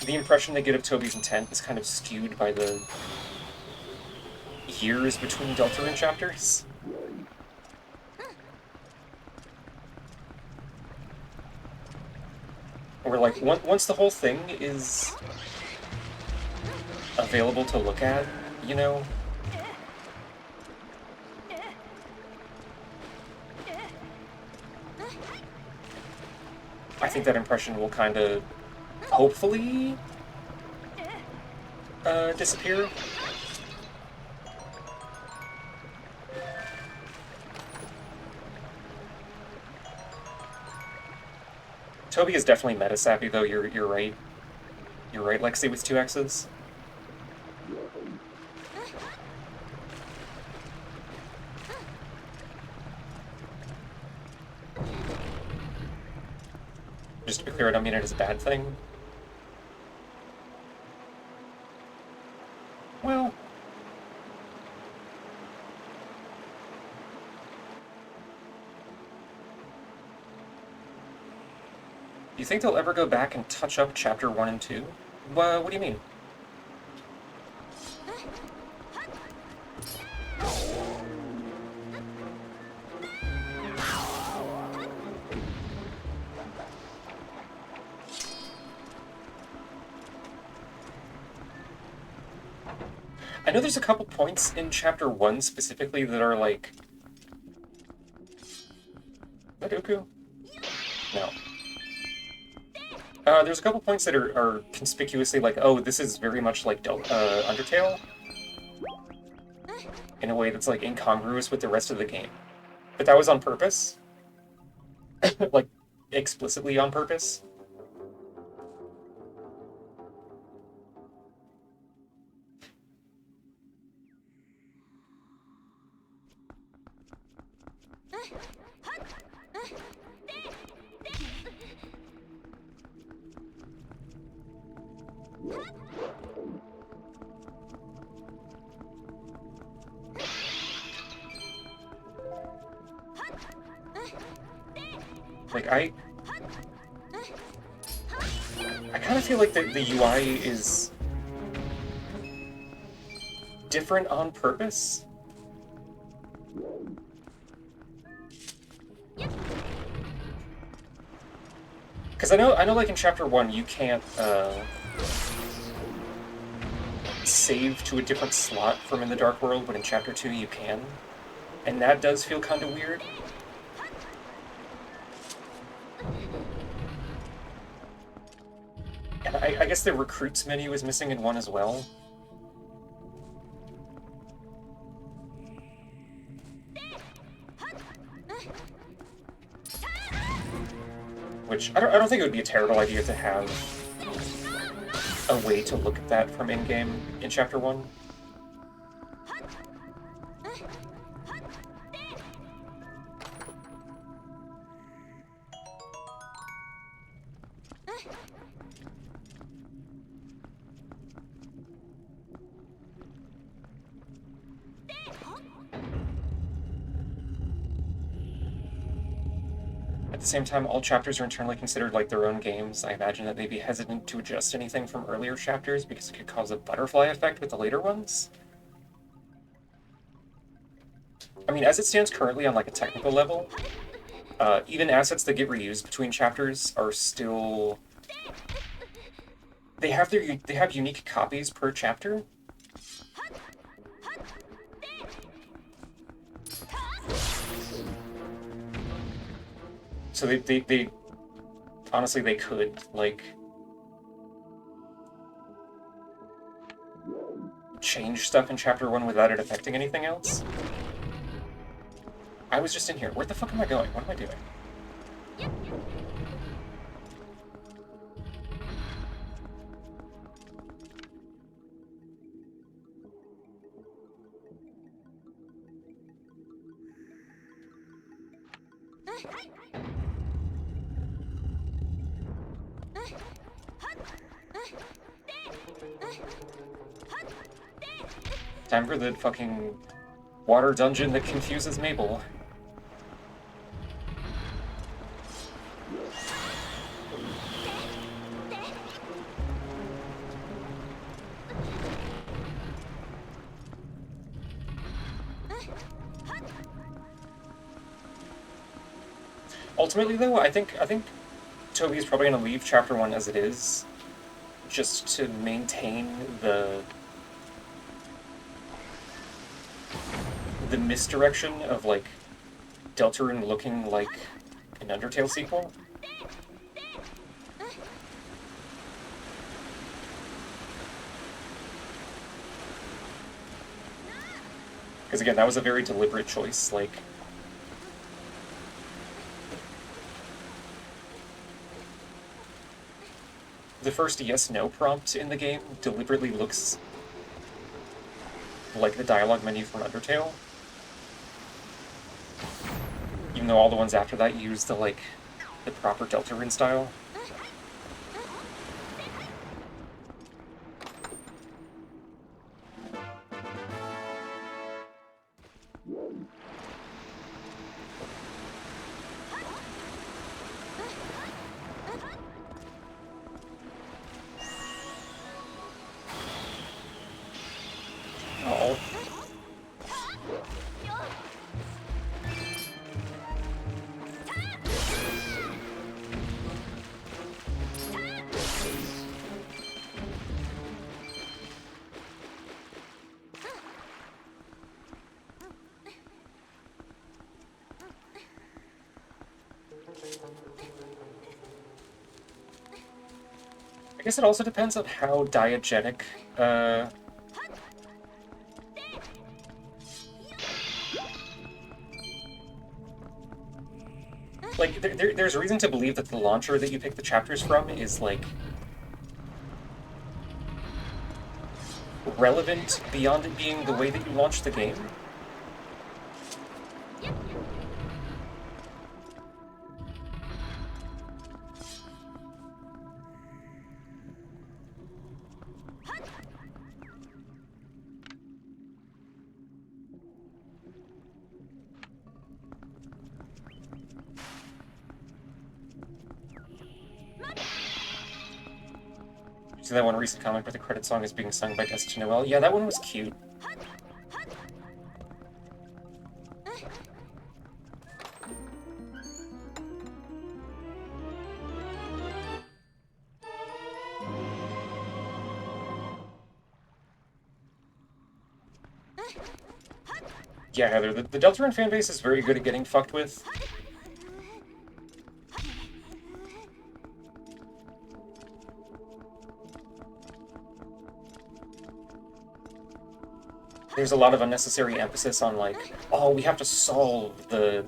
the impression they get of Toby's intent is kind of skewed by the years between Deltarune chapters. Or like, once the whole thing is available to look at, you know? I think that impression will kind of, hopefully, disappear. Toby is definitely meta-savvy, though. You're right. You're right, Lexi, with 2 X's. Just to be clear, I don't mean it as a bad thing. Well... Do you think they'll ever go back and touch up Chapter 1 and 2? What do you mean? I know there's a couple points in Chapter 1 specifically that are like... Is that Uku? No. There's a couple points that are conspicuously like, oh, this is very much like Undertale. In a way that's like incongruous with the rest of the game. But that was on purpose. Like, explicitly on purpose. Like, I kind of feel like the UI is different on purpose. Because I know, like in Chapter 1, you can't save to a different slot from in the Dark World, but in Chapter 2 you can. And that does feel kind of weird. And I guess the recruits menu is missing in 1 as well. Which, I don't think it would be a terrible idea to have a way to look at that from in-game in Chapter 1. At the same time, all chapters are internally considered like their own games. I imagine that they'd be hesitant to adjust anything from earlier chapters because it could cause a butterfly effect with the later ones. I mean, as it stands currently on like a technical level, even assets that get reused between chapters are still... They have unique copies per chapter. So they honestly, they could, like, change stuff in Chapter 1 without it affecting anything else. I was just in here. Where the fuck am I going? What am I doing? Time for the fucking water dungeon that confuses Mabel. Ultimately, though, I think Toby's probably going to leave Chapter 1 as it is, just to maintain the misdirection of, like, Deltarune looking like an Undertale sequel. Because, again, that was a very deliberate choice, like... The first yes-no prompt in the game deliberately looks like the dialogue menu from Undertale. Even though all the ones after that use the, like, the proper Deltarune style. Oh. I guess it also depends on how diegetic, like, there's reason to believe that the launcher that you pick the chapters from is, like, relevant beyond it being the way that you launch the game. See that one recent comic where the credit song is being sung by Destiny Noel? Yeah, that one was cute. Yeah, Heather, the Deltarune fanbase is very good at getting fucked with. There's a lot of unnecessary emphasis on, like, oh, we have to solve the...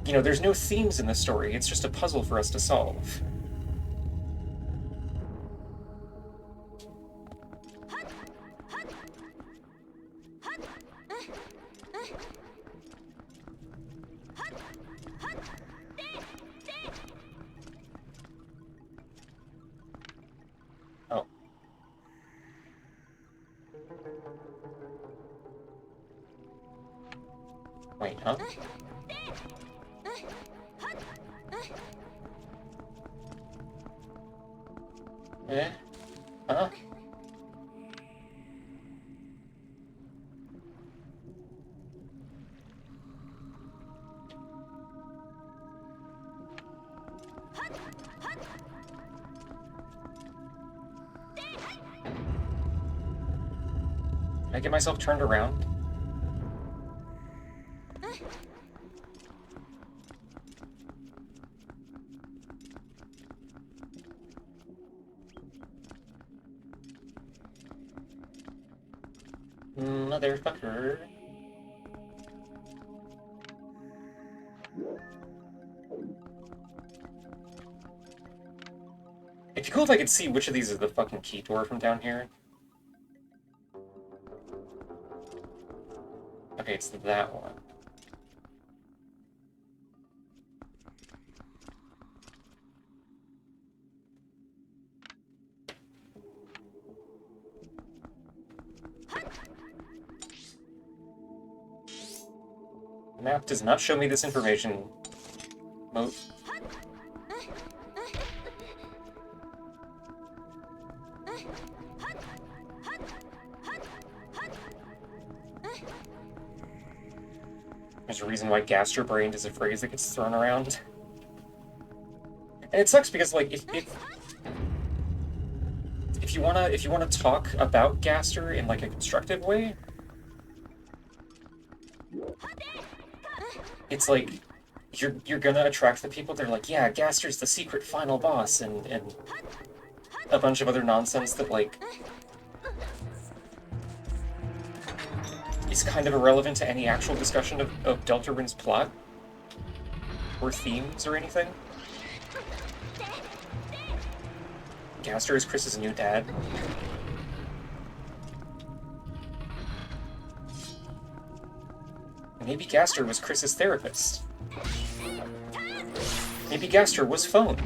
You know, there's no themes in the story, it's just a puzzle for us to solve. Oh. Wait, huh? Eh? Huh? Can I get myself turned around? Motherfucker. It'd be cool if I could see which of these is the fucking key door from down here. Okay, it's that one. The map does not show me this information. There's a reason why gastrobrained is a phrase that gets thrown around. And it sucks because, like, if you wanna talk about Gaster in, like, a constructive way, it's like you're gonna attract the people. They're like, yeah, Gaster's the secret final boss, and a bunch of other nonsense that, like, is kind of irrelevant to any actual discussion of Deltarune's plot or themes or anything. Gaster is Chris's new dad. Maybe Gaster was Chris's therapist. Maybe Gaster was Phone.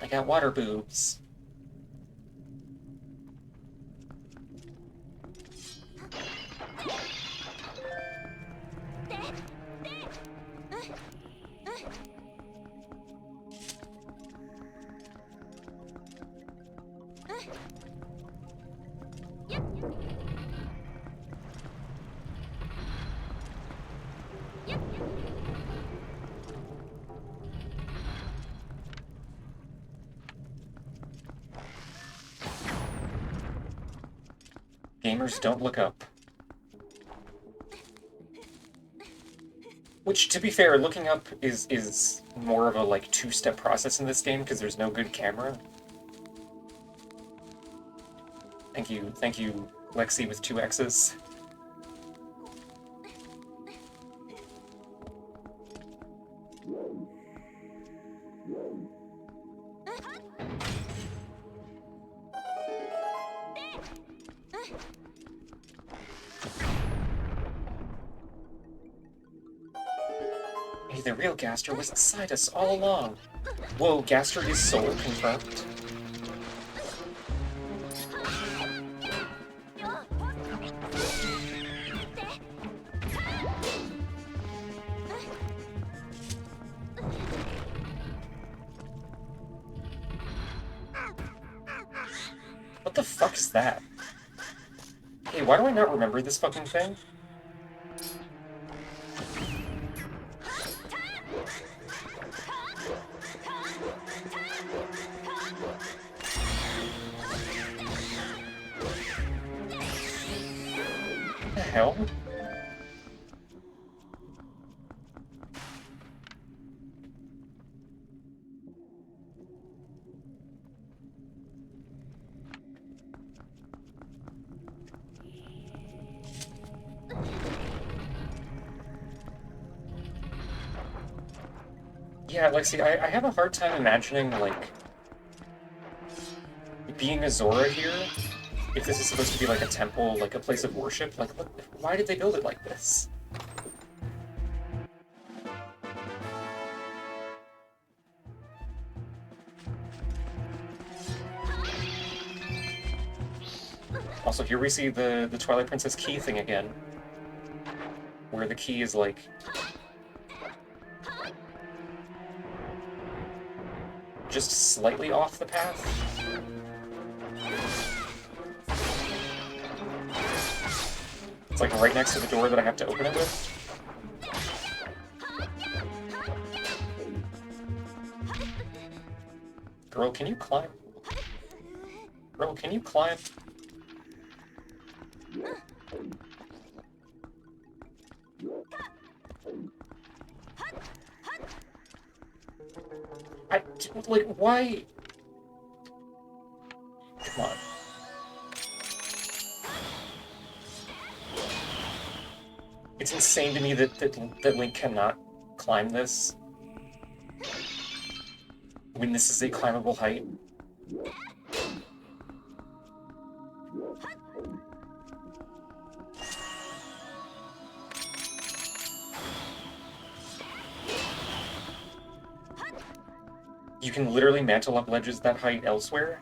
I got water boobs. Gamers don't look up. Which, to be fair, looking up is more of a, like, two-step process in this game, because there's no good camera. Thank you, Lexi with 2 X's. Hey, the real Gaster was inside us all along. Whoa, Gaster is soul confirmed. fuck is that? Hey, why do I not remember this fucking thing? What the hell? Yeah, like, see, I have a hard time imagining, like, being a Zora here, if this is supposed to be, like, a temple, like, a place of worship. Like, what, why did they build it like this? Also, here we see the Twilight Princess key thing again, where the key is, like, just slightly off the path. It's like right next to the door that I have to open it with. Girl, can you climb? Girl, can you climb? Like, why? Come on. It's insane to me that Link cannot climb this when this is a climbable height. You can literally mantle up ledges that height elsewhere.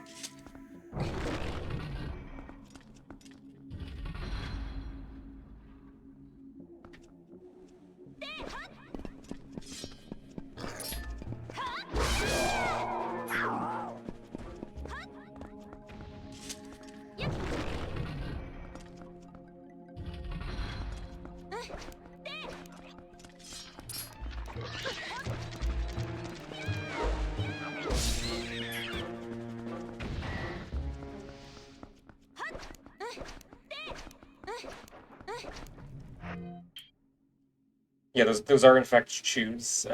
Yeah, those are in fact chews,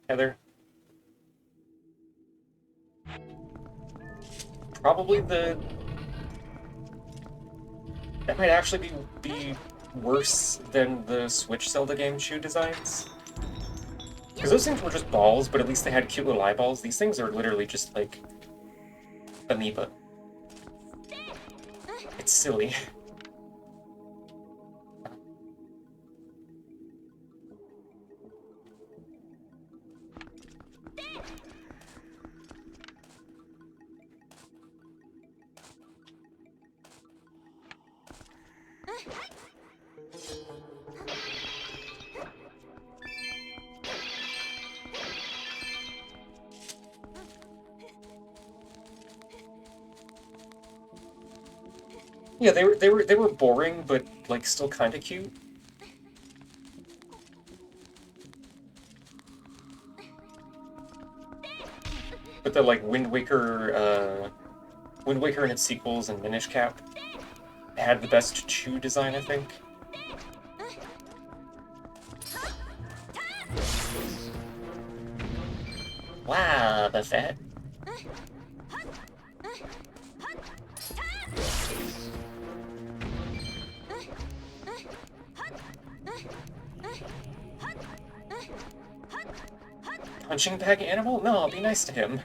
Heather. Probably that might actually be worse than the Switch Zelda game chew designs. Because those things were just balls, but at least they had cute little eyeballs. These things are literally just like amoeba. It's silly. Yeah, they were boring, but like still kind of cute. But the like Wind Waker and its sequels and Minish Cap had the best chew design, I think. Wow, the fat. Punching bag animal? No, I'll be nice to him.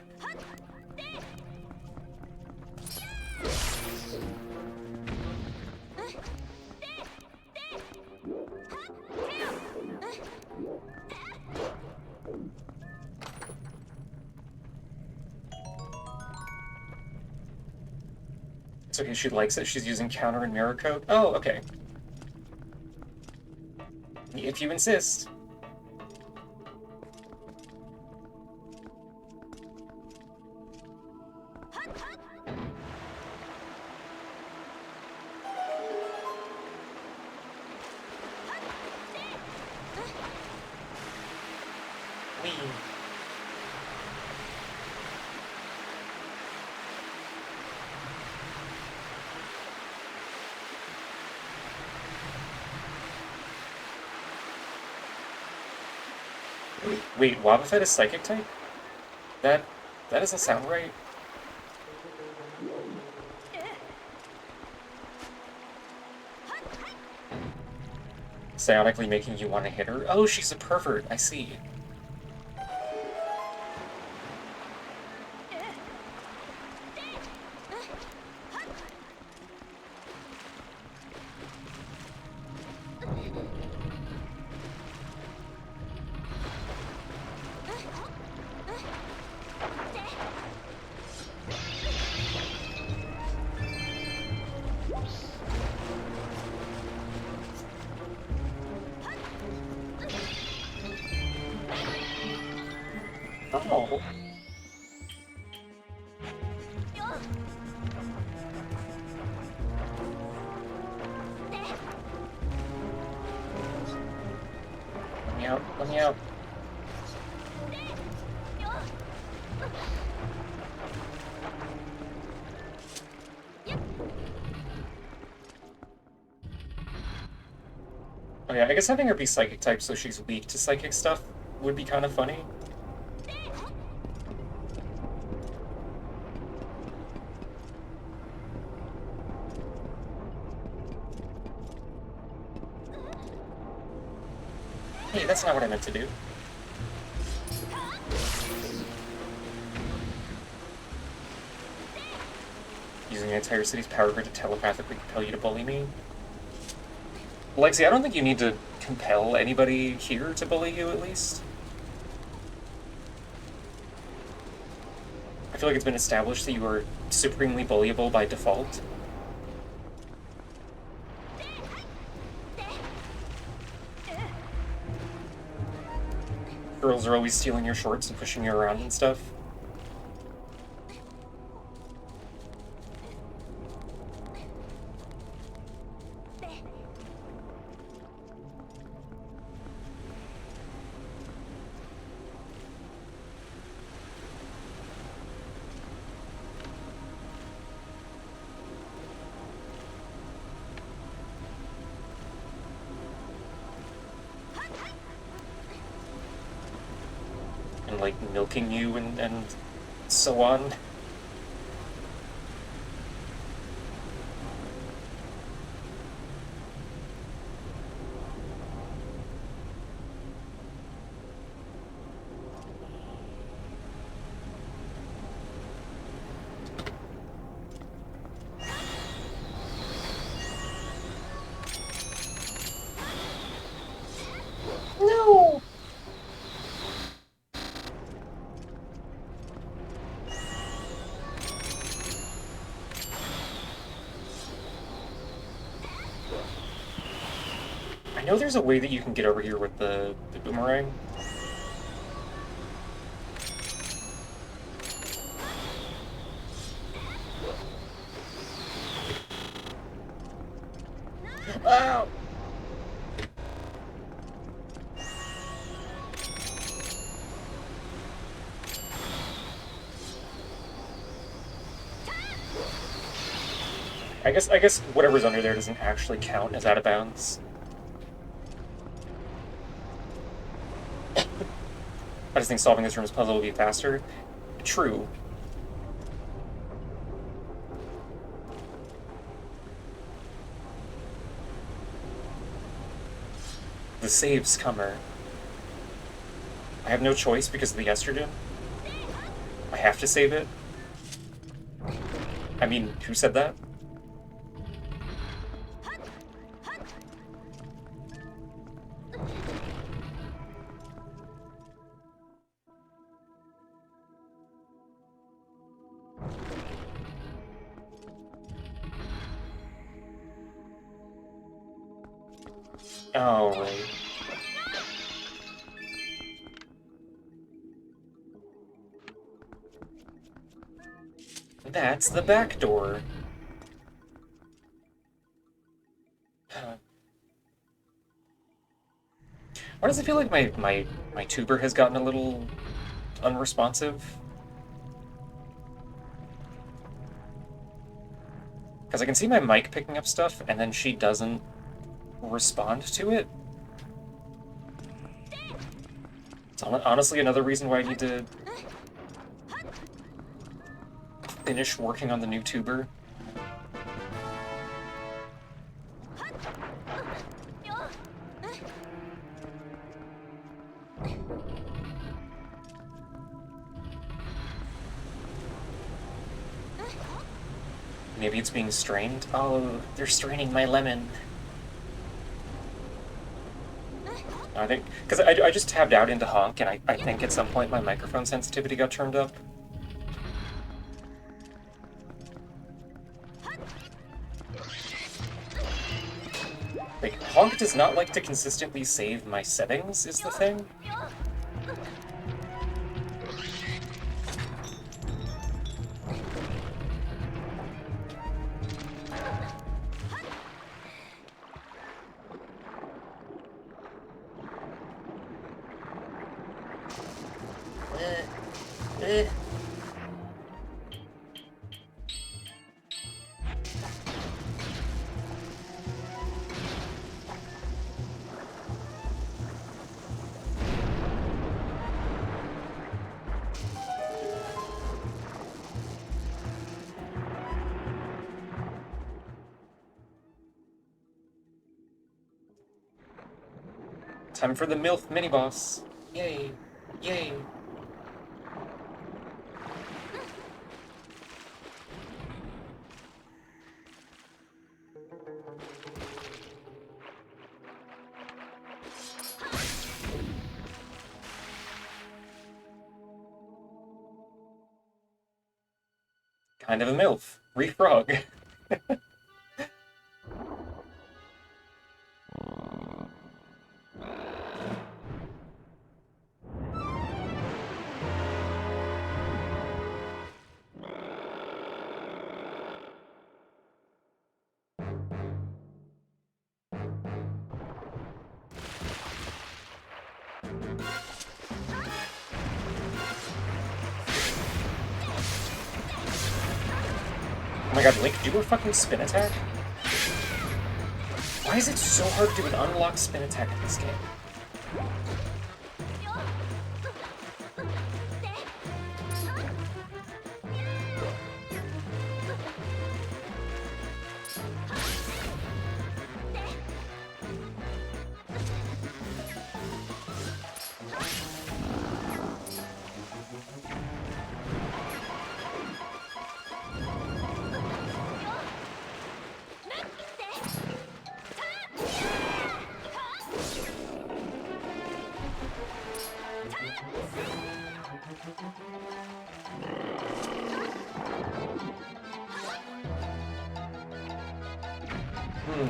It's okay, she likes it. She's using counter and mirror code. Oh, okay. If you insist. Whee! Wait, Wobbuffet is psychic type? That doesn't sound right. Psionically making you want to hit her? Oh, she's a pervert, I see. Oh. Let me out, let me out. Oh yeah, I guess having her be psychic type so she's weak to psychic stuff would be kind of funny. Hey, that's not what I meant to do. Using the entire city's power grid to telepathically compel you to bully me? Lexi, I don't think you need to compel anybody here to bully you, at least. I feel like it's been established that you are supremely bullyable by default. Girls are always stealing your shorts and pushing you around and stuff. And like milking you and so on. No! I know there's a way that you can get over here with the boomerang. Ow! I guess whatever's under there doesn't actually count as out of bounds. I just think solving this room's puzzle will be faster. True. The save's comer. I have no choice because of the estrogen. I have to save it. I mean, who said that? Oh, right. That's the back door. Why does it feel like my tuber has gotten a little unresponsive? Because I can see my mic picking up stuff, and then she doesn't respond to it. It's honestly another reason why I need to finish working on the new tuber. Maybe it's being strained? Oh, they're straining my lemon. I think, because I just tabbed out into honk, and I think at some point my microphone sensitivity got turned up. Like, honk does not like to consistently save my settings, is the thing. Time for the MILF mini-boss. Yay. Yay. Kind of a MILF. Refrog. Oh my god, Link, do a fucking spin attack? Why is it so hard to do an unlock spin attack in this game?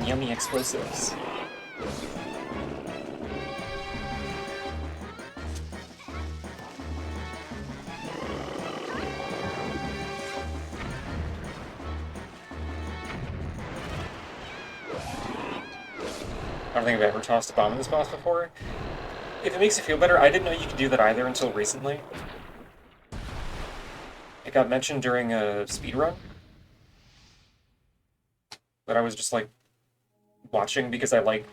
Yummy explosives. I don't think I've ever tossed a bomb in this boss before. If it makes you feel better, I didn't know you could do that either until recently. It got mentioned during a speedrun. But I was just like watching because I like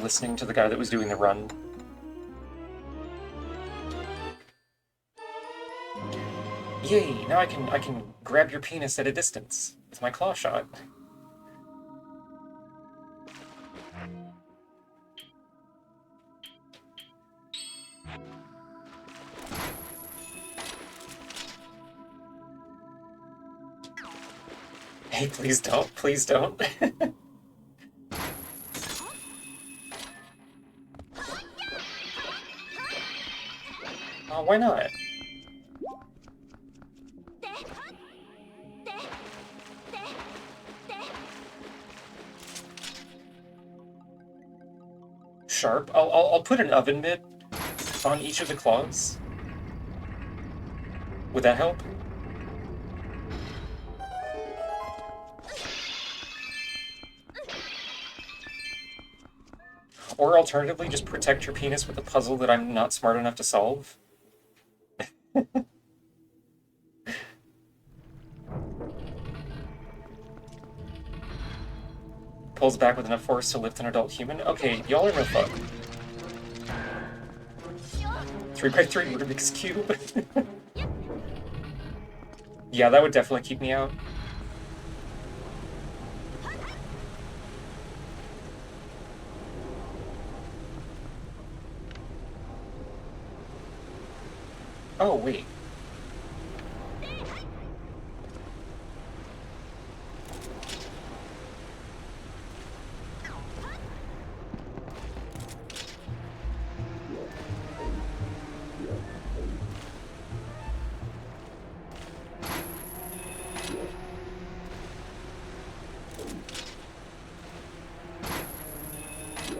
listening to the guy that was doing the run. Yay! Now I can grab your penis at a distance with my claw shot. Hey, please don't. Please don't. Oh, why not? Sharp. I'll put an oven mitt on each of the claws. Would that help? Or alternatively, just protect your penis with a puzzle that I'm not smart enough to solve. Pulls back with enough force to lift an adult human? Okay, y'all are no fun. 3x3 Rubik's Cube? Yeah, that would definitely keep me out. Oh, wait.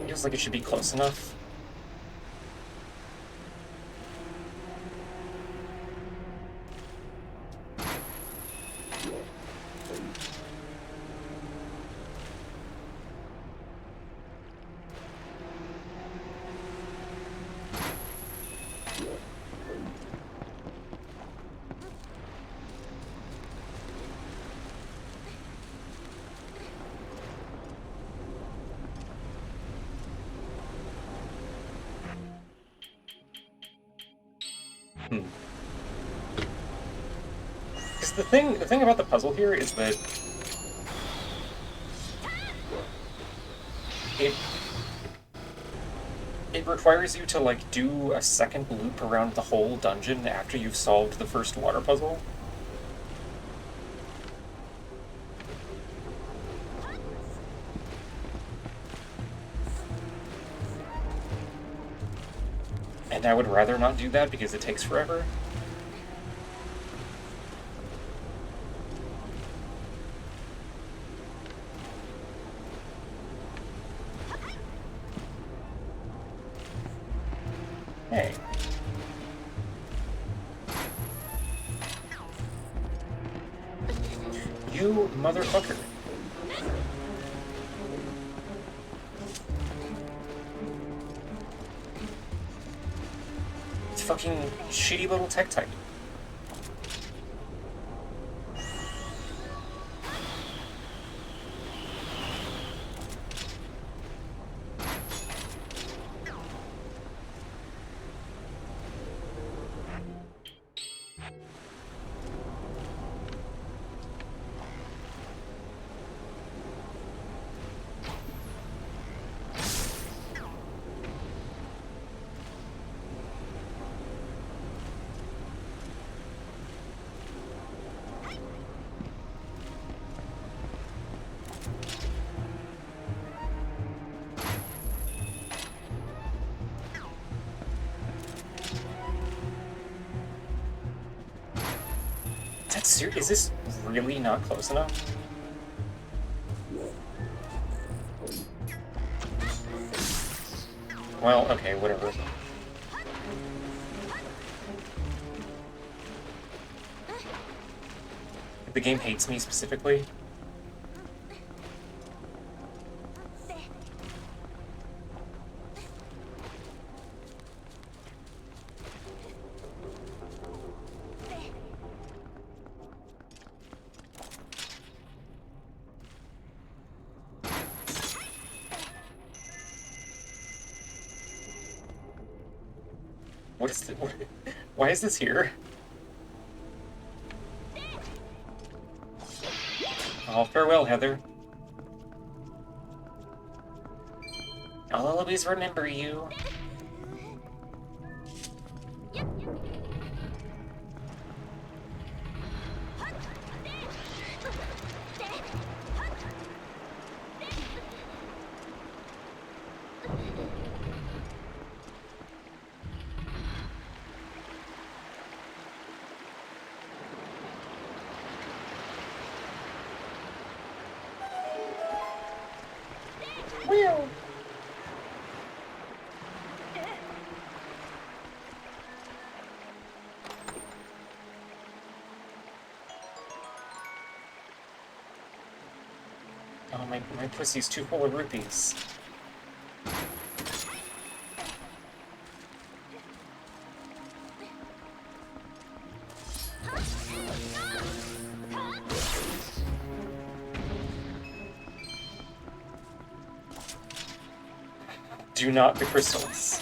Feels like it should be close enough. Because the thing about the puzzle here is that it requires you to, like, do a second loop around the whole dungeon after you've solved the first water puzzle. And I would rather not do that because it takes forever. Hey. You motherfucker. It's fucking shitty little tech type. Is this really not close enough? Well, okay, whatever. The game hates me specifically. What is why is this here? Oh, farewell, Heather. I'll always remember you. Well. Oh, my pussy's too full of rupees. Do not the crystals.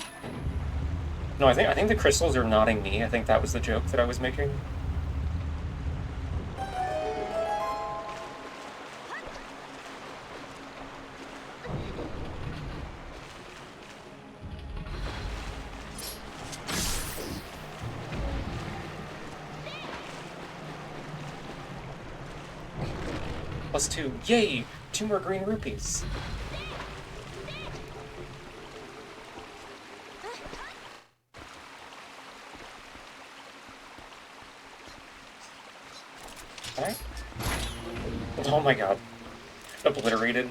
No, I think the crystals are nodding me. I think that was the joke that I was making. +2. Yay! 2 more green rupees. Alright. Oh my god. Obliterated.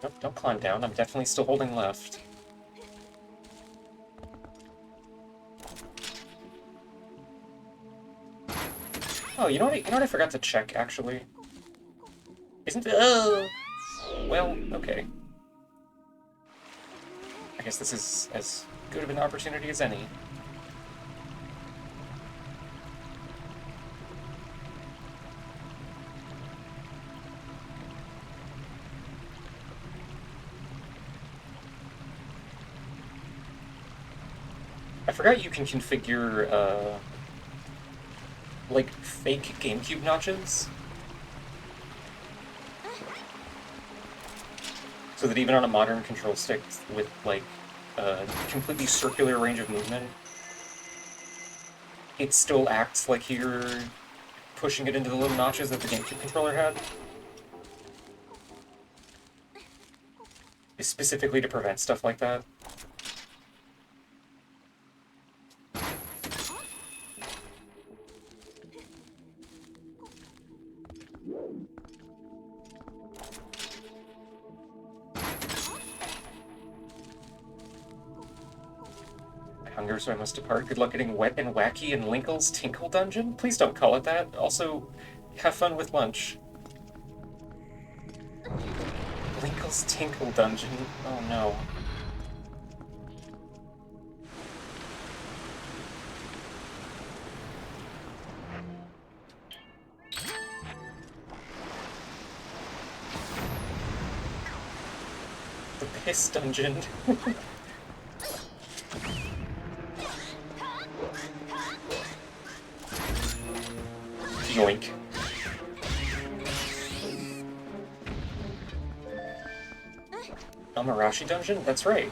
Nope, don't climb down. I'm definitely still holding left. Oh, you know what I forgot to check, actually? Isn't it? Oh! Well, okay. I guess this is as good of an opportunity as any. I forgot you can configure, like, fake GameCube notches. So that even on a modern control stick with, like, a completely circular range of movement, it still acts like you're pushing it into the little notches that the GameCube controller had. Specifically to prevent stuff like that. Hunger, so I must depart. Good luck getting wet and wacky in Linkle's Tinkle Dungeon? Please don't call it that. Also, have fun with lunch. Linkle's Tinkle Dungeon? Oh no. The Piss Dungeon. Yoink. Amarashi Dungeon? That's right.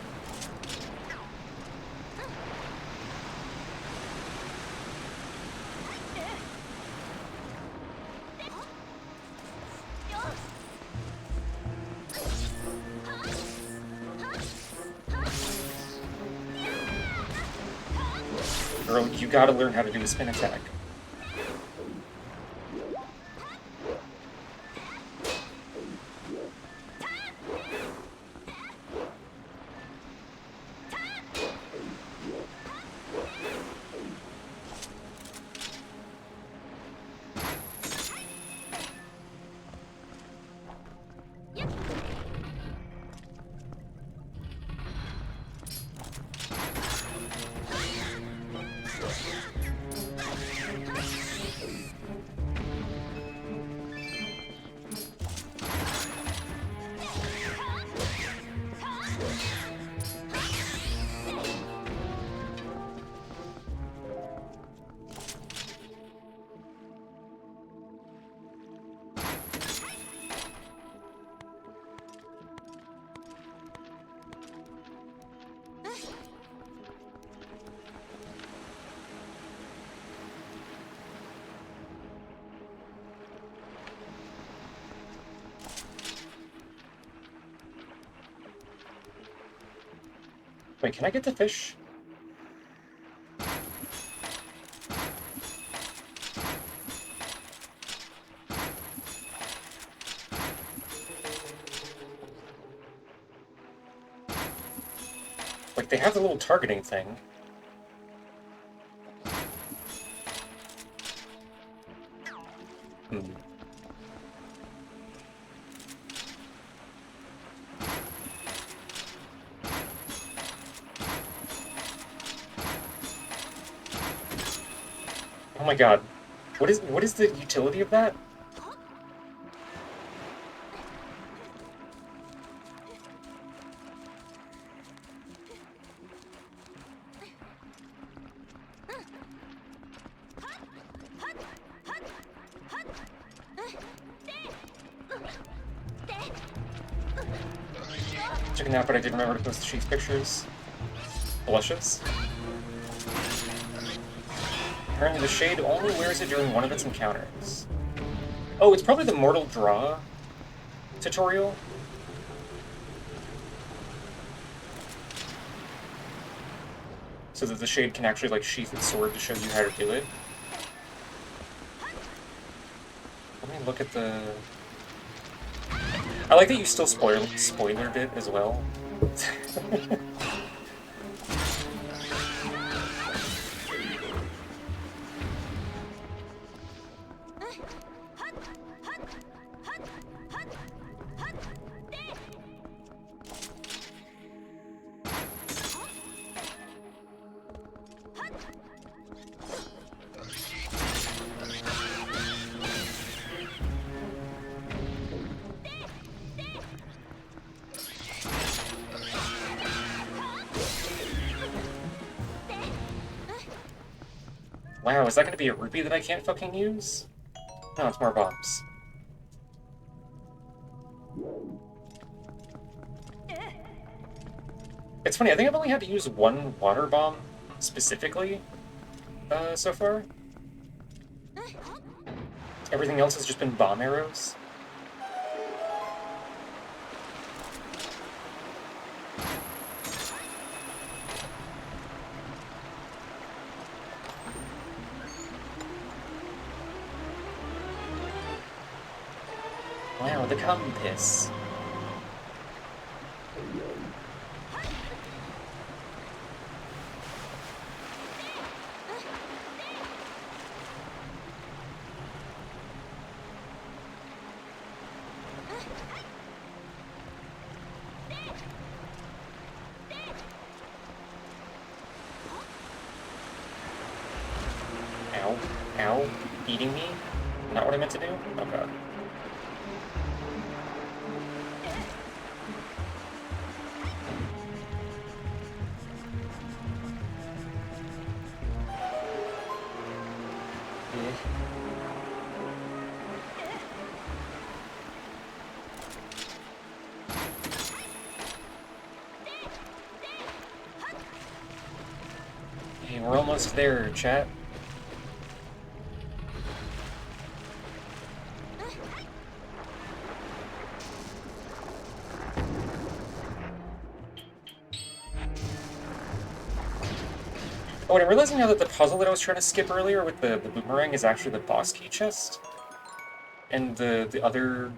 Girl, you gotta learn how to do a spin attack. Wait, can I get the fish? Like, they have the little targeting thing. Hmm. Oh my god. What is the utility of that? Took a nap, but I did remember to post the sheath pictures. Luscious. Apparently the Shade only wears it during one of its encounters. Oh, it's probably the Mortal Draw tutorial? So that the Shade can actually, like, sheath its sword to show you how to do it. Let me look at the... I like that you still spoilered it as well. Wow, is that gonna be a rupee that I can't fucking use? No, it's more bombs. It's funny, I think I've only had to use one water bomb specifically so far. Everything else has just been bomb arrows. Wow, the compass. Ow. Ow. Eating me? Not what I meant to do? Oh god. Hey, we're almost there, chat. Oh, and I'm realizing now that the puzzle that I was trying to skip earlier with the boomerang is actually the boss key chest. And the other...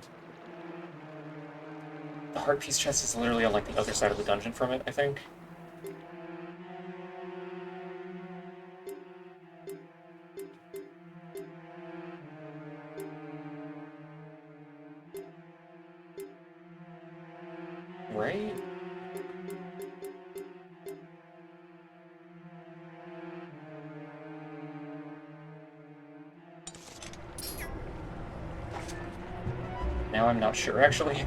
The heart piece chest is literally on, like, the other side of the dungeon from it, I think. Right? Now I'm not sure, actually.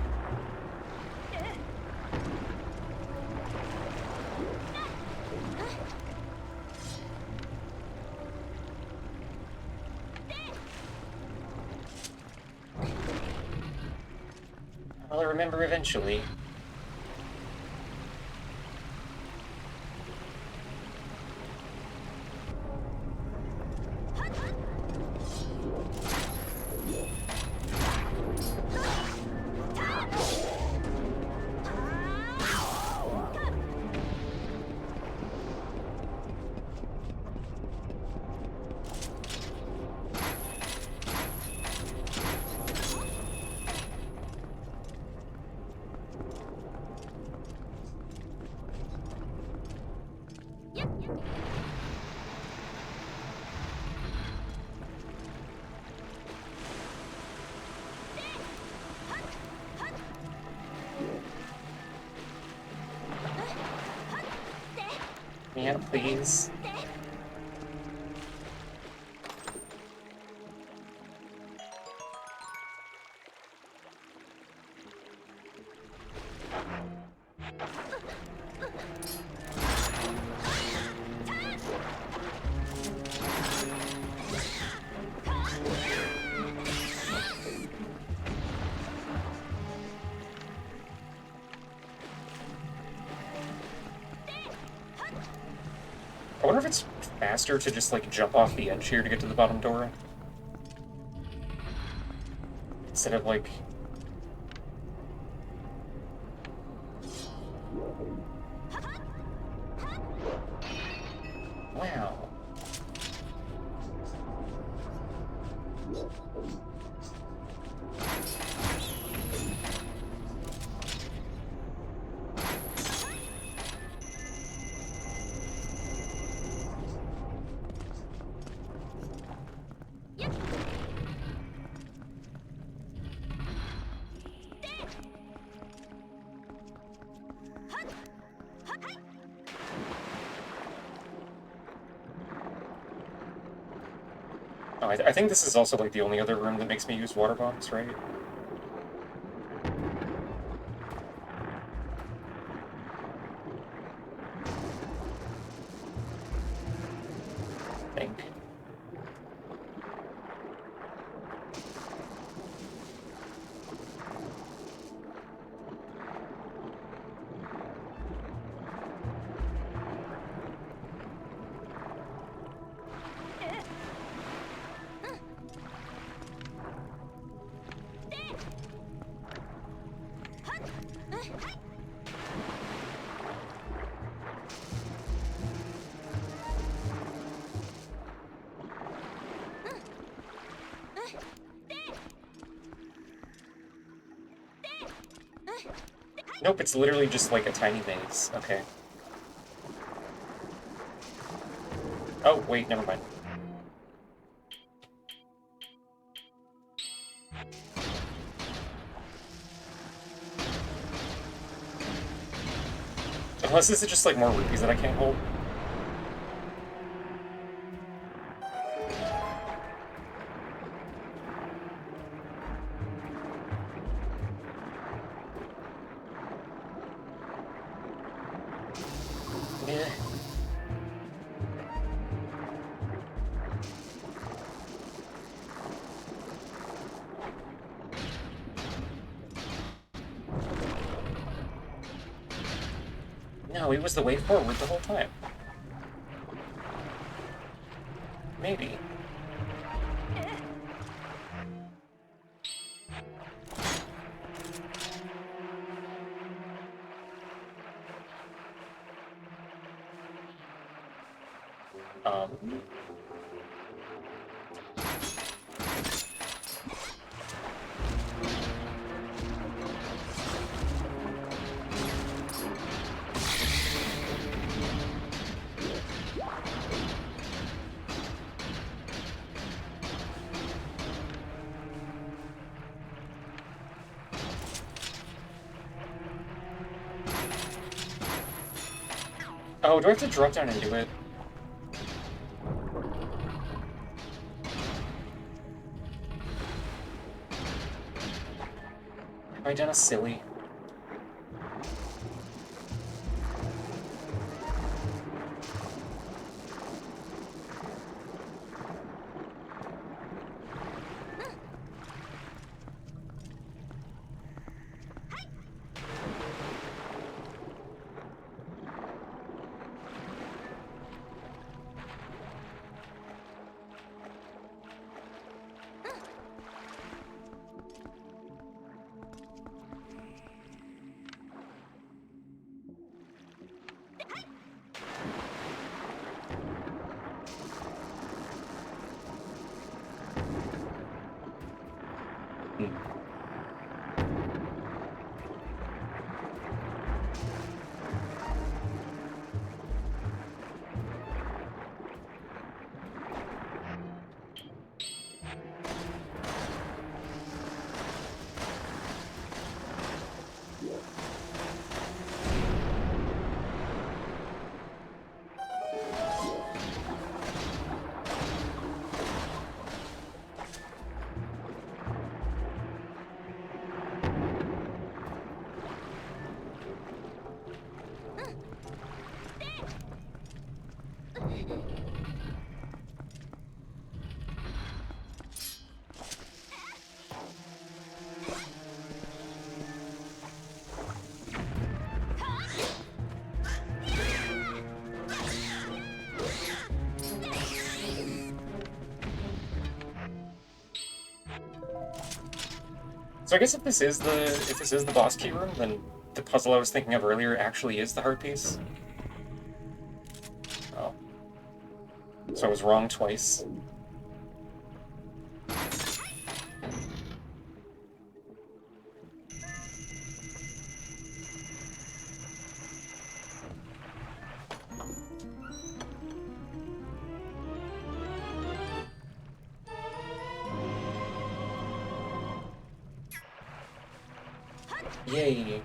I'll remember eventually. Yeah, please. I wonder if it's faster to just, like, jump off the edge here to get to the bottom door. Instead of, like... Wow. Oh, I think this is also, like, the only other room that makes me use water bombs, right? I think. Nope, it's literally just like a tiny maze. Okay. Oh, wait, never mind. Unless this is just like more rupees that I can't hold. Yeah. No, it was the way forward the whole time. Maybe. Um... Oh, do I have to drop down and do it? Have I done a silly? So I guess if this is the boss key room, then the puzzle I was thinking of earlier actually is the heart piece. Oh. So I was wrong twice. Yay.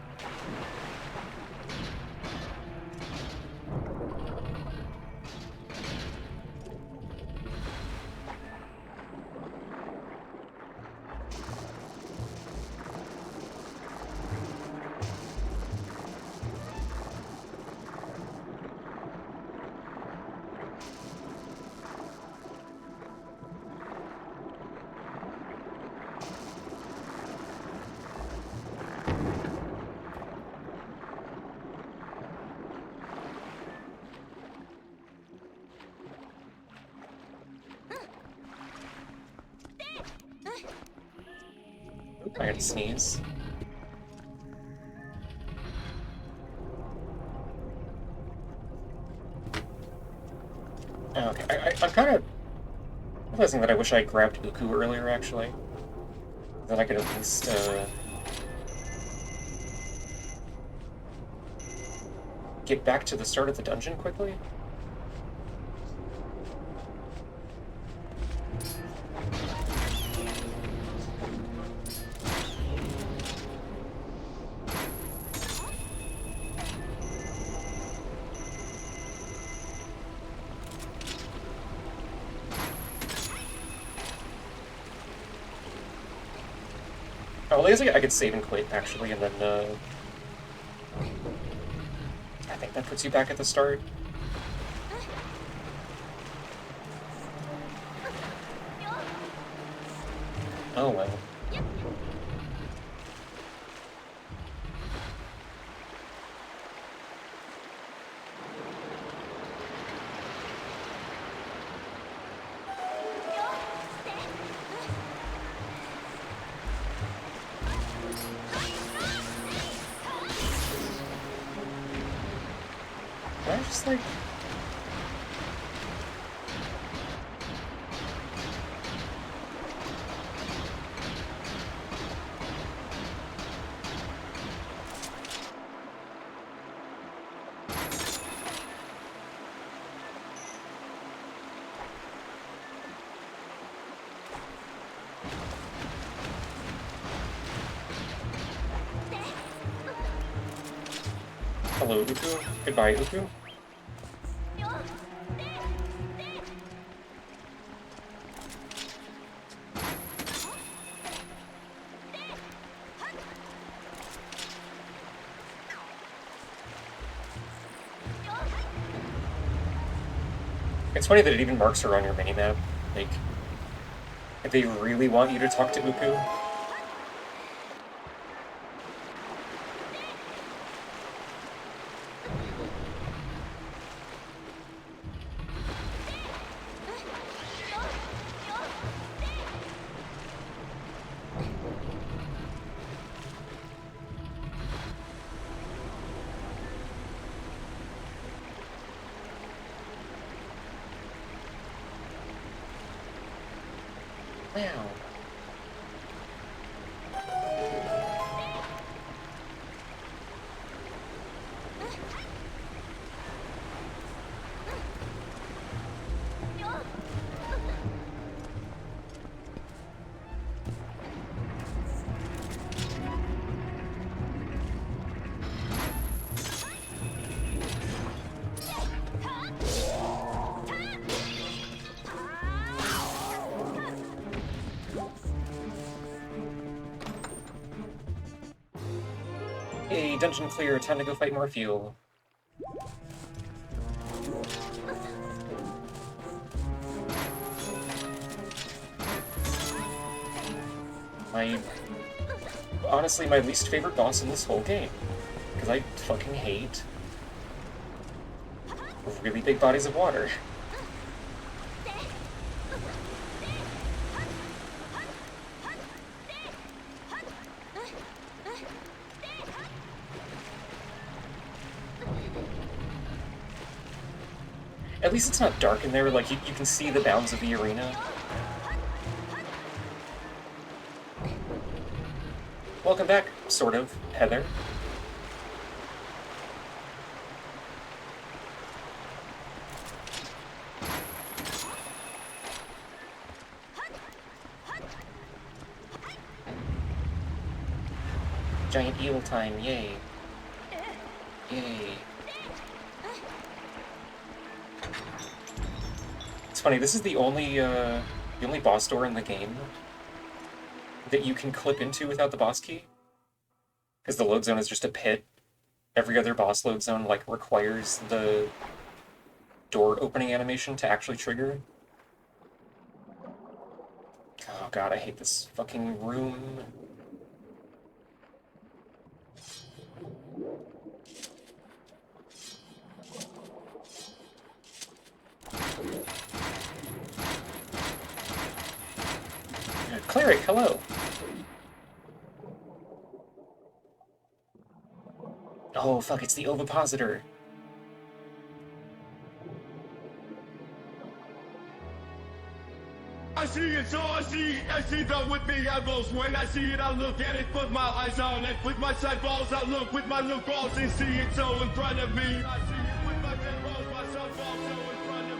Oop, I gotta sneeze. Oh, okay, I'm kind of realizing that I wish I had grabbed Uku earlier, actually. Then I could at least, get back to the start of the dungeon quickly. Oh, well, I guess I could save and quit, actually, and then, I think that puts you back at the start. Oh, well. Can I just, like... Hello, Uku. Goodbye, Uku. It's funny that it even marks her on your minimap. Like, if they really want you to talk to Uku. Wow. Hey, dungeon clear, time to go fight more fuel. Honestly, my least favorite boss in this whole game. Because I fucking hate really big bodies of water. At least it's not dark in there, like, you can see the bounds of the arena. Welcome back, sort of, Heather. Giant eel time, yay. Yay. It's funny, this is the only boss door in the game that you can clip into without the boss key. Because the load zone is just a pit. Every other boss load zone, like, requires the door opening animation to actually trigger. Oh god, I hate this fucking room. Cleric, hello! Oh, fuck, it's the ovipositor. I see it, so I see that with me elbows. When I see it, I look at it, put my eyes on it. With my side balls, I look with my look balls and see it so in front of me. I see it with my side balls, my side balls so in front of me.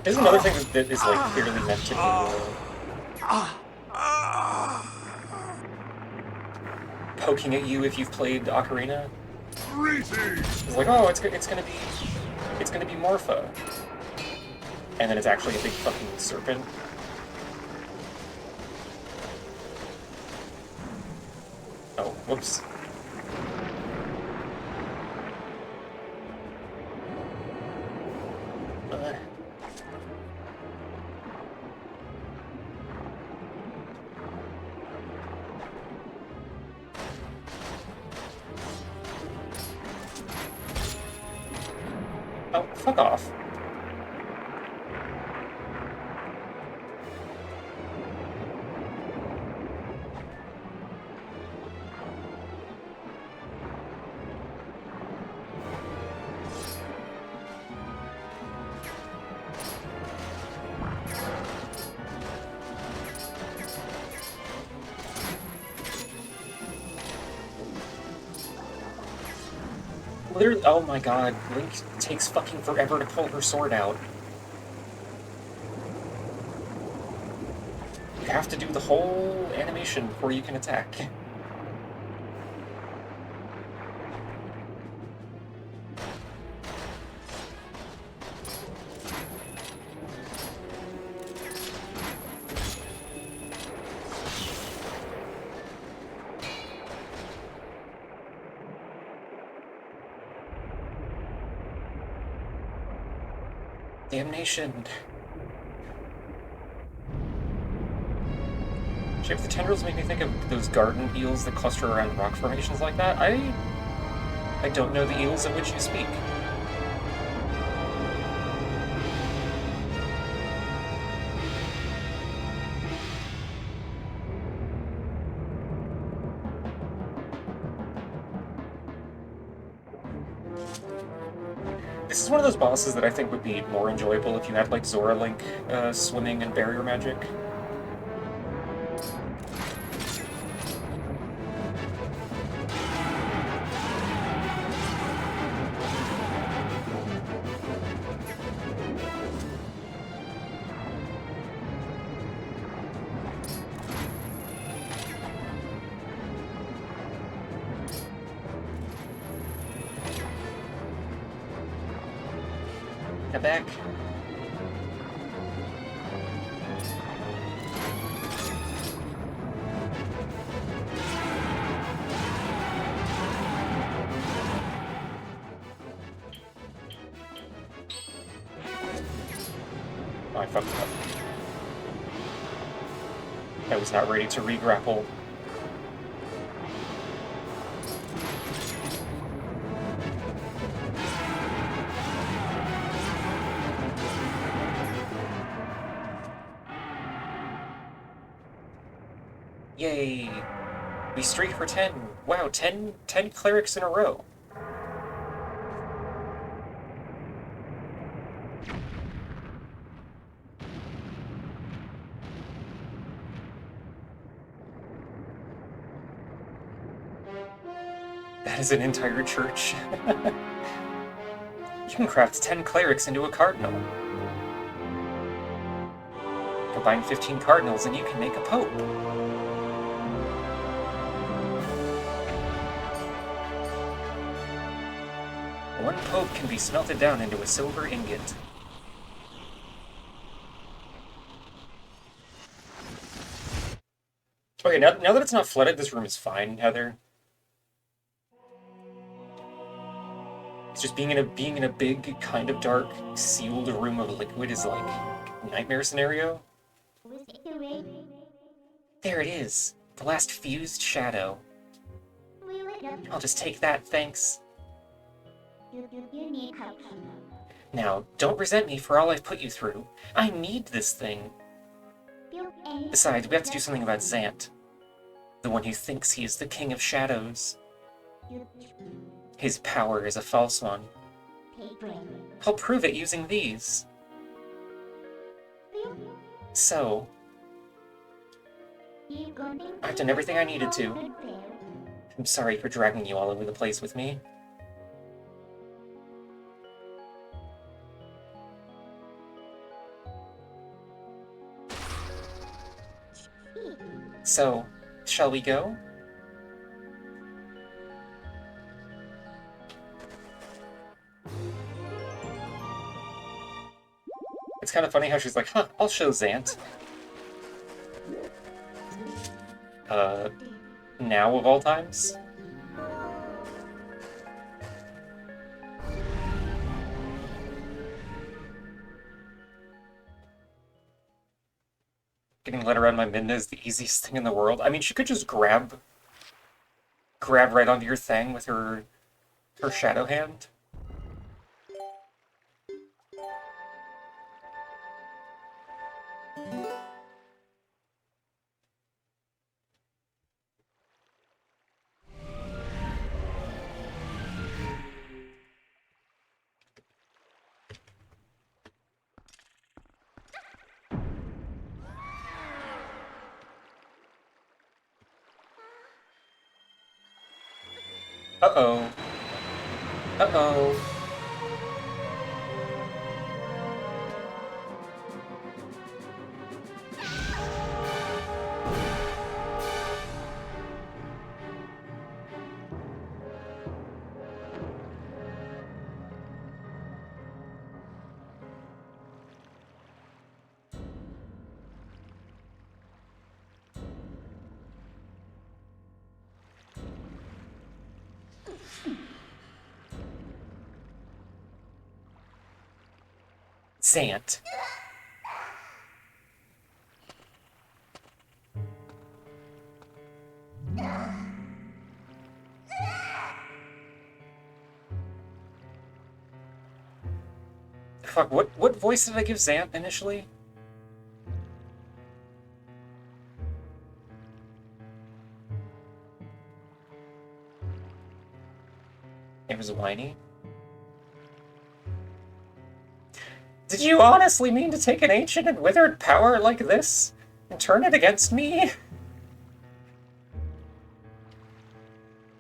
There's another thing that is, like, clearly meant to be poking at you if you've played Ocarina. It's like, oh, it's gonna be Morpha, and then it's actually a big fucking serpent. Oh, whoops. Oh, fuck off. Literally, oh my god, Link takes fucking forever to pull her sword out. You have to do the whole animation before you can attack. Damnation. Shape of the tendrils make me think of those garden eels that cluster around rock formations like that. I don't know the eels of which you speak. This is one of those bosses that I think would be more enjoyable if you had, like, Zora Link swimming and barrier magic. Come back. Oh, I fucked up. I was not ready to re-grapple. Yay! We streak for 10. Wow, 10 clerics in a row. That is an entire church. You can craft 10 clerics into a cardinal. Combine 15 cardinals and you can make a pope. One pope can be smelted down into a silver ingot. Okay, now that it's not flooded, this room is fine, Heather. It's just being in a big, kind of dark, sealed room of liquid is like a nightmare scenario. Was it the rain? There it is. The last fused shadow. We went up. I'll just take that, thanks. You need help. Now, don't resent me for all I've put you through. I need this thing. Besides, we have to do something about Zant. The one who thinks he is the king of shadows. His power is a false one. I'll prove it using these. So, I've done everything I needed to. I'm sorry for dragging you all over the place with me. So, shall we go? It's kind of funny how she's like, huh, I'll show Zant. Now of all times? Getting led around my midna is the easiest thing in the world. I mean, she could just grab right onto your thing with her shadow hand. Uh-oh. Uh-oh. Zant. Fuck, what voice did I give Zant initially? It was whiny. Did you honestly mean to take an ancient and withered power like this and turn it against me?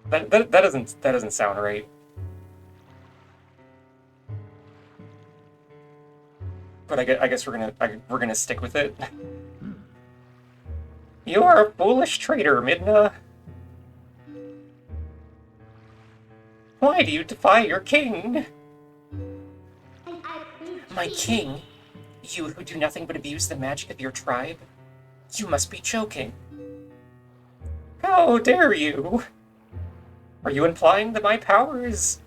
That doesn't sound right. But I guess we're gonna stick with it. You are a foolish traitor, Midna. Why do you defy your king? My king? You who do nothing but abuse the magic of your tribe? You must be joking. How dare you? Are you implying that my power is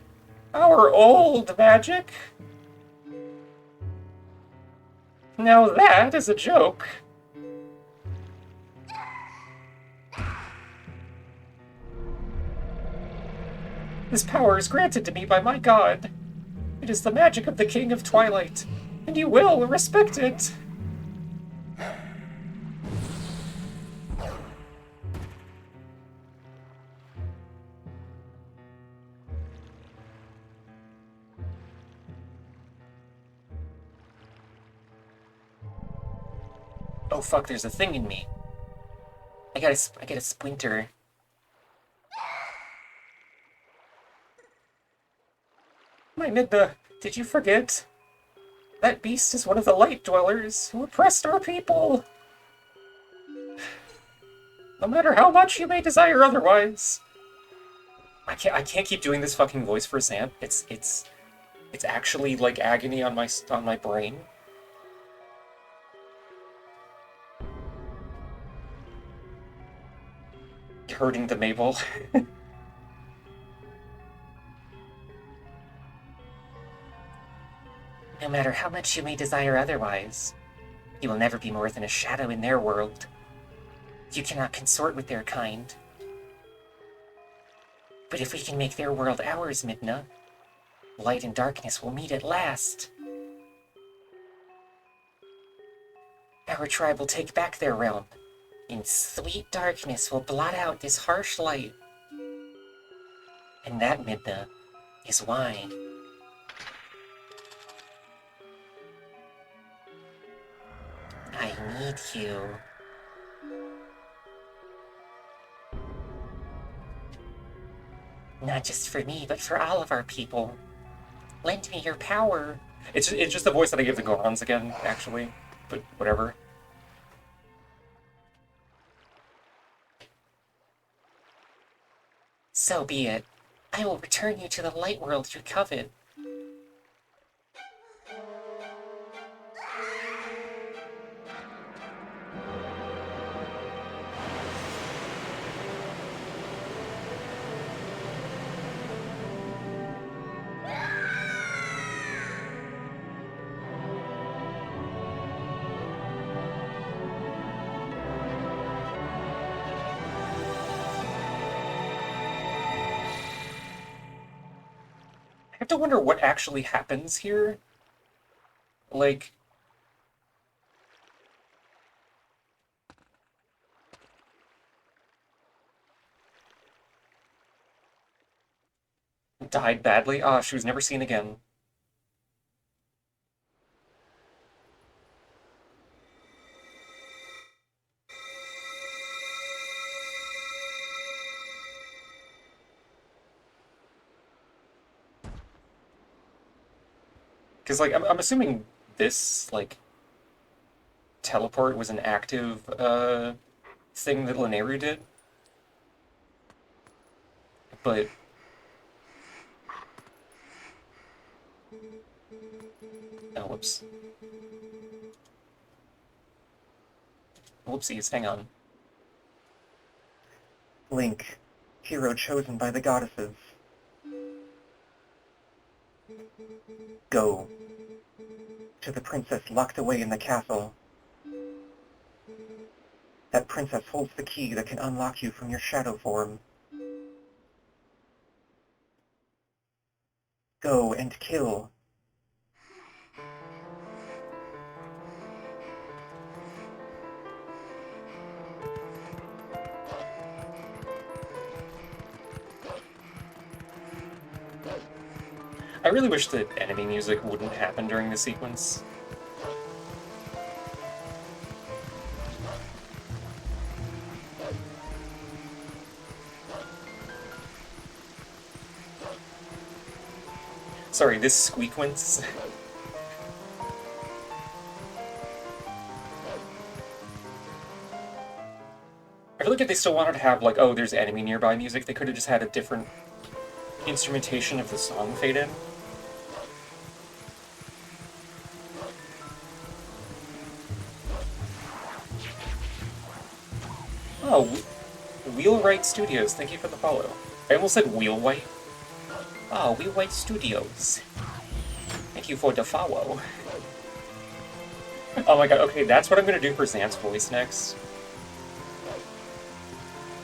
our old magic? Now that is a joke. This power is granted to me by my god. It is the magic of the King of Twilight, and you will respect it. Oh fuck, there's a thing in me. I got a splinter. My Midna, did you forget? That beast is one of the Light Dwellers who oppressed our people. No matter how much you may desire otherwise. I can't keep doing this fucking voice for Zant. It's actually like agony on my brain. Hurting the Mabel. No matter how much you may desire otherwise, you will never be more than a shadow in their world. You cannot consort with their kind. But if we can make their world ours, Midna, light and darkness will meet at last. Our tribe will take back their realm, and sweet darkness will blot out this harsh light. And that, Midna, is why. I need you. Not just for me, but for all of our people. Lend me your power. It's just the voice that I give the Gorons again, actually. But whatever. So be it. I will return you to the light world you covet. I have to wonder what actually happens here. Like... Died badly? Ah, she was never seen again. Because, like, I'm assuming this, like, teleport was an active, thing that Lanayru did. But... Oh, whoops. Whoopsies, hang on. Link, hero chosen by the goddesses. Go to the princess locked away in the castle. That princess holds the key that can unlock you from your shadow form. Go and kill. I really wish that enemy music wouldn't happen during the sequence. Sorry, this squeakwance. I feel like if they still wanted to have, like, oh, there's enemy nearby music, they could have just had a different instrumentation of the song fade in. Oh, Wheelwright Studios, thank you for the follow. I almost said Wheelwhite. Oh, Wheelwright Studios. Thank you for the follow. Oh my god, okay, that's what I'm gonna do for Zant's voice next.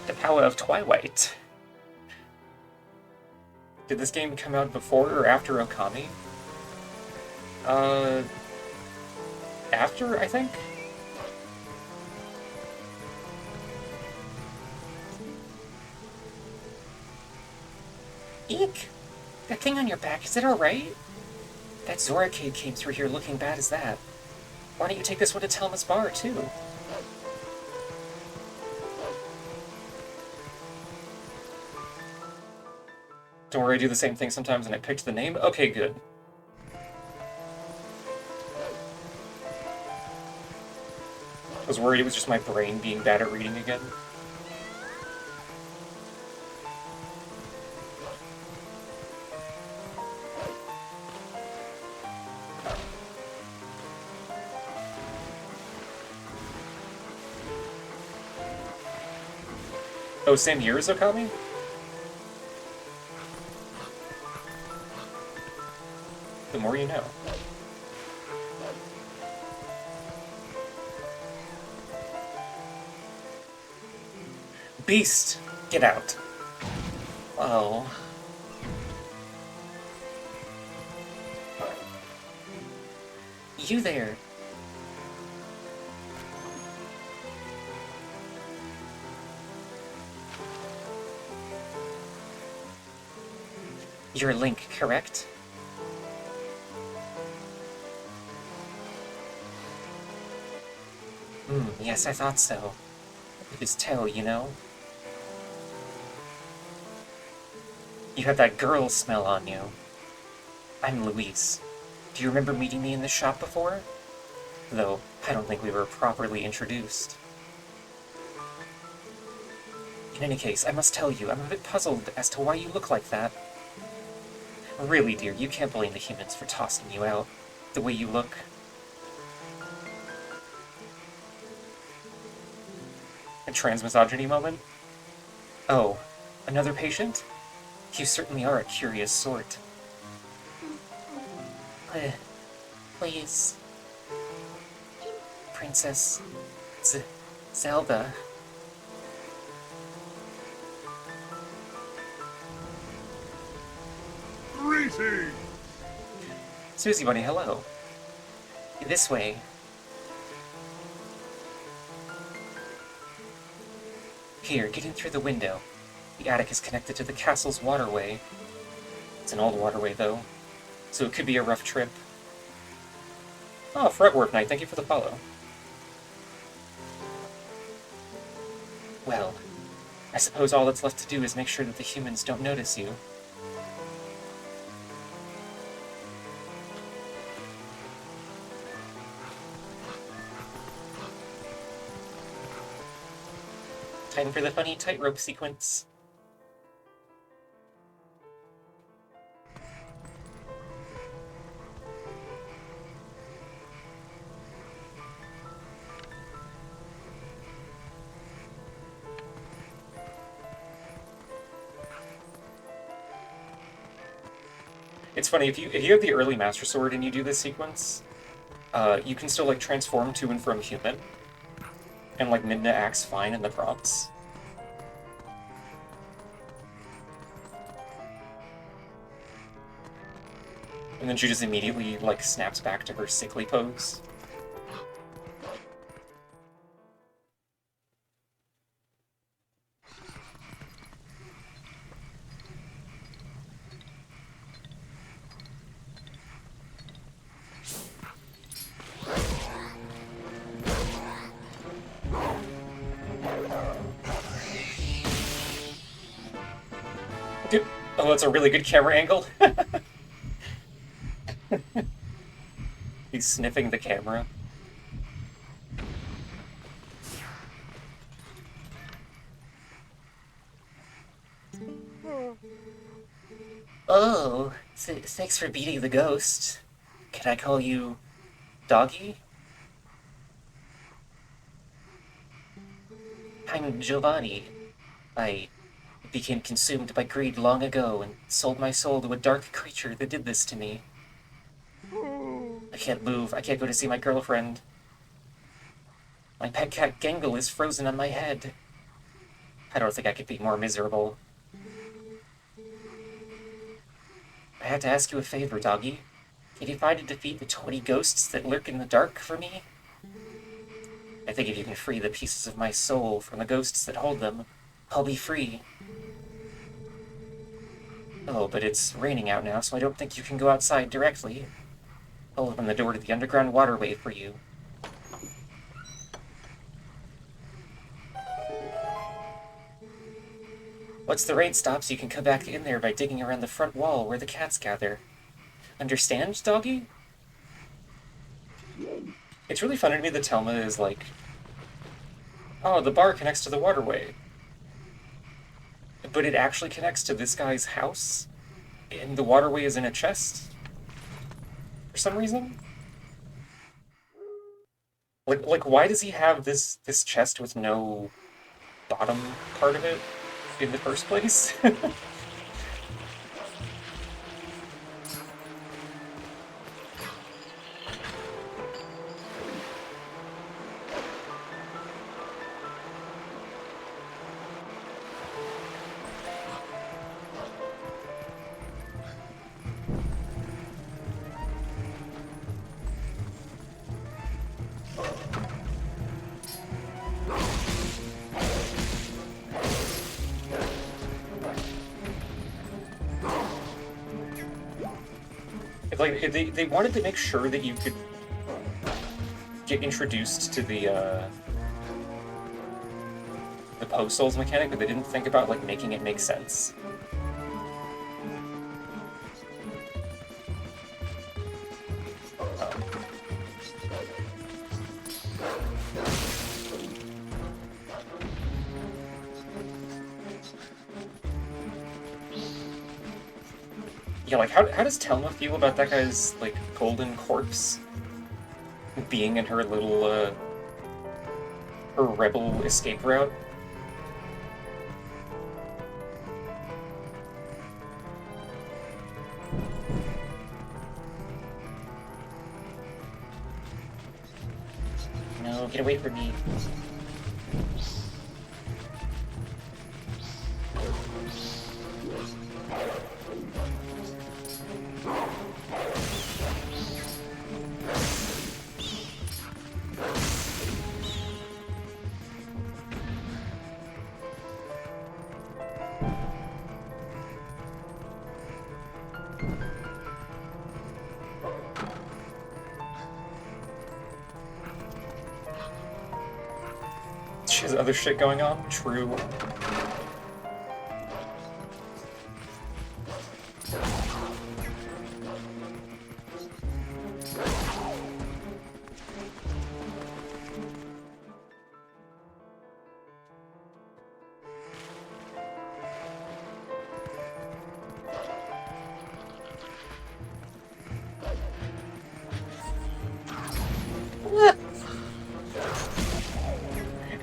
The power of Twilight. Did this game come out before or after Okami? After, I think? Eek! That thing on your back, is it alright? That Zora kid came through here looking bad as that. Why don't you take this one to Telma's bar, too? Don't worry, I do the same thing sometimes and I picked the name. Okay, good. I was worried it was just my brain being bad at reading again. Oh, same year as Okami? The more you know. Beast! Get out. Oh. You there. You're Link, correct? Yes, I thought so. You could just tell, you know? You have that girl smell on you. I'm Luis. Do you remember meeting me in the shop before? Though, I don't think we were properly introduced. In any case, I must tell you, I'm a bit puzzled as to why you look like that. Really, dear, you can't blame the humans for tossing you out, the way you look. A transmisogyny moment? Oh, another patient? You certainly are a curious sort. Please. Princess Zelda. Greetings! Susie Bunny, hello. This way. Here, get in through the window. The attic is connected to the castle's waterway. It's an old waterway, though, so it could be a rough trip. Oh, Fretwork Knight, thank you for the follow. Well, I suppose all that's left to do is make sure that the humans don't notice you. Time for the funny tightrope sequence. It's funny, if you have the early Master Sword and you do this sequence, you can still like transform to and from human. And like Midna acts fine in the prompts. And then she just immediately like snaps back to her sickly pose. Dude, oh, that's a really good camera angle. He's sniffing the camera. Oh, thanks for beating the ghost. Can I call you Doggy? I'm Giovanni. I became consumed by greed long ago and sold my soul to a dark creature that did this to me. I can't move. I can't go to see my girlfriend. My pet cat Gengle is frozen on my head. I don't think I could be more miserable. I had to ask you a favor, Doggy. Can you find and defeat the 20 ghosts that lurk in the dark for me? I think if you can free the pieces of my soul from the ghosts that hold them, I'll be free. Oh, but it's raining out now, so I don't think you can go outside directly. I'll open the door to the underground waterway for you. Once the rain stops, you can come back in there by digging around the front wall where the cats gather. Understand, doggy? It's really funny to me that Telma is like, oh, the bar connects to the waterway. But it actually connects to this guy's house? And the waterway is in a chest? For some reason? Like why does he have this chest with no bottom part of it in the first place? Like they wanted to make sure that you could get introduced to the postals mechanic, but they didn't think about like making it make sense. Yeah, like, how does Telma feel about that guy's, like, golden corpse being in her little, her rebel escape route? No, get away from me. She has other shit going on? True.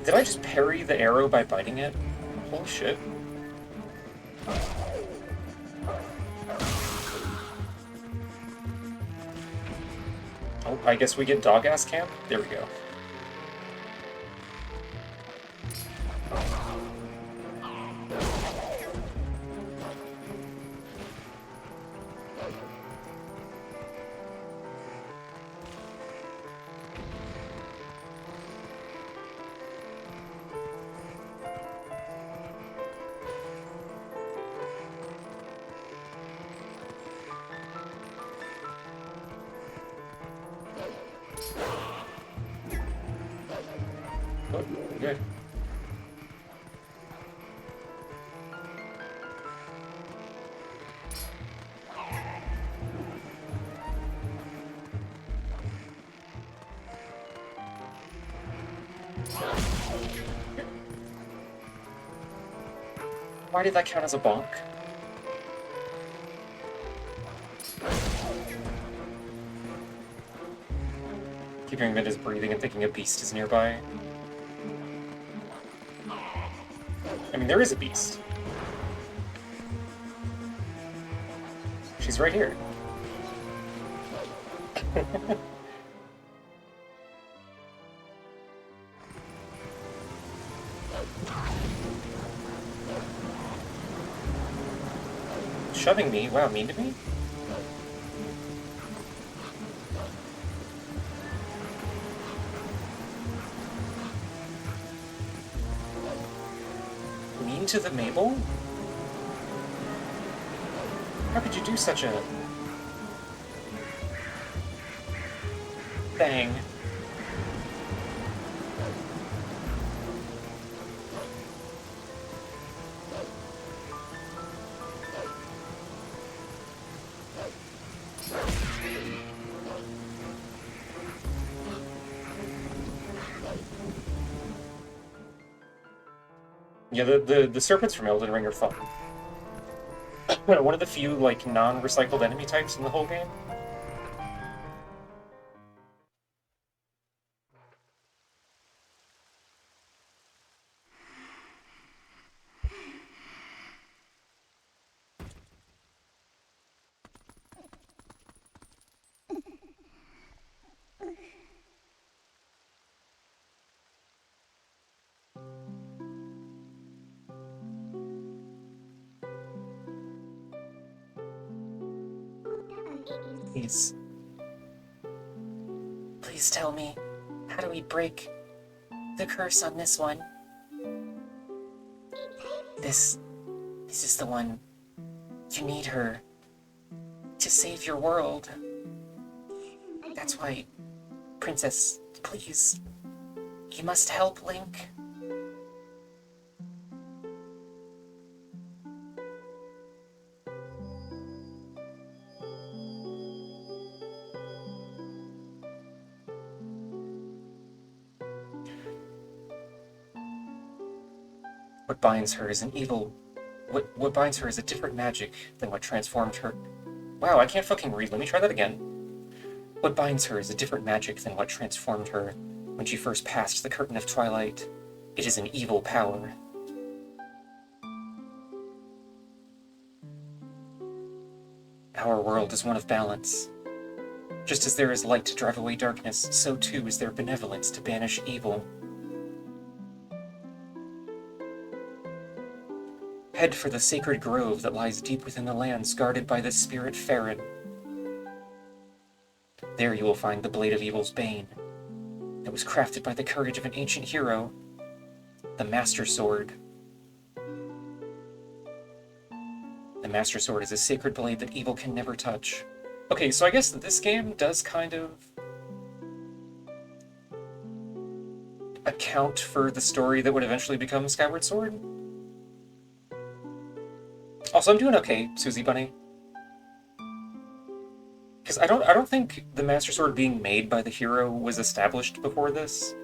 Did I just parry the arrow by biting it? Holy shit. Oh, I guess we get dog-ass camp? There we go. Oh, good. Why did that count as a bonk? Keeping him in his breathing and thinking a beast is nearby. I mean, there is a beast. She's right here. Shoving me? Wow, mean to me? Mean to the Mabel? How could you do such a... thing? Yeah, the serpents from Elden Ring are fun. One of the few, like, non-recycled enemy types in the whole game. Please. Please tell me, how do we break the curse on this one? This is the one. You need her to save your world. That's why, Princess, please, you must help Link. What binds her is an evil... What binds her is a different magic than what transformed her... Wow, I can't fucking read. Let me try that again. What binds her is a different magic than what transformed her when she first passed the curtain of Twilight. It is an evil power. Our world is one of balance. Just as there is light to drive away darkness, so too is there benevolence to banish evil. Head for the sacred grove that lies deep within the lands guarded by the spirit Farron. There you will find the Blade of Evil's Bane. It was crafted by the courage of an ancient hero, the Master Sword. The Master Sword is a sacred blade that evil can never touch. Okay, so I guess that this game does kind of account for the story that would eventually become Skyward Sword. Also, I'm doing okay, Susie Bunny. Because I don't think the Master Sword being made by the hero was established before this.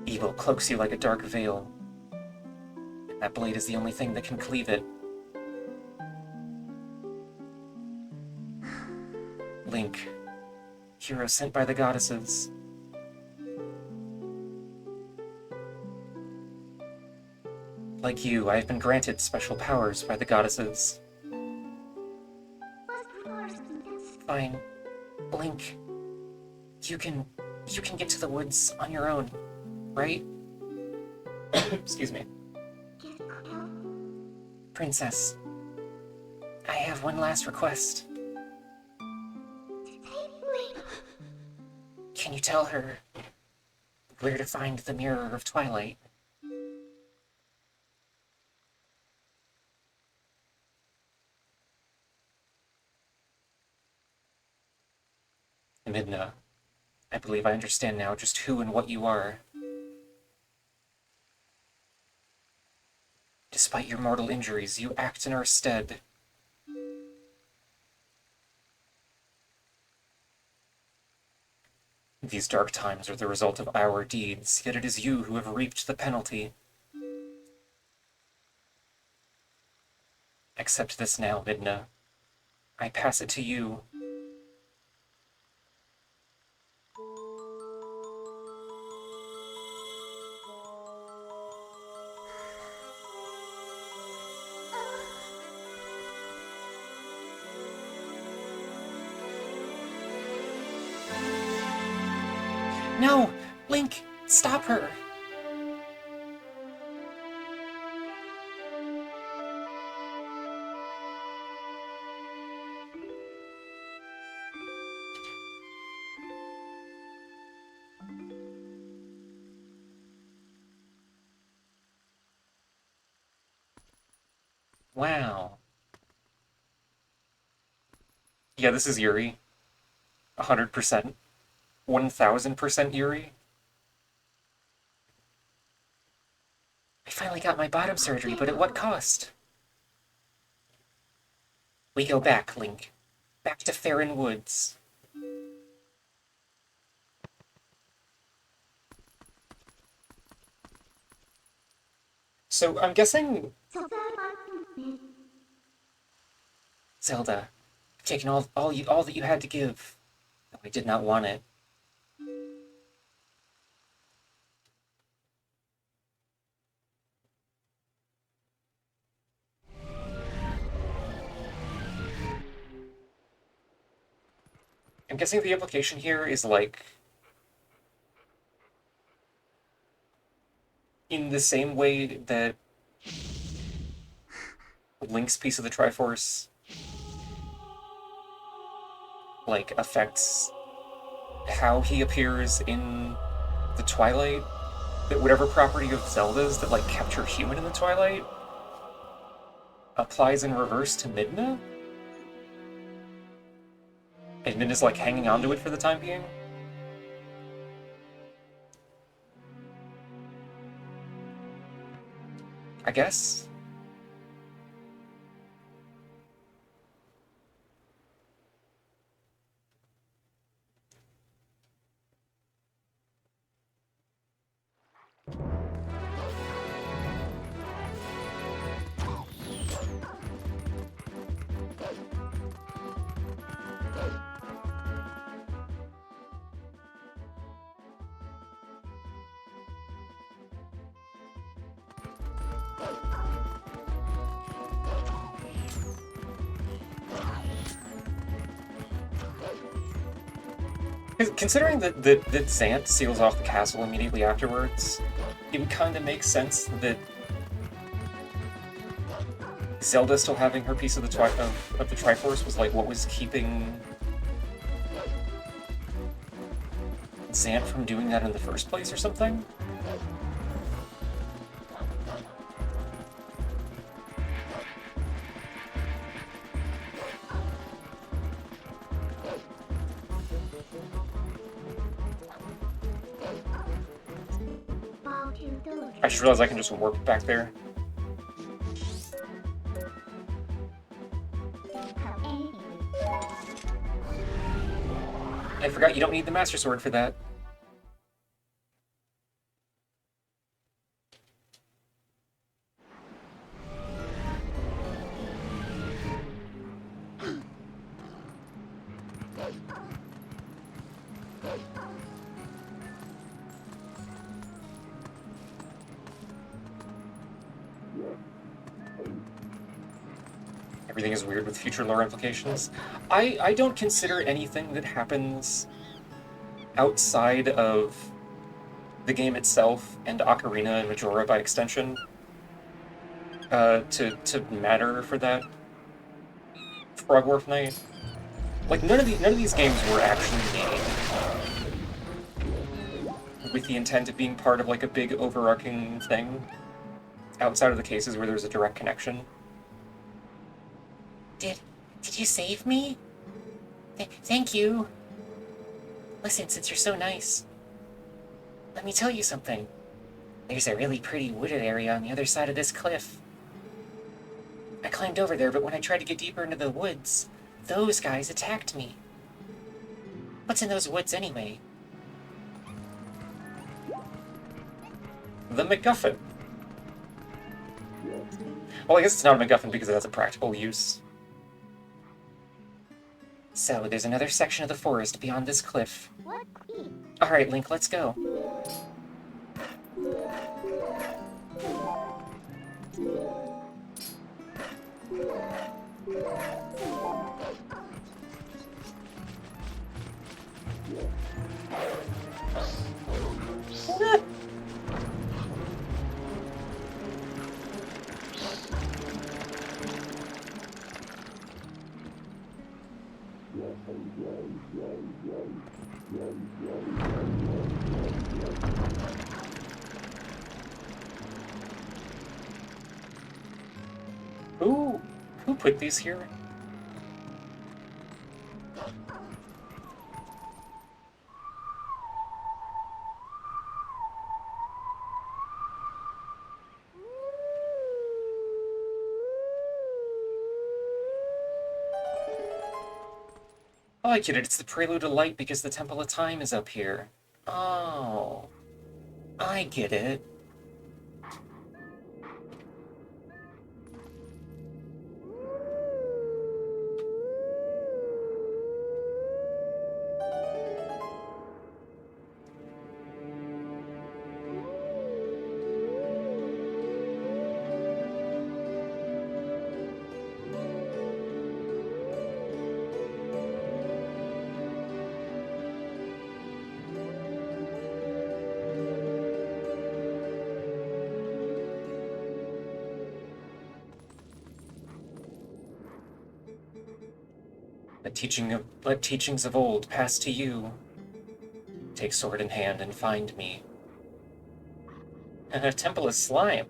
Evil cloaks you like a dark veil. And that blade is the only thing that can cleave it. Link, hero sent by the goddesses. Like you, I have been granted special powers by the goddesses. Fine. Link, you can get to the woods on your own, right? Excuse me. Princess, I have one last request. Can you tell her where to find the Mirror of Twilight? Midna, I believe I understand now just who and what you are. Despite your mortal injuries, you act in our stead. These dark times are the result of our deeds, yet it is you who have reaped the penalty. Accept this now, Midna. I pass it to you. No! Link! Stop her! Wow. Yeah, this is Yuri. 100%. 1000% Yuri. I finally got my bottom surgery, but at what cost? We go back, Link. Back to Farron Woods. So I'm guessing Twilight Zelda, I've taken all that you had to give. Though I did not want it. I'm guessing the implication here is like in the same way that Link's piece of the Triforce like affects how he appears in the Twilight, that whatever property of Zelda's that like kept her human in the Twilight applies in reverse to Midna? And Midna's like hanging on to it for the time being? I guess? Considering that Zant seals off the castle immediately afterwards, it would kind of make sense that Zelda still having her piece of the Triforce was like what was keeping Zant from doing that in the first place or something? I just realized I can just warp back there. I forgot you don't need the Master Sword for that. Everything is weird with future lore implications. I don't consider anything that happens outside of the game itself and Ocarina and Majora by extension to matter for that Frogwarf Night. Like none of these games were actually made with the intent of being part of like a big overarching thing outside of the cases where there's a direct connection. Did you save me? Thank you. Listen, since you're so nice, let me tell you something. There's a really pretty wooded area on the other side of this cliff. I climbed over there, but when I tried to get deeper into the woods, those guys attacked me. What's in those woods anyway? The MacGuffin. Well, I guess it's not a MacGuffin because it has a practical use. So, there's another section of the forest beyond this cliff. What? Alright, Link, let's go. Who put these here? Oh, I get it. It's the Prelude to Light because the Temple of Time is up here. Oh. I get it. Let teachings of old pass to you. Take sword in hand and find me. Temple is slime.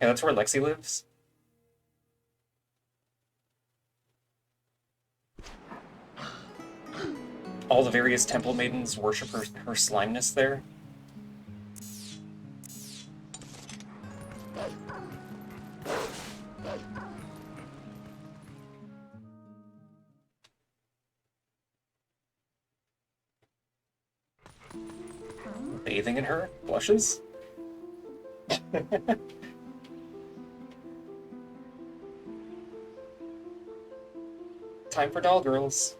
Yeah, that's where Lexi lives. All the various temple maidens worship her slimeness there. Bathing in her? Blushes? Time for doll girls.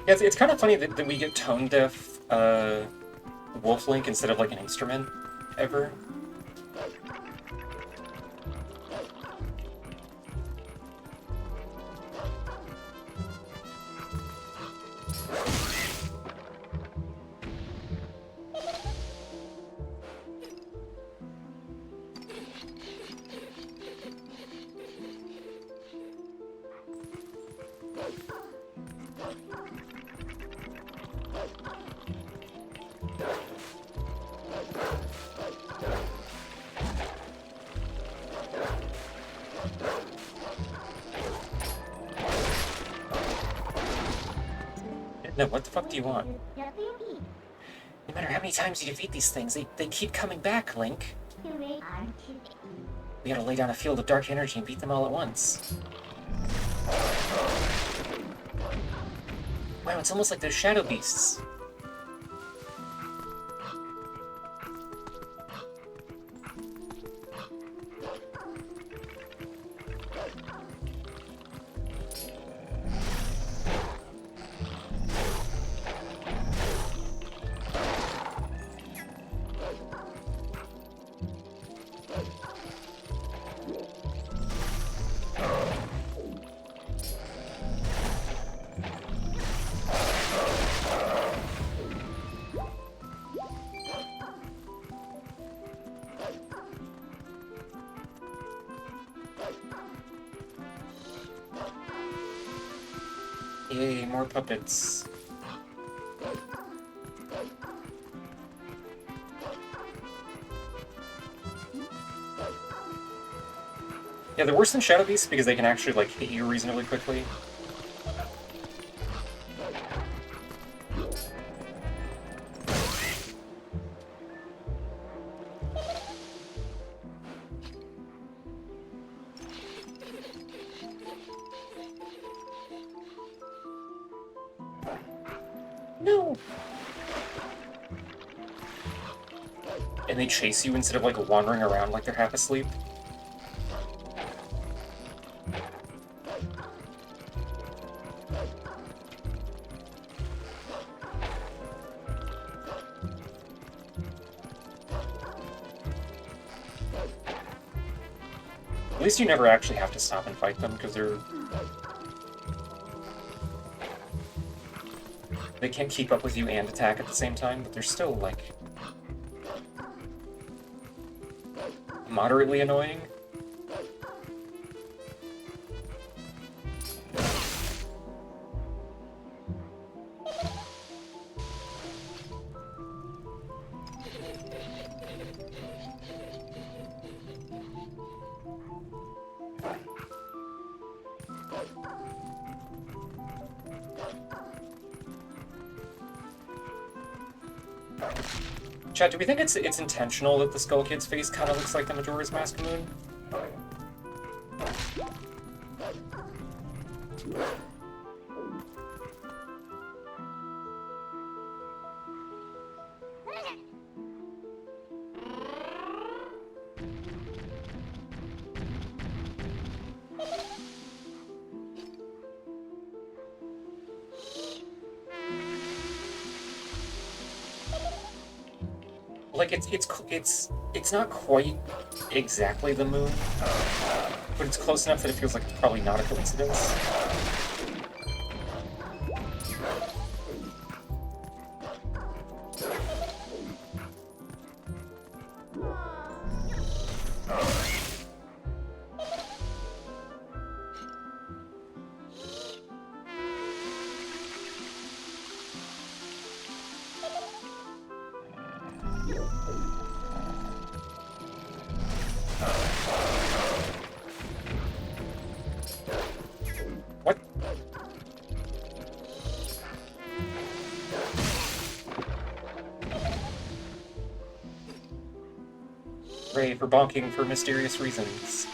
Yeah, it's kind of funny that we get tone deaf Wolf Link instead of like an instrument ever. No, what the fuck do you want? No matter how many times you defeat these things, they keep coming back, Link. We gotta lay down a field of dark energy and beat them all at once. Wow, it's almost like those shadow beasts. Yay, more puppets. Yeah, they're worse than Shadow Beasts because they can actually, like, hit you reasonably quickly. No! And they chase you instead of, like, wandering around like they're half asleep. At least you never actually have to stop and fight them, because they can't keep up with you and attack at the same time, but they're still, like, moderately annoying. Chad, do we think it's intentional that the Skull Kid's face kind of looks like the Majora's Mask moon? Like it's not quite exactly the moon, but it's close enough that it feels like probably not a coincidence. What? Hooray for bonking for mysterious reasons.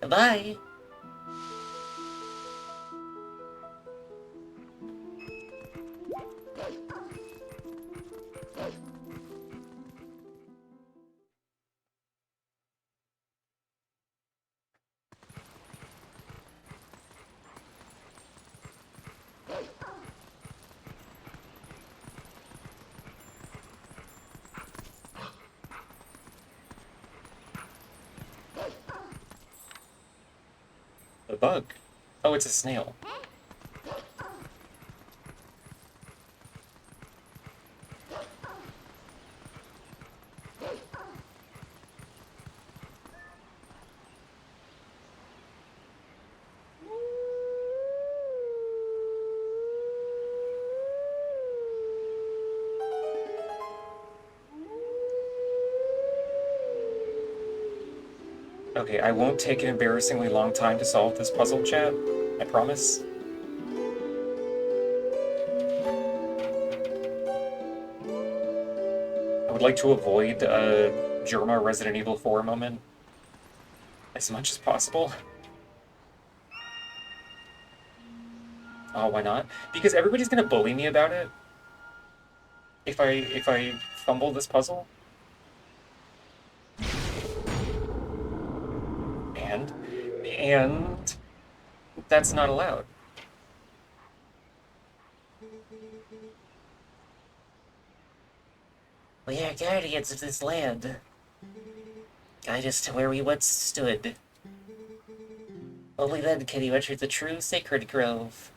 Bye. A bug. Oh, it's a snail. Okay, I won't take an embarrassingly long time to solve this puzzle, chat. I promise. I would like to avoid a Germa Resident Evil 4 moment as much as possible. Oh, why not? Because everybody's gonna bully me about it if I fumble this puzzle. And that's not allowed. We are guardians of this land. Guide us to where we once stood. Only then can you enter the true sacred grove.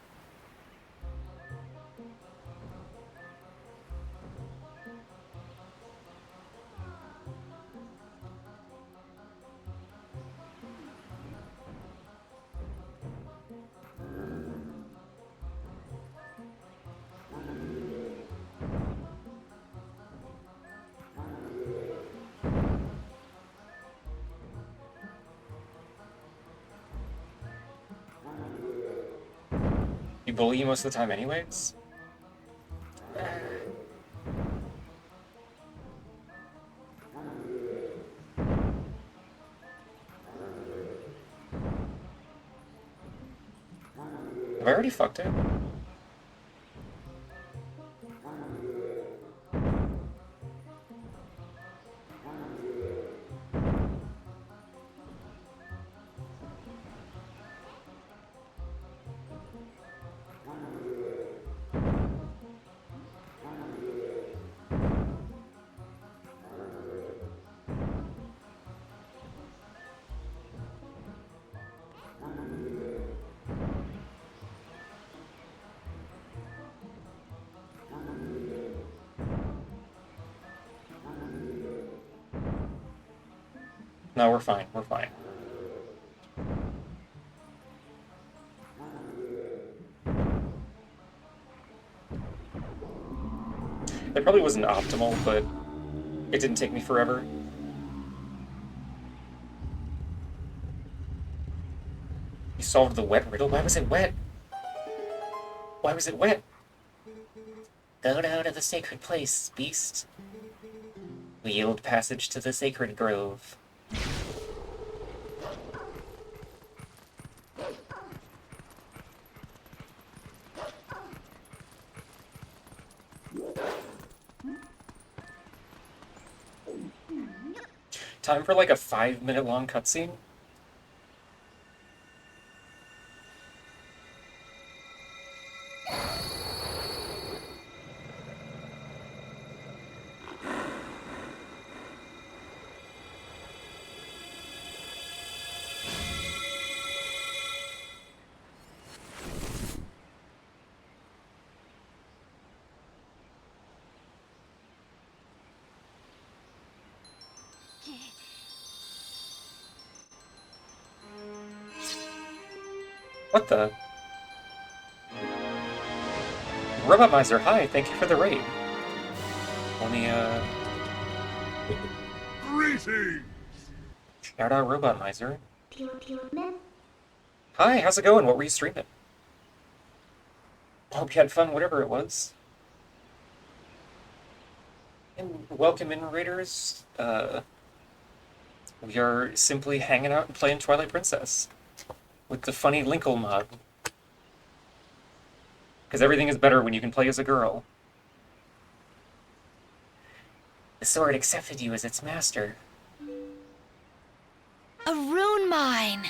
You bully you most of the time anyways? Have I already fucked it? No, we're fine. We're fine. It probably wasn't optimal, but it didn't take me forever. You solved the wet riddle? Why was it wet? Why was it wet? Go down to the sacred place, beast. We yield passage to the sacred grove. Time for like a 5-minute long cutscene? What the? Robot Miser, hi, thank you for the raid. Let me, Greetings! shout out Robot Miser. Man. Hi, how's it going? What were you streaming? Hope you had fun, whatever it was. And welcome in, Raiders. We are simply hanging out and playing Twilight Princess. With the funny Linkle mod. Because everything is better when you can play as a girl. The sword accepted you as its master. A rune mine.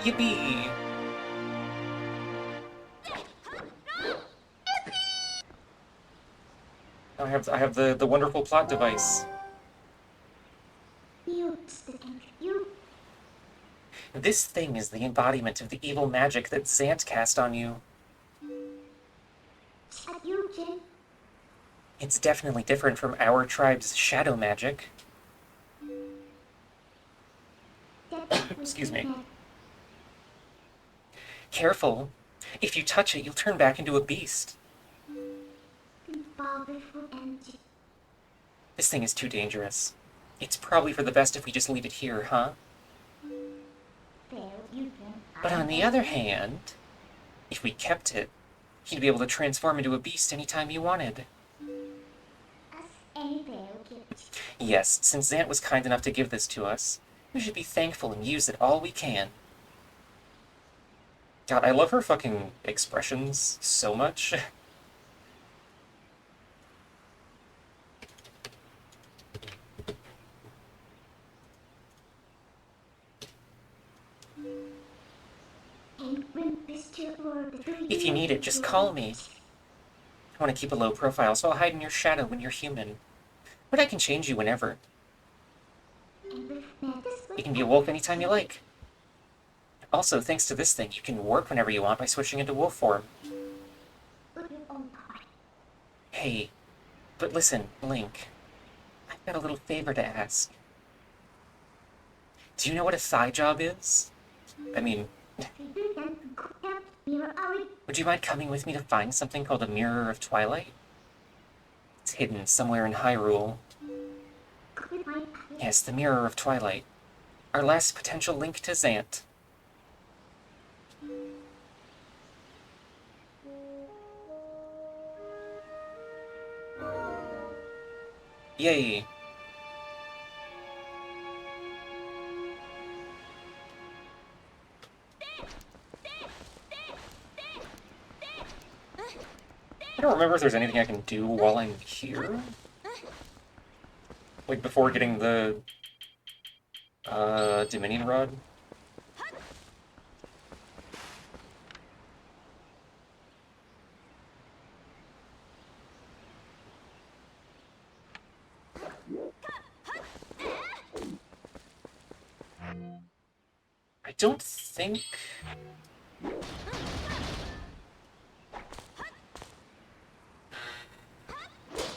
Yippee! I have the wonderful plot device. This thing is the embodiment of the evil magic that Zant cast on you. It's definitely different from our tribe's shadow magic. Excuse me. Careful. If you touch it, you'll turn back into a beast. This thing is too dangerous. It's probably for the best if we just leave it here, huh? But on the other hand, if we kept it, he'd be able to transform into a beast anytime he wanted. Yes, since Zant was kind enough to give this to us, we should be thankful and use it all we can. God, I love her fucking expressions so much. If you need it, just call me. I want to keep a low profile, so I'll hide in your shadow when you're human. But I can change you whenever. You can be a wolf anytime you like. Also, thanks to this thing, you can warp whenever you want by switching into wolf form. Hey, but listen, Link. I've got a little favor to ask. Do you know what a thigh job is? I mean, would you mind coming with me to find something called a Mirror of Twilight? It's hidden somewhere in Hyrule. Yes, the Mirror of Twilight. Our last potential link to Zant. Yay. I don't remember if there's anything I can do while I'm here. Like before getting the Dominion Rod. I don't think...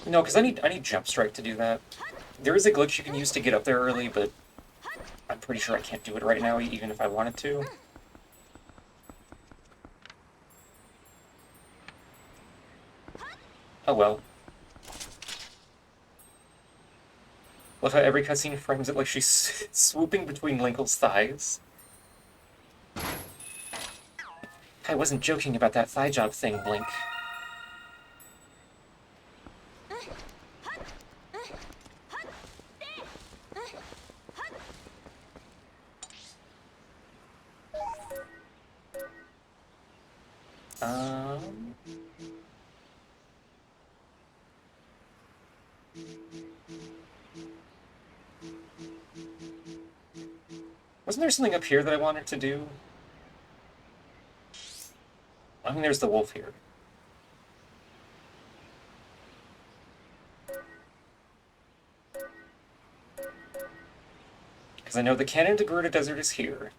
No, because I need Jump Strike to do that. There is a glitch you can use to get up there early, but I'm pretty sure I can't do it right now, even if I wanted to. Oh well. Love how every cutscene frames it like she's swooping between Linkle's thighs. I wasn't joking about that thigh job thing, Blink. Um... Wasn't there something up here that I wanted to do? I mean, there's the wolf here. Because I know the Cannon to Gerudo Desert is here.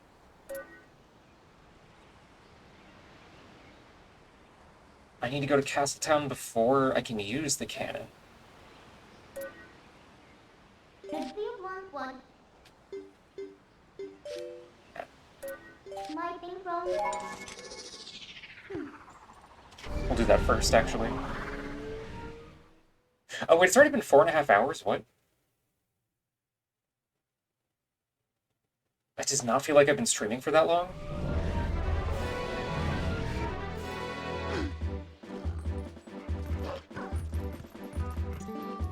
I need to go to Castletown before I can use the cannon. The 311. My thing from. We'll do that first, actually. Oh wait, it's already been 4.5 hours? What? That does not feel like I've been streaming for that long.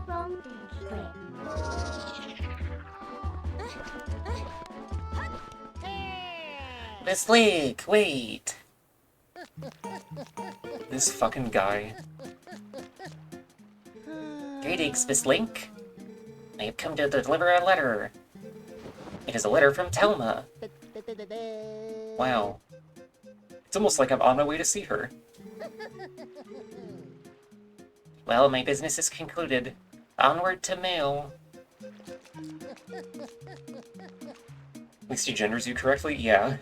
From Miss Lake, wait! This fucking guy. Greetings, Miss Link. I have come to deliver a letter. It is a letter from Telma. Wow. It's almost like I'm on my way to see her. Well, my business is concluded. Onward to mail. At least he genders you correctly? Yeah.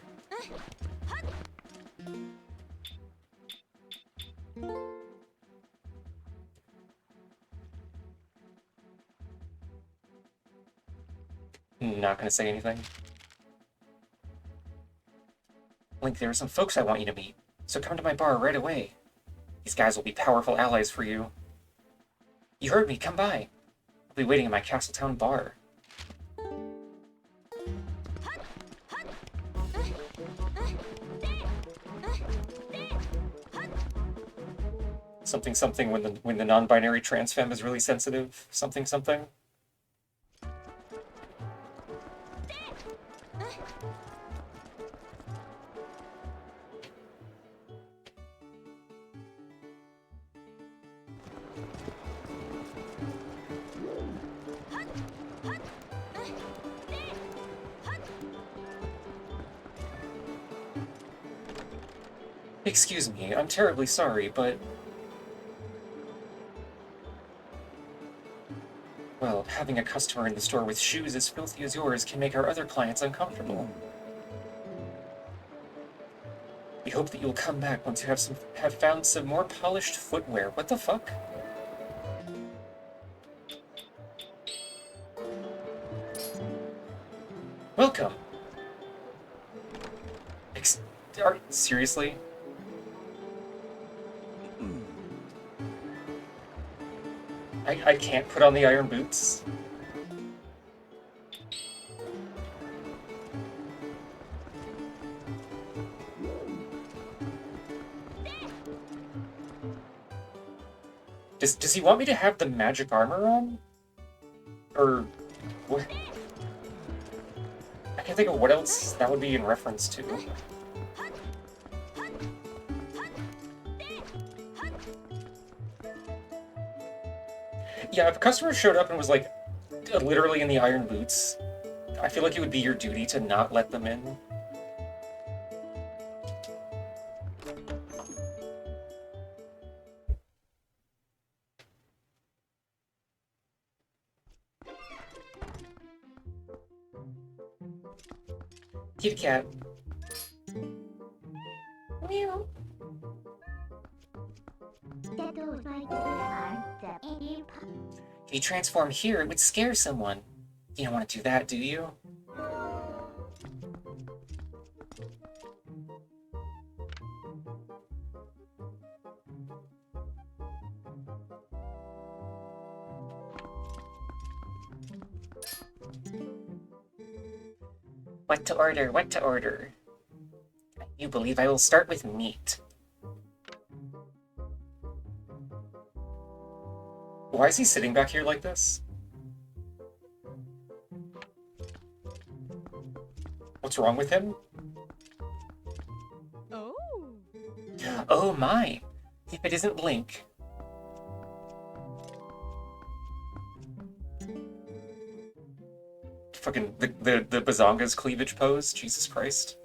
Not gonna say anything. Link, there are some folks I want you to meet, so come to my bar right away. These guys will be powerful allies for you. You heard me, come by. I'll be waiting at my Castletown bar. Something something when the non-binary trans femme is really sensitive. Something something. Excuse me, I'm terribly sorry, but... Well, having a customer in the store with shoes as filthy as yours can make our other clients uncomfortable. We hope that you'll come back once you have found some more polished footwear. What the fuck? Welcome! Seriously? I can't put on the iron boots? Does he want me to have the magic armor on? Or... what? I can't think of what else that would be in reference to. Yeah, if a customer showed up and was like, literally in the iron boots, I feel like it would be your duty to not let them in. Kitty cat. Meow. That goes right to the heart. step in you. If you transform here, it would scare someone. You don't want to do that, do you? What to order? What to order? You believe I will start with meat. Why is he sitting back here like this? What's wrong with him? Oh. Oh my! If it isn't Link. Fucking the Bazonga's cleavage pose, Jesus Christ.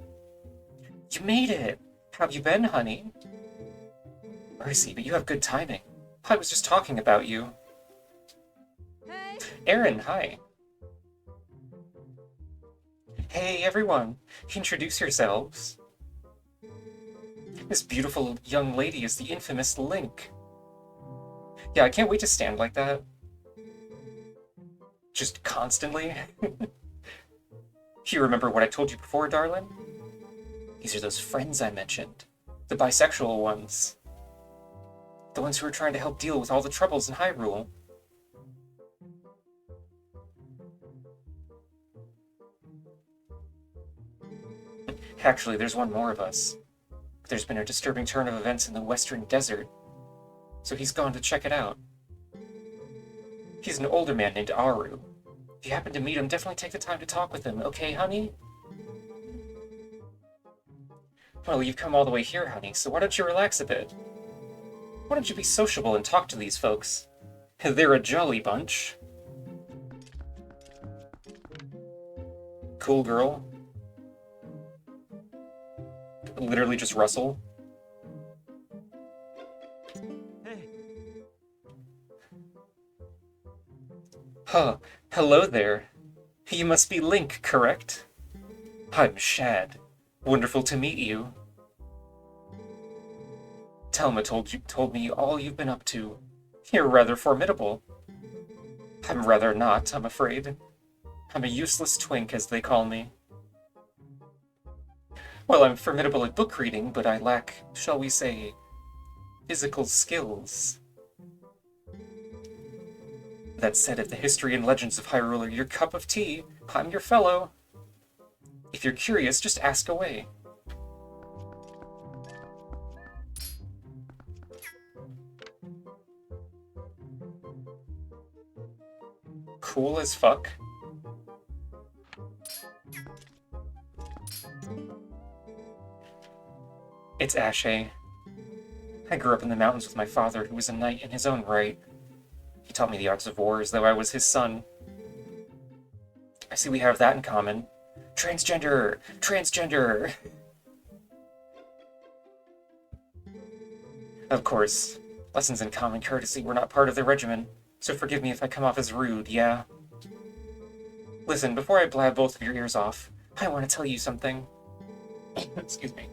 You made it! How have you been, honey? Mercy, but you have good timing. I was just talking about you. Hey. Aaron, hi. Hey, everyone. Introduce yourselves. This beautiful young lady is the infamous Link. Yeah, I can't wait to stand like that. Just constantly. You remember what I told you before, darling? These are those friends I mentioned. The bisexual ones. The ones who are trying to help deal with all the troubles in Hyrule. Actually, there's one more of us. There's been a disturbing turn of events in the Western Desert, so he's gone to check it out. He's an older man named Aru. If you happen to meet him, definitely take the time to talk with him, okay, honey? Well, you've come all the way here, honey, so why don't you relax a bit? Why don't you be sociable and talk to these folks? They're a jolly bunch. Cool girl. Literally just Russell. Huh. Hello there. You must be Link, correct? I'm Shad. Wonderful to meet you. Telma told me all you've been up to. You're rather formidable. I'm rather not, I'm afraid. I'm a useless twink, as they call me. Well, I'm formidable at book reading, but I lack, shall we say, physical skills. That said, if the history and legends of Hyrule are your cup of tea, I'm your fellow. If you're curious, just ask away. Cool as fuck. It's Ashe. I grew up in the mountains with my father, who was a knight in his own right. He taught me the arts of war as though I was his son. I see we have that in common. Transgender! Transgender! Of course, lessons in common courtesy were not part of the regimen, so forgive me if I come off as rude, yeah? Listen, before I blab both of your ears off, I want to tell you something. Excuse me.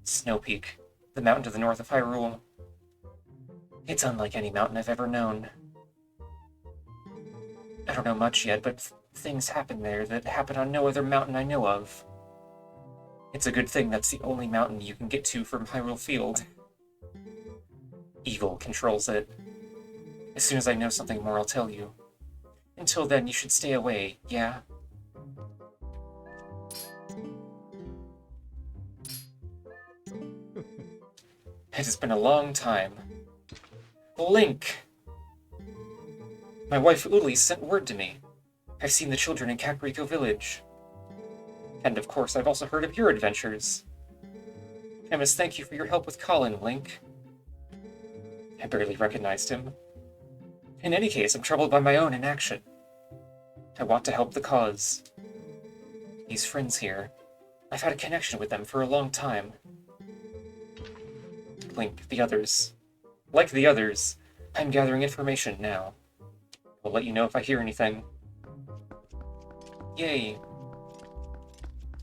Snow Peak, the mountain to the north of Hyrule. It's unlike any mountain I've ever known. I don't know much yet, but things happen there that happen on no other mountain I know of. It's a good thing that's the only mountain you can get to from Hyrule Field. Evil controls it. As soon as I know something more, I'll tell you. Until then, you should stay away, yeah? It has been a long time. Link! My wife Uli sent word to me. I've seen the children in Kakariko Village. And of course, I've also heard of your adventures. I must thank you for your help with Colin, Link. I barely recognized him. In any case, I'm troubled by my own inaction. I want to help the cause. These friends here, I've had a connection with them for a long time. Link, the others. Like the others, I'm gathering information now. I'll let you know if I hear anything. Yay.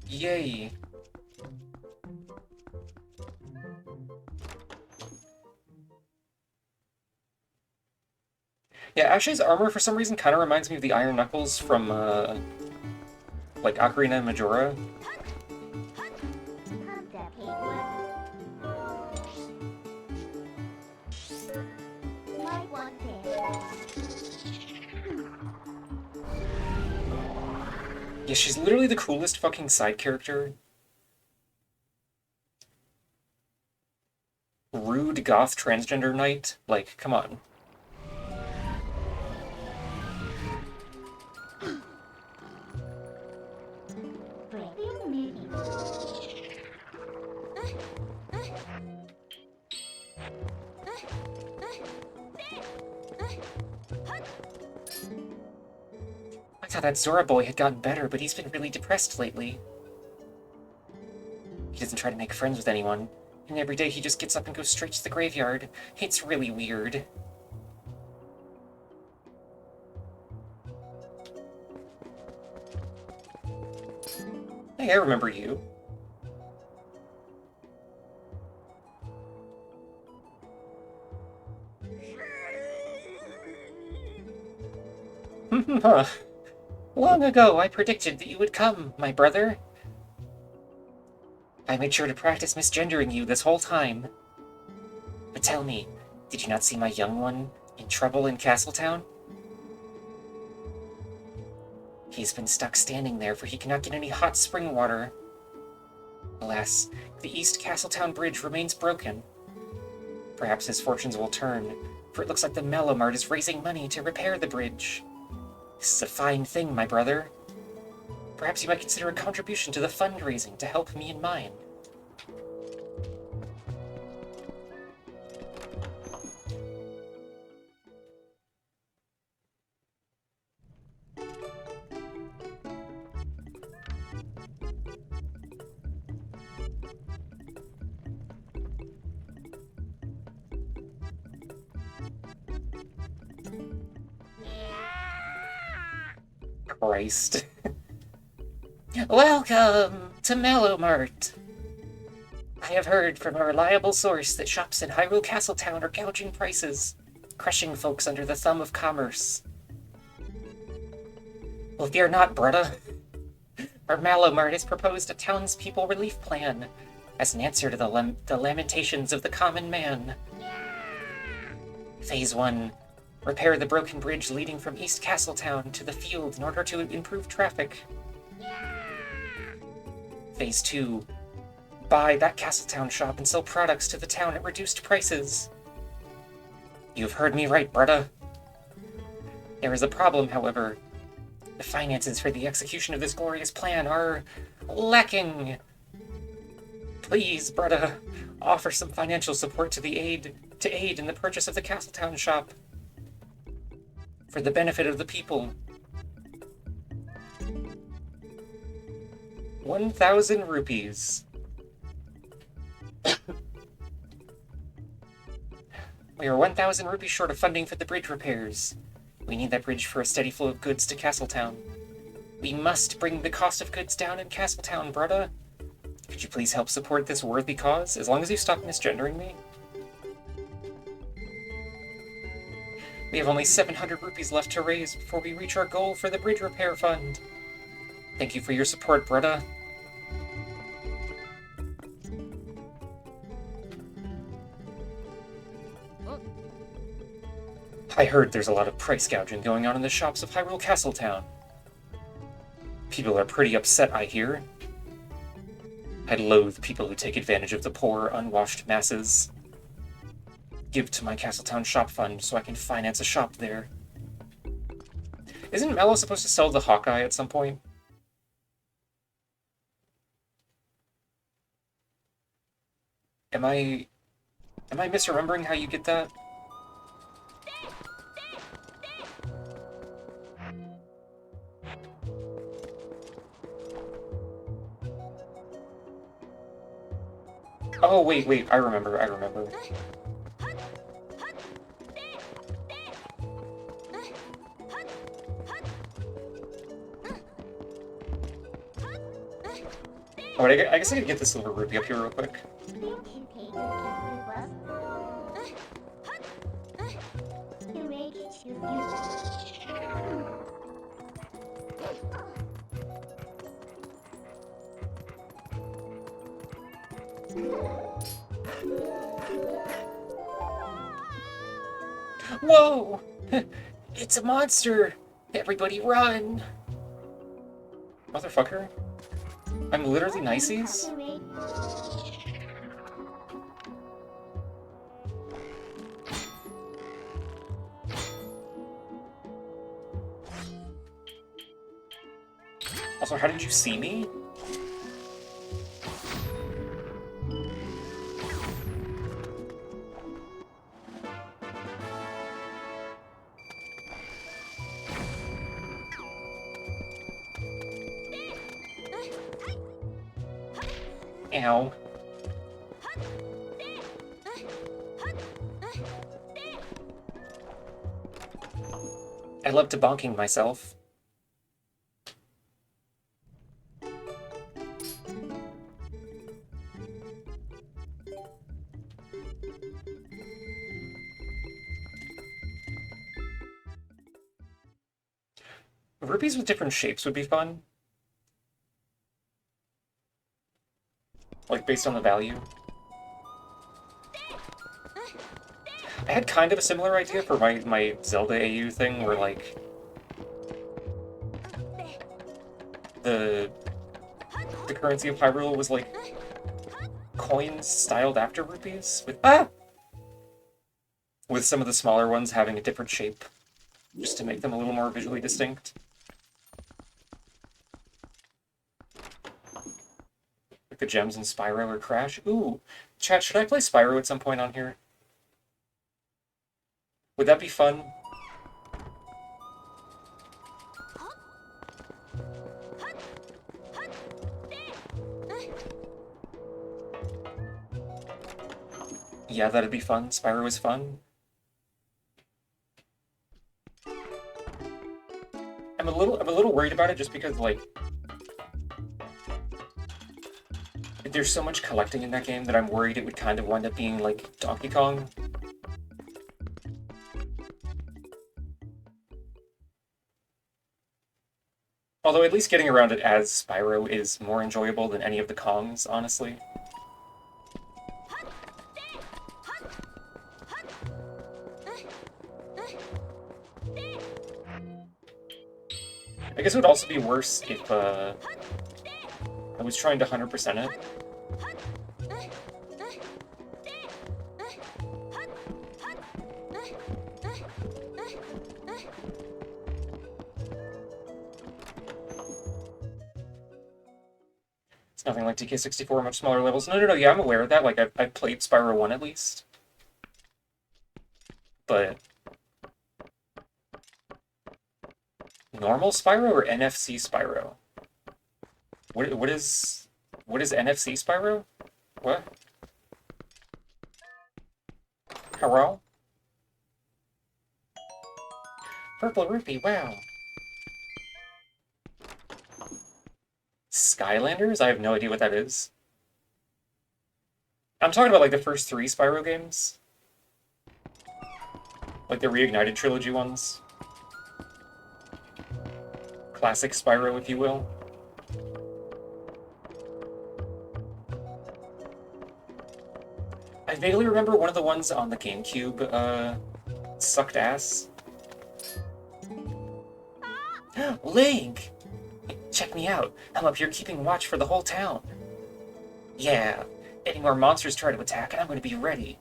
Yay. Yeah, Ashley's armor for some reason kind of reminds me of the Iron Knuckles from, like Ocarina of Majora. Contact Caitlin. Might want this. Yeah, she's literally the coolest fucking side character. Rude goth transgender knight? Like, come on. Breaking news. I thought that Zora boy had gotten better, but he's been really depressed lately. He doesn't try to make friends with anyone, and every day he just gets up and goes straight to the graveyard. It's really weird. Hey, I remember you. Huh. Long ago, I predicted that you would come, my brother. I made sure to practice misgendering you this whole time. But tell me, did you not see my young one in trouble in Castletown? He's been stuck standing there, for he cannot get any hot spring water. Alas, the East Castletown Bridge remains broken. Perhaps his fortunes will turn, for it looks like the Mellowmart is raising money to repair the bridge. This is a fine thing, my brother. Perhaps you might consider a contribution to the fundraising to help me and mine. Christ. Welcome to Mellowmart. I have heard from a reliable source that shops in Hyrule Castletown are gouging prices, crushing folks under the thumb of commerce. Well, fear not, brudda. Our Mellowmart has proposed a townspeople relief plan as an answer to the lamentations of the common man. Phase 1. Repair the broken bridge leading from East Castletown to the field in order to improve traffic. Phase 2. Buy that Castletown shop and sell products to the town at reduced prices. You've heard me right, brudda. There is a problem, however. The finances for the execution of this glorious plan are lacking. Please, brudda, offer some financial support to aid in the purchase of the Castletown shop. For the benefit of the people. 1,000 rupees. We are 1,000 rupees short of funding for the bridge repairs. We need that bridge for a steady flow of goods to Castletown. We must bring the cost of goods down in Castletown, brudda. Could you please help support this worthy cause, as long as you stop misgendering me? We have only 700 rupees left to raise before we reach our goal for the bridge repair fund. Thank you for your support, brudda. I heard there's a lot of price gouging going on in the shops of Hyrule Castletown. People are pretty upset, I hear. I loathe people who take advantage of the poor, unwashed masses. Give to my Castletown shop fund so I can finance a shop there. Isn't Mello supposed to sell the Hawkeye at some point? Am I misremembering how you get that? Oh, wait, I remember. Oh, wait, I guess I gotta get this silver rupee up here real quick. Thank you, Caitlin. To make it Whoa! It's a monster! Everybody run! Motherfucker. I'm literally Nices? Also, how did you see me? Ow. I love debonking myself. Rupees with different shapes would be fun. Like, based on the value. I had kind of a similar idea for my Zelda AU thing, where, like, the currency of Hyrule was, like, coins styled after rupees, with some of the smaller ones having a different shape, just to make them a little more visually distinct. Like the gems in Spyro or Crash. Ooh, chat, should I play Spyro at some point on here? Would that be fun? Yeah, that'd be fun. Spyro is fun. I'm a little worried about it just because, like, there's so much collecting in that game that I'm worried it would kind of wind up being like Donkey Kong. Although at least getting around it as Spyro is more enjoyable than any of the Kongs, honestly. I guess it would also be worse if I was trying to 100% it. It's nothing like TK64, much smaller levels. No, yeah, I'm aware of that. Like, I've played Spyro 1 at least. But normal Spyro or NFC Spyro? What is NFC Spyro? What? Hello? Purple rupee, wow. Skylanders? I have no idea what that is. I'm talking about like the first 3 Spyro games. Like the Reignited Trilogy ones. Classic Spyro, if you will. I vaguely remember one of the ones on the GameCube, sucked ass. Link! Check me out. I'm up here keeping watch for the whole town. Yeah, any more monsters try to attack and I'm going to be ready.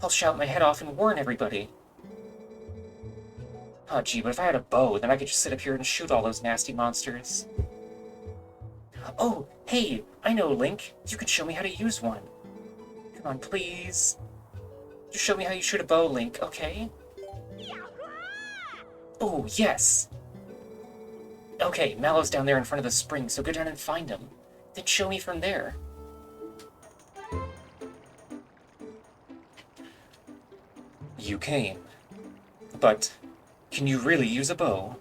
I'll shout my head off and warn everybody. Oh gee, but if I had a bow, then I could just sit up here and shoot all those nasty monsters. Oh, hey, I know, Link. You could show me how to use one. Come on, please. Just show me how you shoot a bow, Link, okay? Oh, yes! Okay, Mallow's down there in front of the spring, so go down and find him. Then show me from there. You came. But can you really use a bow?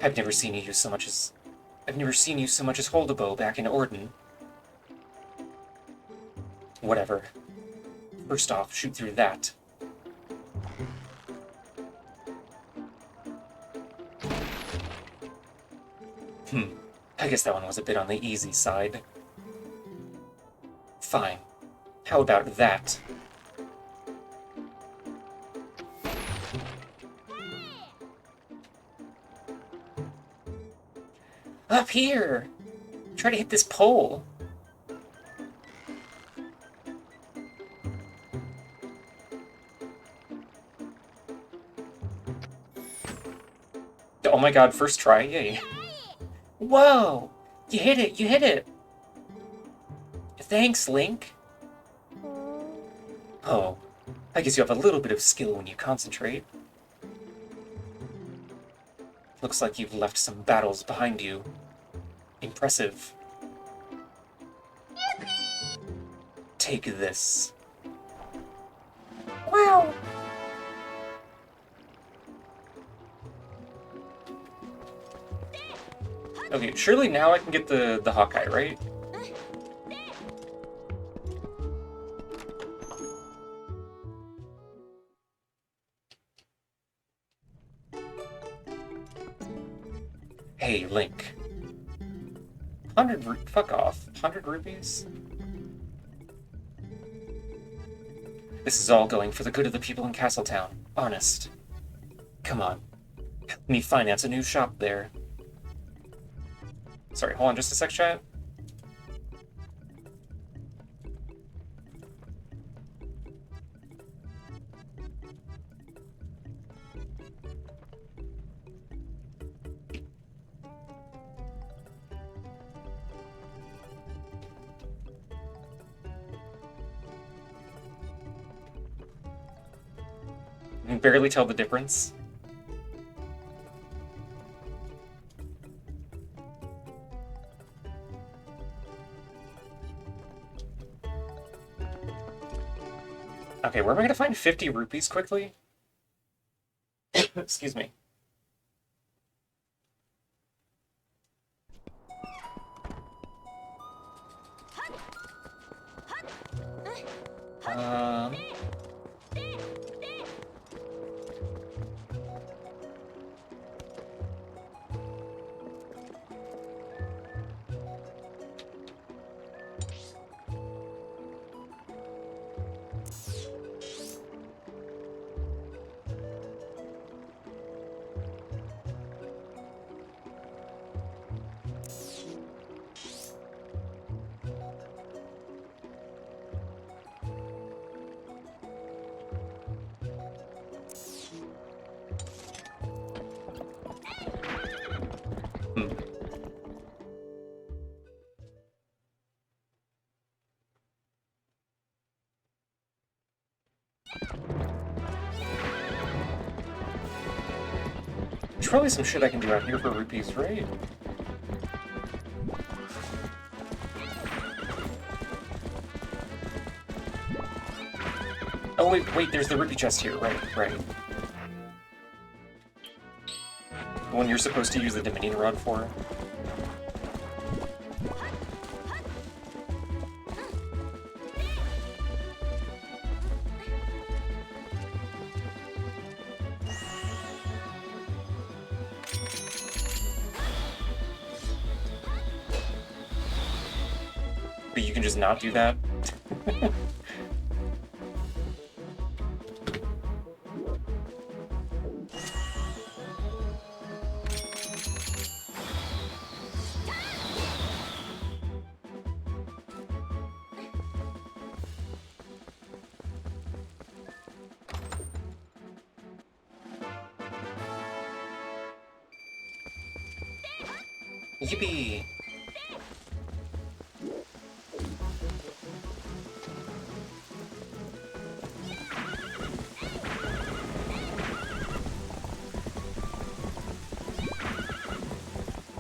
I've never seen you so much as hold a bow back in Orden. Whatever. First off, shoot through that. I guess that one was a bit on the easy side. Fine. How about that? Up here! Try to hit this pole! Oh my god, first try, yay. Whoa! You hit it, you hit it! Thanks, Link. Oh, I guess you have a little bit of skill when you concentrate. Looks like you've left some battles behind you. Impressive. Take this. Wow! Okay, surely now I can get the Hawkeye, right? Hey, Link. Fuck off. 100 rupees? This is all going for the good of the people in Castletown. Honest. Come on. Help me finance a new shop there. Sorry, hold on just a sec, chat. I can barely tell the difference. Okay, where am I gonna find 50 rupees quickly? Excuse me. Um... There's probably some shit I can do out here for rupees, right? Oh wait, there's the rupee chest here, right. The one you're supposed to use the Dominion Rod for. But you can just not do that? Yippee!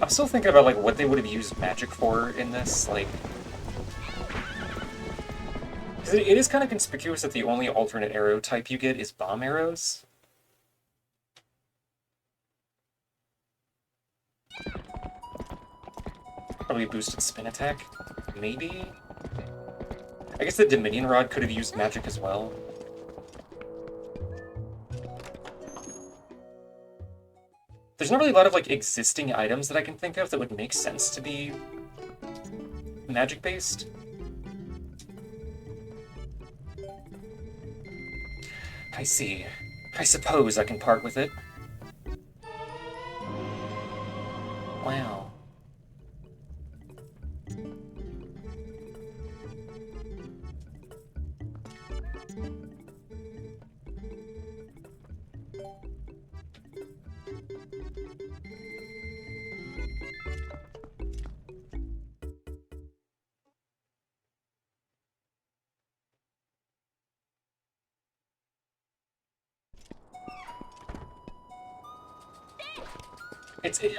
I'm still thinking about like what they would have used magic for in this, like... Because it is kind of conspicuous that the only alternate arrow type you get is bomb arrows. Probably boosted spin attack, maybe? I guess the Dominion Rod could have used magic as well. There's not really a lot of, like, existing items that I can think of that would make sense to be magic-based. I see. I suppose I can part with it. Wow.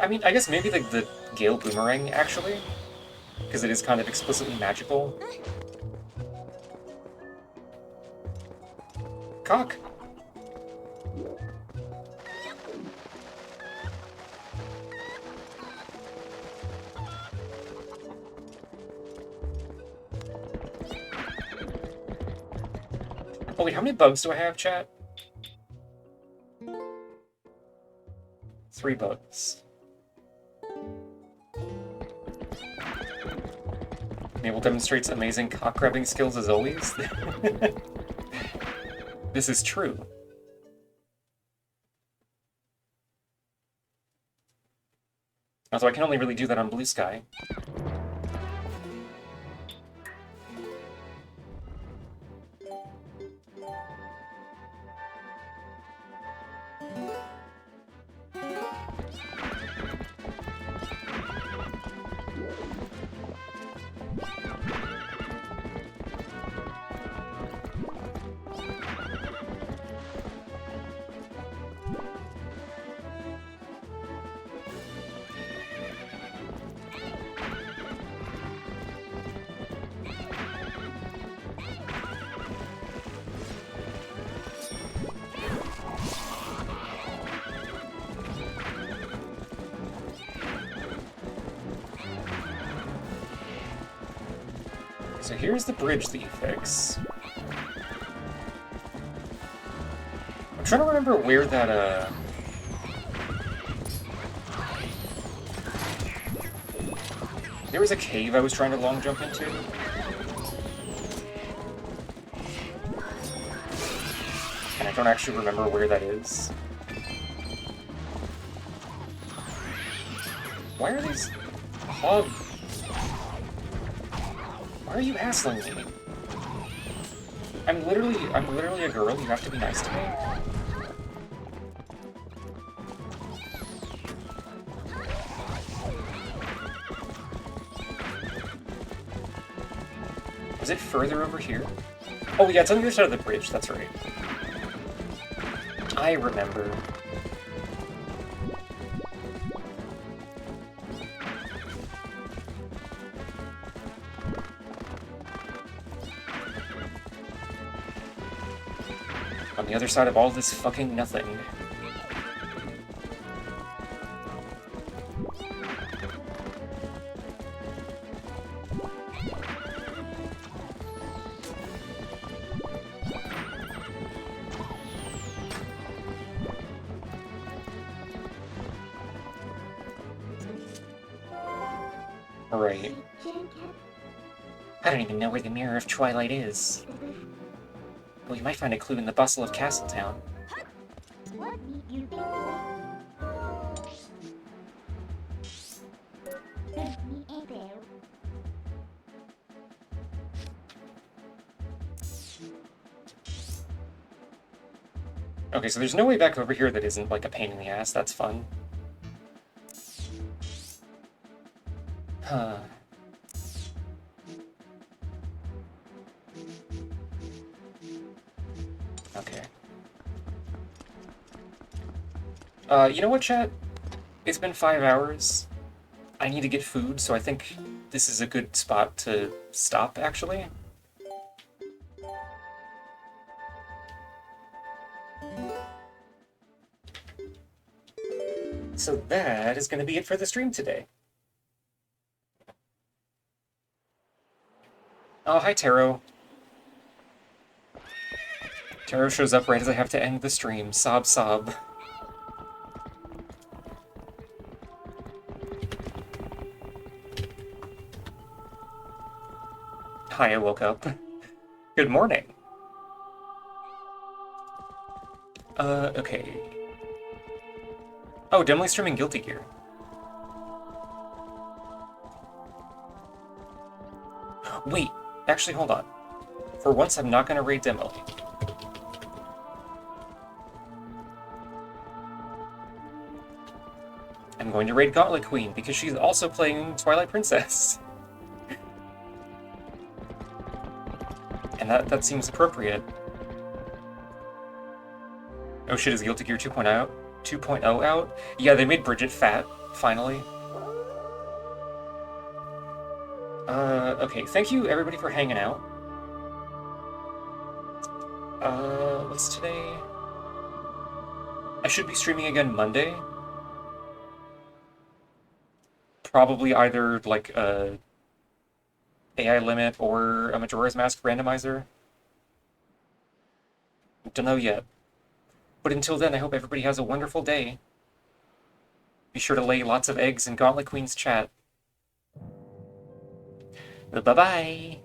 I mean, I guess maybe the Gale Boomerang, actually. Because it is kind of explicitly magical. Cock! Oh wait, how many bugs do I have, chat? 3 bugs. Mabel demonstrates amazing cock-grabbing skills as always. This is true. Although I can only really do that on Blue Sky. So here's the bridge that you fix. I'm trying to remember where that, There was a cave I was trying to long jump into. And I don't actually remember where that is. Why are these hogs? Why are you hassling me? I'm literally a girl. You have to be nice to me. Was it further over here? Oh yeah, it's on the other side of the bridge. That's right. I remember. On the other side of all this fucking nothing. Right. I don't even know where the Mirror of Twilight is. Well, you might find a clue in the bustle of Castletown. What need you think? Me ain't there. Okay, so there's no way back over here that isn't, like, a pain in the ass. That's fun. Huh. Okay. You know what, chat? It's been 5 hours. I need to get food, so I think this is a good spot to stop, actually. So that is going to be it for the stream today. Oh, hi, Taro. Taro shows up right as I have to end the stream. Sob, sob. Hi, I woke up. Good morning. Okay. Oh, dimly streaming Guilty Gear. Wait, actually, hold on. For once, I'm not gonna raid Demo. I'm going to raid Gauntlet Queen, because she's also playing Twilight Princess. And that seems appropriate. Oh shit, is Guilty Gear 2.0 out? Yeah, they made Bridget fat, finally. Okay, thank you everybody for hanging out. What's today? I should be streaming again Monday. Probably either, like, a AI limit or a Majora's Mask randomizer. Don't know yet. But until then, I hope everybody has a wonderful day. Be sure to lay lots of eggs in Gauntlet Queen's chat. Bye-bye!